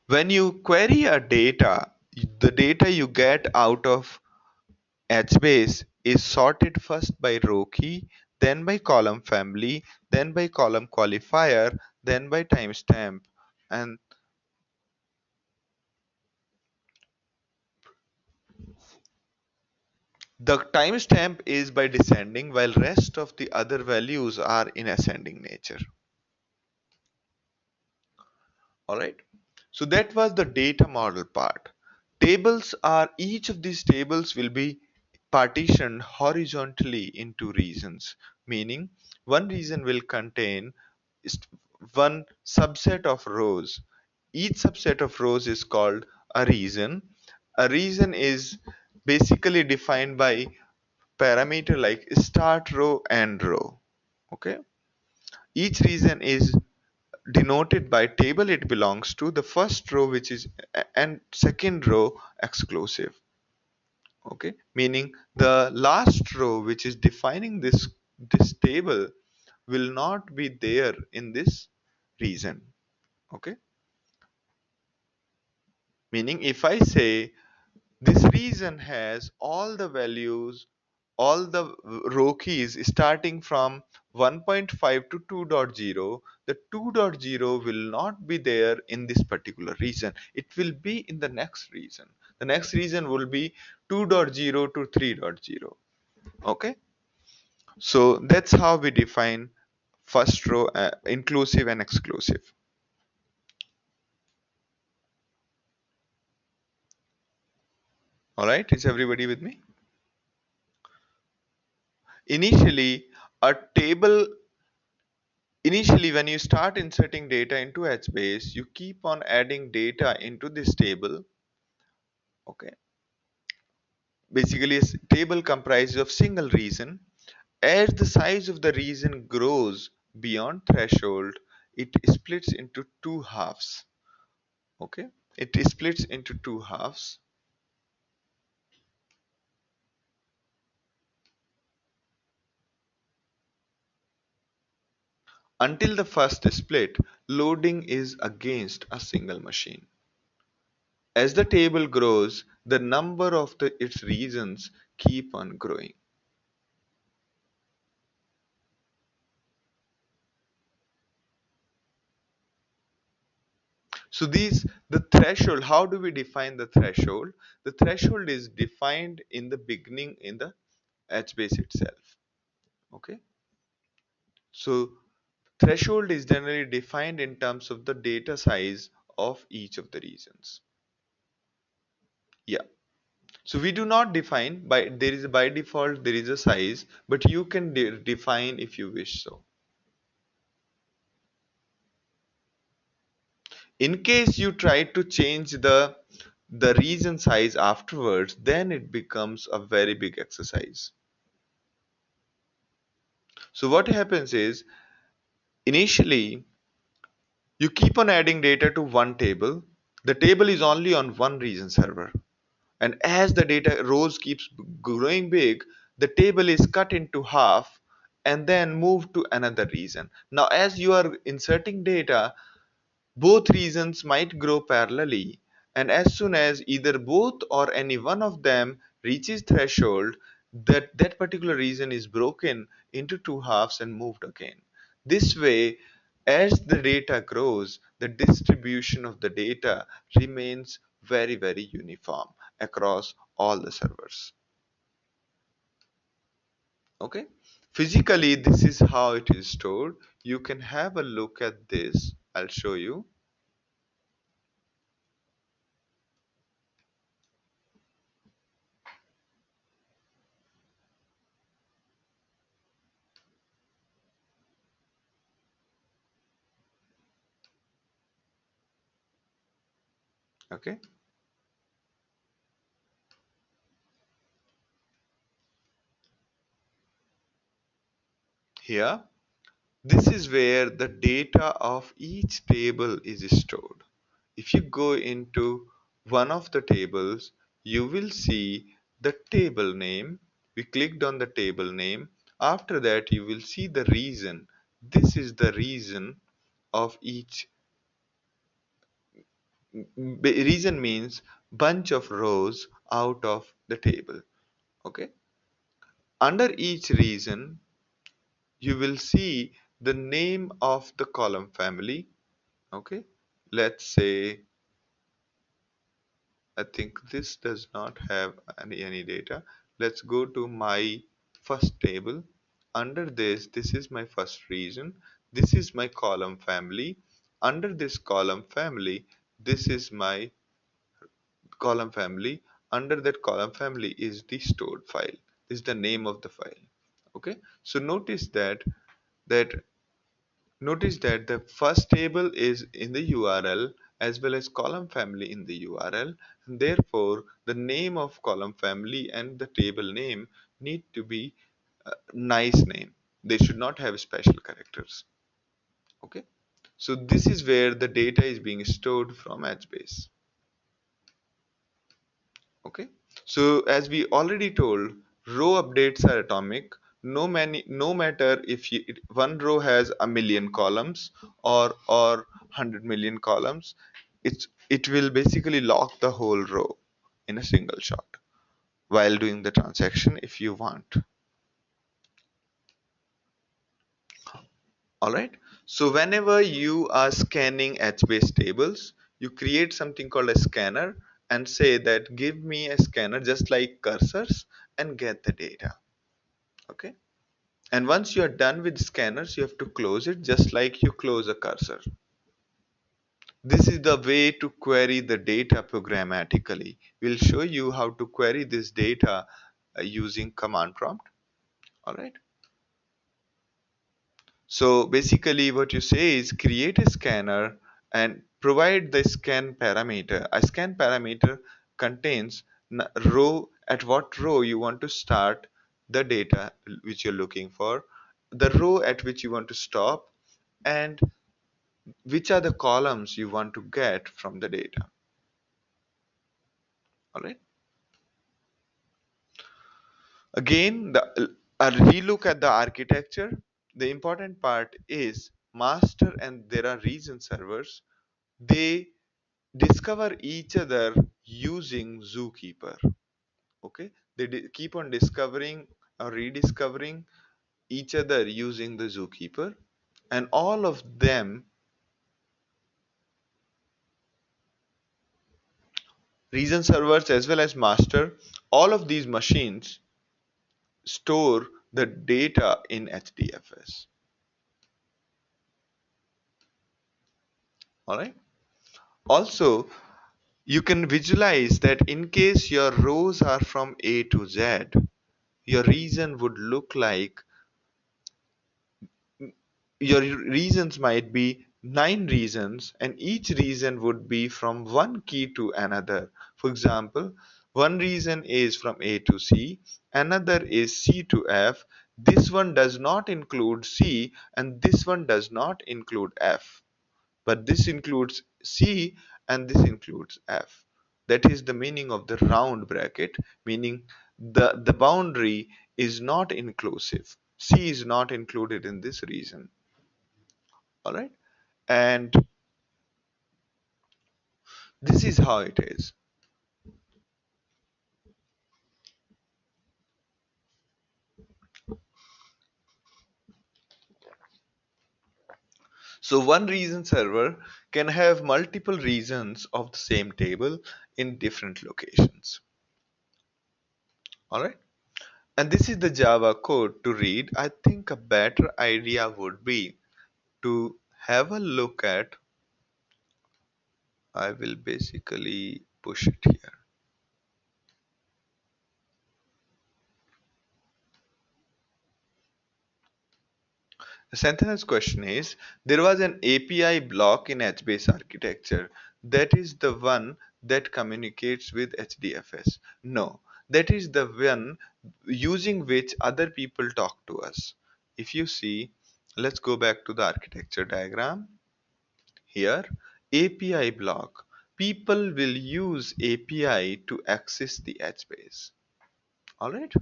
When you query a data, the data you get out of HBase is sorted first by row key, then by column family, then by column qualifier, then by timestamp, and the timestamp is by descending while rest of the other values are in ascending nature. Alright. So that was the data model part. Tables are each of these tables will be partitioned horizontally into regions, meaning one region will contain one subset of rows. Each subset of rows is called a region. A region is basically defined by parameter like start row, end row. Okay. Each region is denoted by table it belongs to, the first row which is and second row exclusive. Okay, meaning the last row which is defining this table will not be there in this region. Okay, meaning if I say this region has all the values, all the row keys starting from 1.5 to 2.0. The 2.0 will not be there in this particular region. It will be in the next region. The next region will be 2.0 to 3.0. Okay. So that's how we define first row inclusive and exclusive. All right. Is everybody with me? Initially, a table Initially, when you start inserting data into HBase, you keep on adding data into this table. Okay. Basically, a table comprises of single region. As the size of the region grows beyond threshold, it splits into two halves. Okay. It splits into two halves. Until the first split, loading is against a single machine. As the table grows, the number of its regions keep on growing. So the threshold, how do we define the threshold? The threshold is defined in the beginning in the HBase itself. Okay. So threshold is generally defined in terms of the data size of each of the regions. Yeah. So we do not define by default there is a size, but you can define if you wish so. In case you try to change the region size afterwards, then it becomes a very big exercise. So what happens is initially you keep on adding data to one table. The table is only on one region server. And as the data rows keeps growing big, the table is cut into half and then moved to another region. Now as you are inserting data, both regions might grow parallelly, and as soon as either both or any one of them reaches threshold, that particular region is broken into two halves and moved again. This way, as the data grows, the distribution of the data remains very, very uniform across all the servers. Okay? Physically, this is how it is stored. You can have a look at this. I'll show you. Okay? Here, this is where the data of each table is stored. If you go into one of the tables, you will see the table name. We clicked on the table name. After that, you will see the reason. This is the reason of each. Reason means bunch of rows out of the table. Okay. Under each reason, you will see the name of the column family. Okay. Let's say, I think this does not have any data. Let's go to my first table. Under this, this is my first region. This is my column family. Under this column family, this is my column family. Under that column family is the stored file. This is the name of the file. Okay. So that notice that the first table is in the URL as well as column family in the URL, and therefore the name of column family and the table name need to be a nice name. They should not have special characters. Okay, so this is where the data is being stored from HBase. Okay, so as we already told, row updates are atomic. No matter if one row has a million columns or 100 million columns, it will basically lock the whole row in a single shot while doing the transaction if you want. All right. So whenever you are scanning HBase tables, you create something called a scanner and say that give me a scanner just like cursors and get the data. Okay. And once you are done with scanners, you have to close it just like you close a cursor. This is the way to query the data programmatically. We'll show you how to query this data using command prompt. All right. So basically what you say is create a scanner and provide the scan parameter. A scan parameter contains row, at what row you want to start the data which you're looking for, the row at which you want to stop, and which are the columns you want to get from the data. All right. Again, a relook at the architecture. The important part is master and there are region servers. They discover each other using Zookeeper. Okay, they keep on discovering or rediscovering each other using the Zookeeper, and all of them, region servers as well as master, all of these machines store the data in HDFS. All right. Also, you can visualize that in case your rows are from A to Z, your region would look like, your reasons might be 9 reasons, and each reason would be from one key to another. For example, one reason is from A to C, another is C to F, this one does not include C, and this one does not include F, but this includes C and this includes F. That is the meaning of the round bracket, meaning the boundary is not inclusive. C is not included in this reason. All right. And this is how it is. So one reason server can have multiple reasons of the same table in different locations. All right. And this is the Java code to read. I think a better idea would be to have a look at. I will basically push it here. The Sentinel's question is, there was an API block in HBase architecture. That is the one that communicates with HDFS. No, that is the one using which other people talk to us. if you see, let's go back to the architecture diagram. Here, API block. People will use API to access the HBase. All right.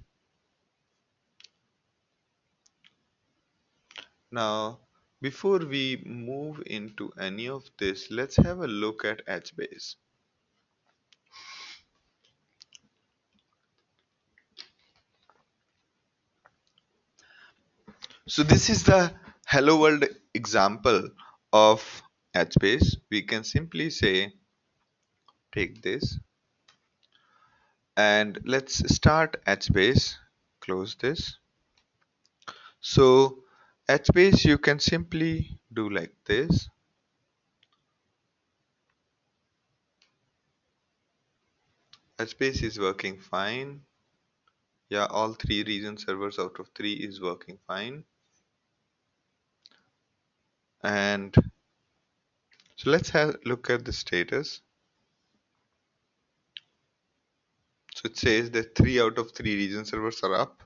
Now, before we move into any of this, let's have a look at HBase. So this is the hello world example of HBase. We can simply say, take this and let's start HBase. Close this. So HBase you can simply do like this. HBase is working fine. Yeah, all three region servers out of three is working fine. And so let's have look at the status. So it says that 3 out of 3 region servers are up.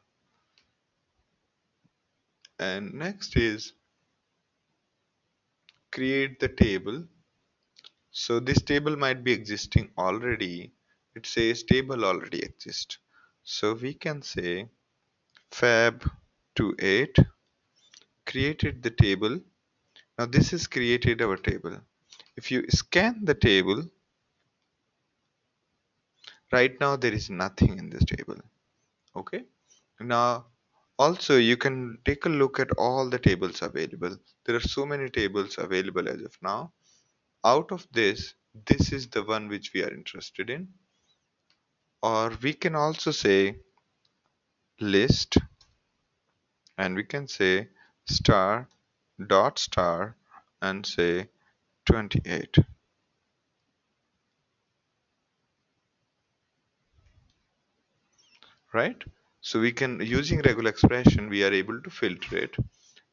And next is create the table. So this table might be existing already. It says table already exists. So we can say fab 28 created the table. Now this has created our table. If you scan the table, right now there is nothing in this table. Okay. Now also you can take a look at all the tables available. There are so many tables available as of now. Out of this, this is the one which we are interested in. Or we can also say list, and we can say star dot star and say 28, right? So we can, using regular expression, we are able to filter it.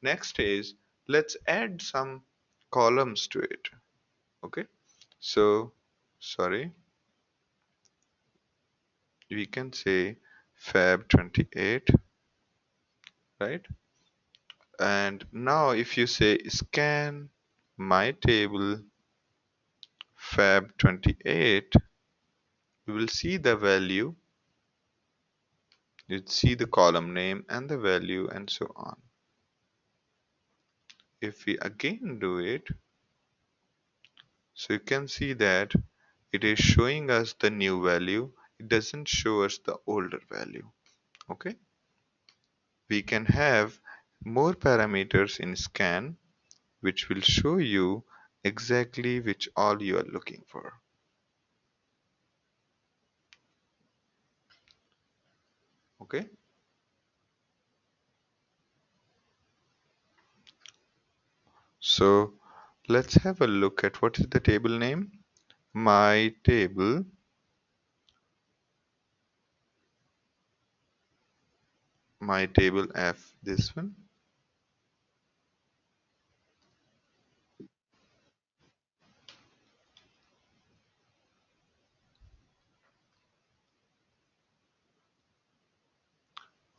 Next is, let's add some columns to it. Okay, so sorry, we can say fab 28, right? And now if you say scan my table fab 28, you will see the value, you see the column name and the value and so on. If we again do it, so you can see that it is showing us the new value, it doesn't show us the older value. Okay, we can have more parameters in scan which will show you exactly which all you are looking for. Okay, so let's have a look at what is the table name. My table, my table F, this one.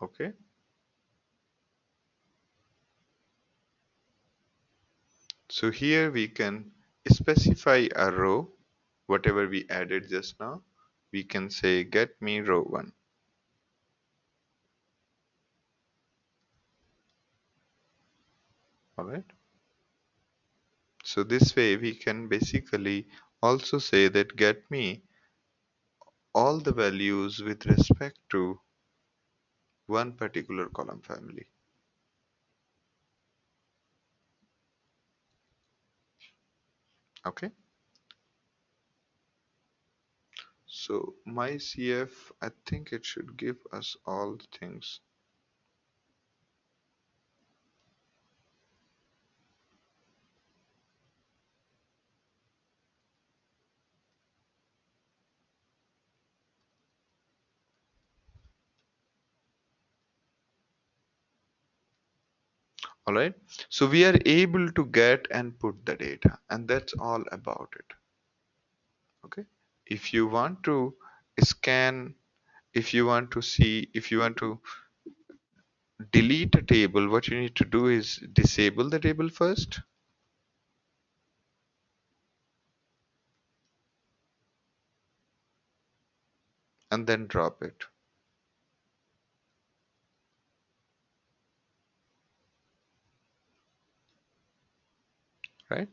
Okay, so here we can specify a row, whatever we added just now. We can say get me row 1. Alright, so this way we can basically also say that get me all the values with respect to one particular column family. Okay, so my CF, I think it should give us all the things. All right, so we are able to get and put the data, and that's all about it. Okay, if you want to scan, if you want to see, if you want to delete a table, what you need to do is disable the table first and then drop it, right?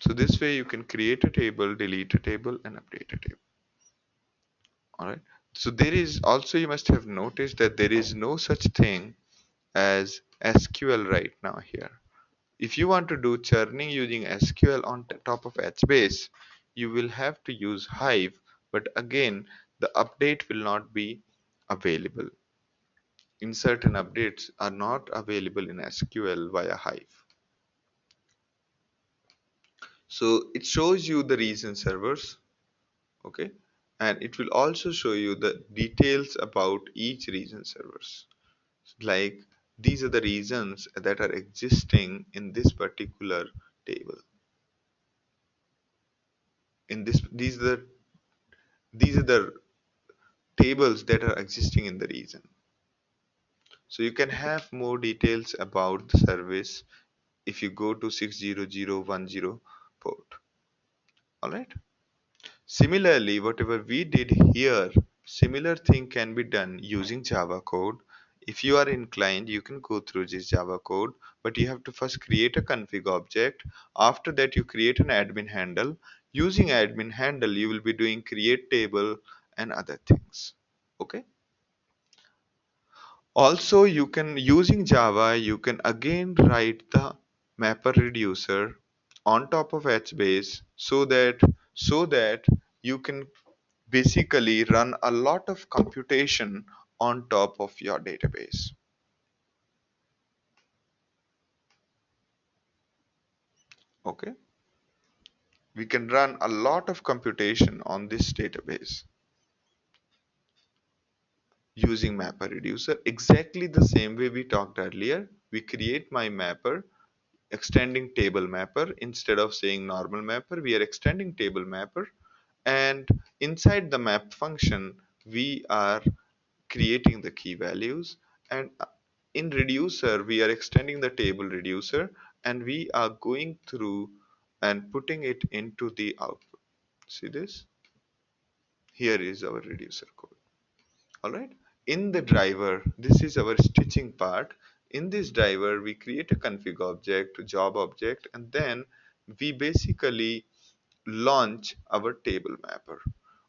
So this way you can create a table, delete a table, and update a table. All right. So there is also, you must have noticed that there is no such thing as SQL right now here. If you want to do churning using SQL on top of HBase, you will have to use Hive, but again, the update will not be available. In certain updates are not available in SQL via Hive. So it shows you the reason servers, okay, and it will also show you the details about each region servers, like these are the reasons that are existing in this particular table. In this these are the tables that are existing in the region. So you can have more details about the service if you go to 60010 port. All right. Similarly, whatever we did here, similar thing can be done using Java code. If you are inclined, you can go through this Java code, but you have to first create a config object. After that, you create an admin handle. Using admin handle, you will be doing create table and other things. Okay. Also, you can, using Java, you can again write the mapper reducer on top of HBase so that you can basically run a lot of computation on top of your database. Okay, we can run a lot of computation on this database using mapper reducer exactly the same way we talked earlier. We create my mapper extending table mapper. Instead of saying normal mapper, we are extending table mapper, and inside the map function we are creating the key values, and in reducer we are extending the table reducer, and we are going through and putting it into the output. See this? Here is our reducer code. All right. In the driver, this is our stitching part. In this driver, we create a config object, job object, and then we basically launch our table mapper.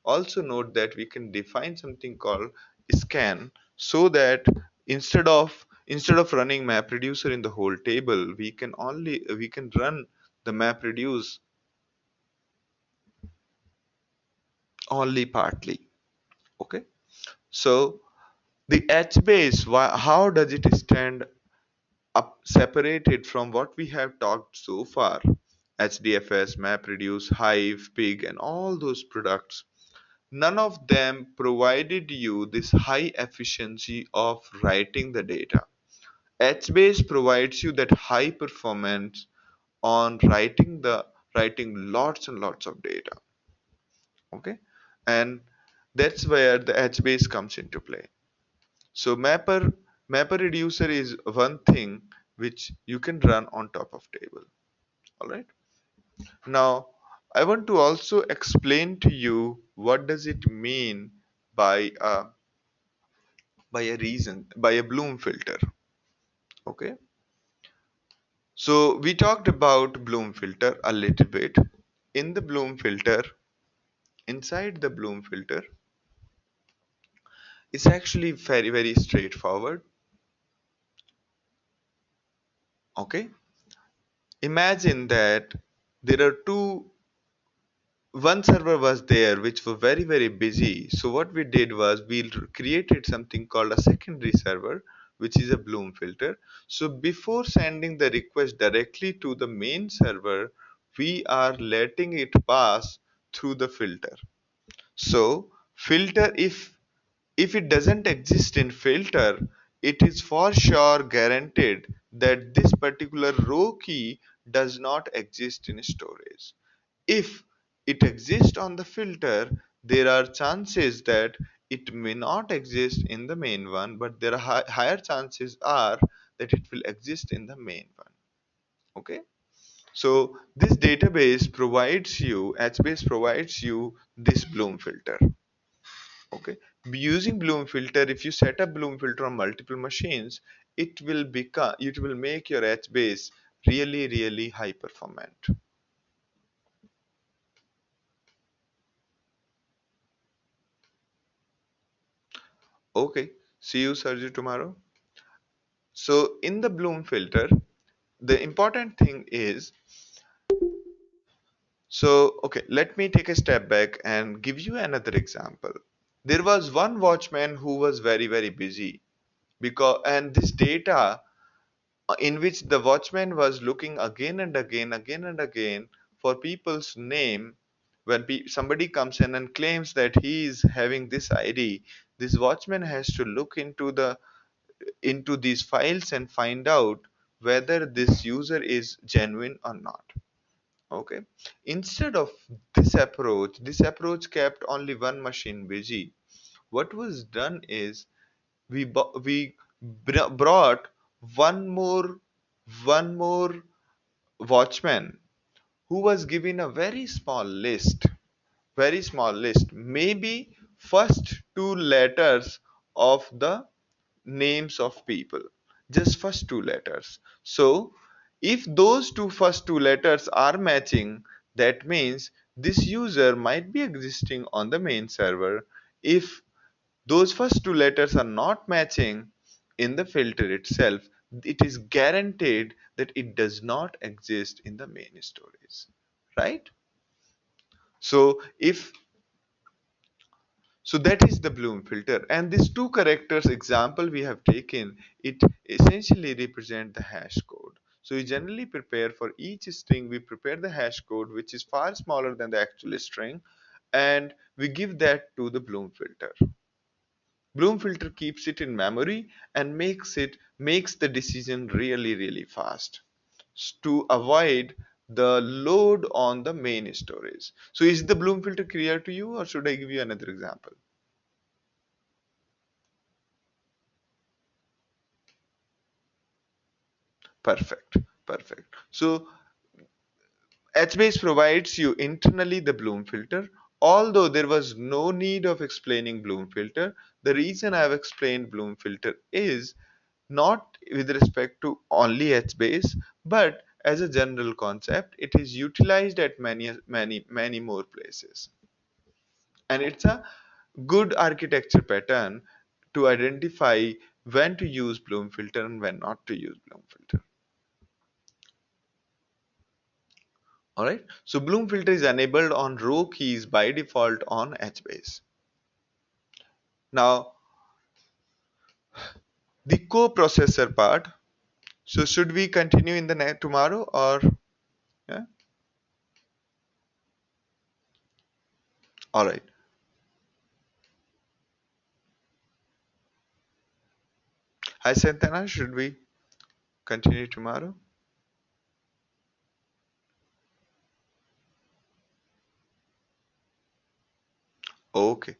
Also note that we can define something called scan, so that instead of running MapReducer in the whole table, we can run the MapReduce only partly. Okay. So the HBase, how does it stand up separated from what we have talked so far? HDFS, MapReduce, Hive, Pig, and all those products. None of them provided you this high efficiency of writing the data. HBase provides you that high performance on writing lots and lots of data. Okay, and that's where the HBase comes into play. So mapper reducer is one thing which you can run on top of table. All right. Now I want to also explain to you what does it mean by a Bloom filter. Okay, so we talked about Bloom filter a little bit. In the Bloom filter, inside the Bloom filter, it's actually very very straightforward. Okay, imagine that there are two one server was there which were very very busy. So what we did was we created something called a secondary server, which is a Bloom filter. So before sending the request directly to the main server, we are letting it pass through the filter. So filter, if it doesn't exist in filter, it is for sure guaranteed that this particular row key does not exist in storage. If it exists on the filter, there are chances that it may not exist in the main one, but there are higher chances are that it will exist in the main one. Okay. So this database provides you, HBase provides you this Bloom filter. Okay. Using Bloom filter, if you set up Bloom filter on multiple machines, it will make your HBase really, really high performant. Okay. See you, Sergio, tomorrow. So in the Bloom filter, the important thing is, so okay, let me take a step back and give you another example. There was one watchman who was very, very busy, because and this data in which the watchman was looking again and again for people's name. When somebody comes in and claims that he is having this ID, this watchman has to look into these files and find out whether this user is genuine or not. Okay. Instead of this approach kept only one machine busy. What was done is we brought one more one more watchman who was given a very small list, maybe first two letters of the names of people, just first two letters. So if those first two letters are matching, that means this user might be existing on the main server. If those first two letters are not matching in the filter itself, it is guaranteed that it does not exist in the main storage, right? So if so that is the Bloom filter, and these two characters example we have taken, it essentially represent the hash code. So we generally prepare for each string, we prepare the hash code which is far smaller than the actual string, and we give that to the Bloom filter. Bloom filter keeps it in memory and makes the decision really, really fast to avoid the load on the main storage. So is the Bloom filter clear to you, or should I give you another example? Perfect, perfect. So HBase provides you internally the Bloom filter. Although there was no need of explaining Bloom filter, the reason I have explained Bloom filter is not with respect to only HBase, but as a general concept, it is utilized at many more places. And it's a good architecture pattern to identify when to use Bloom filter and when not to use Bloom filter. Alright, so Bloom filter is enabled on row keys by default on HBase. Now, the coprocessor part. So should we continue in the tomorrow, or yeah? Alright. Hi Santana, should we continue tomorrow? Okay.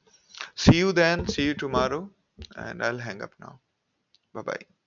See you then. See you tomorrow. And I'll hang up now. Bye bye.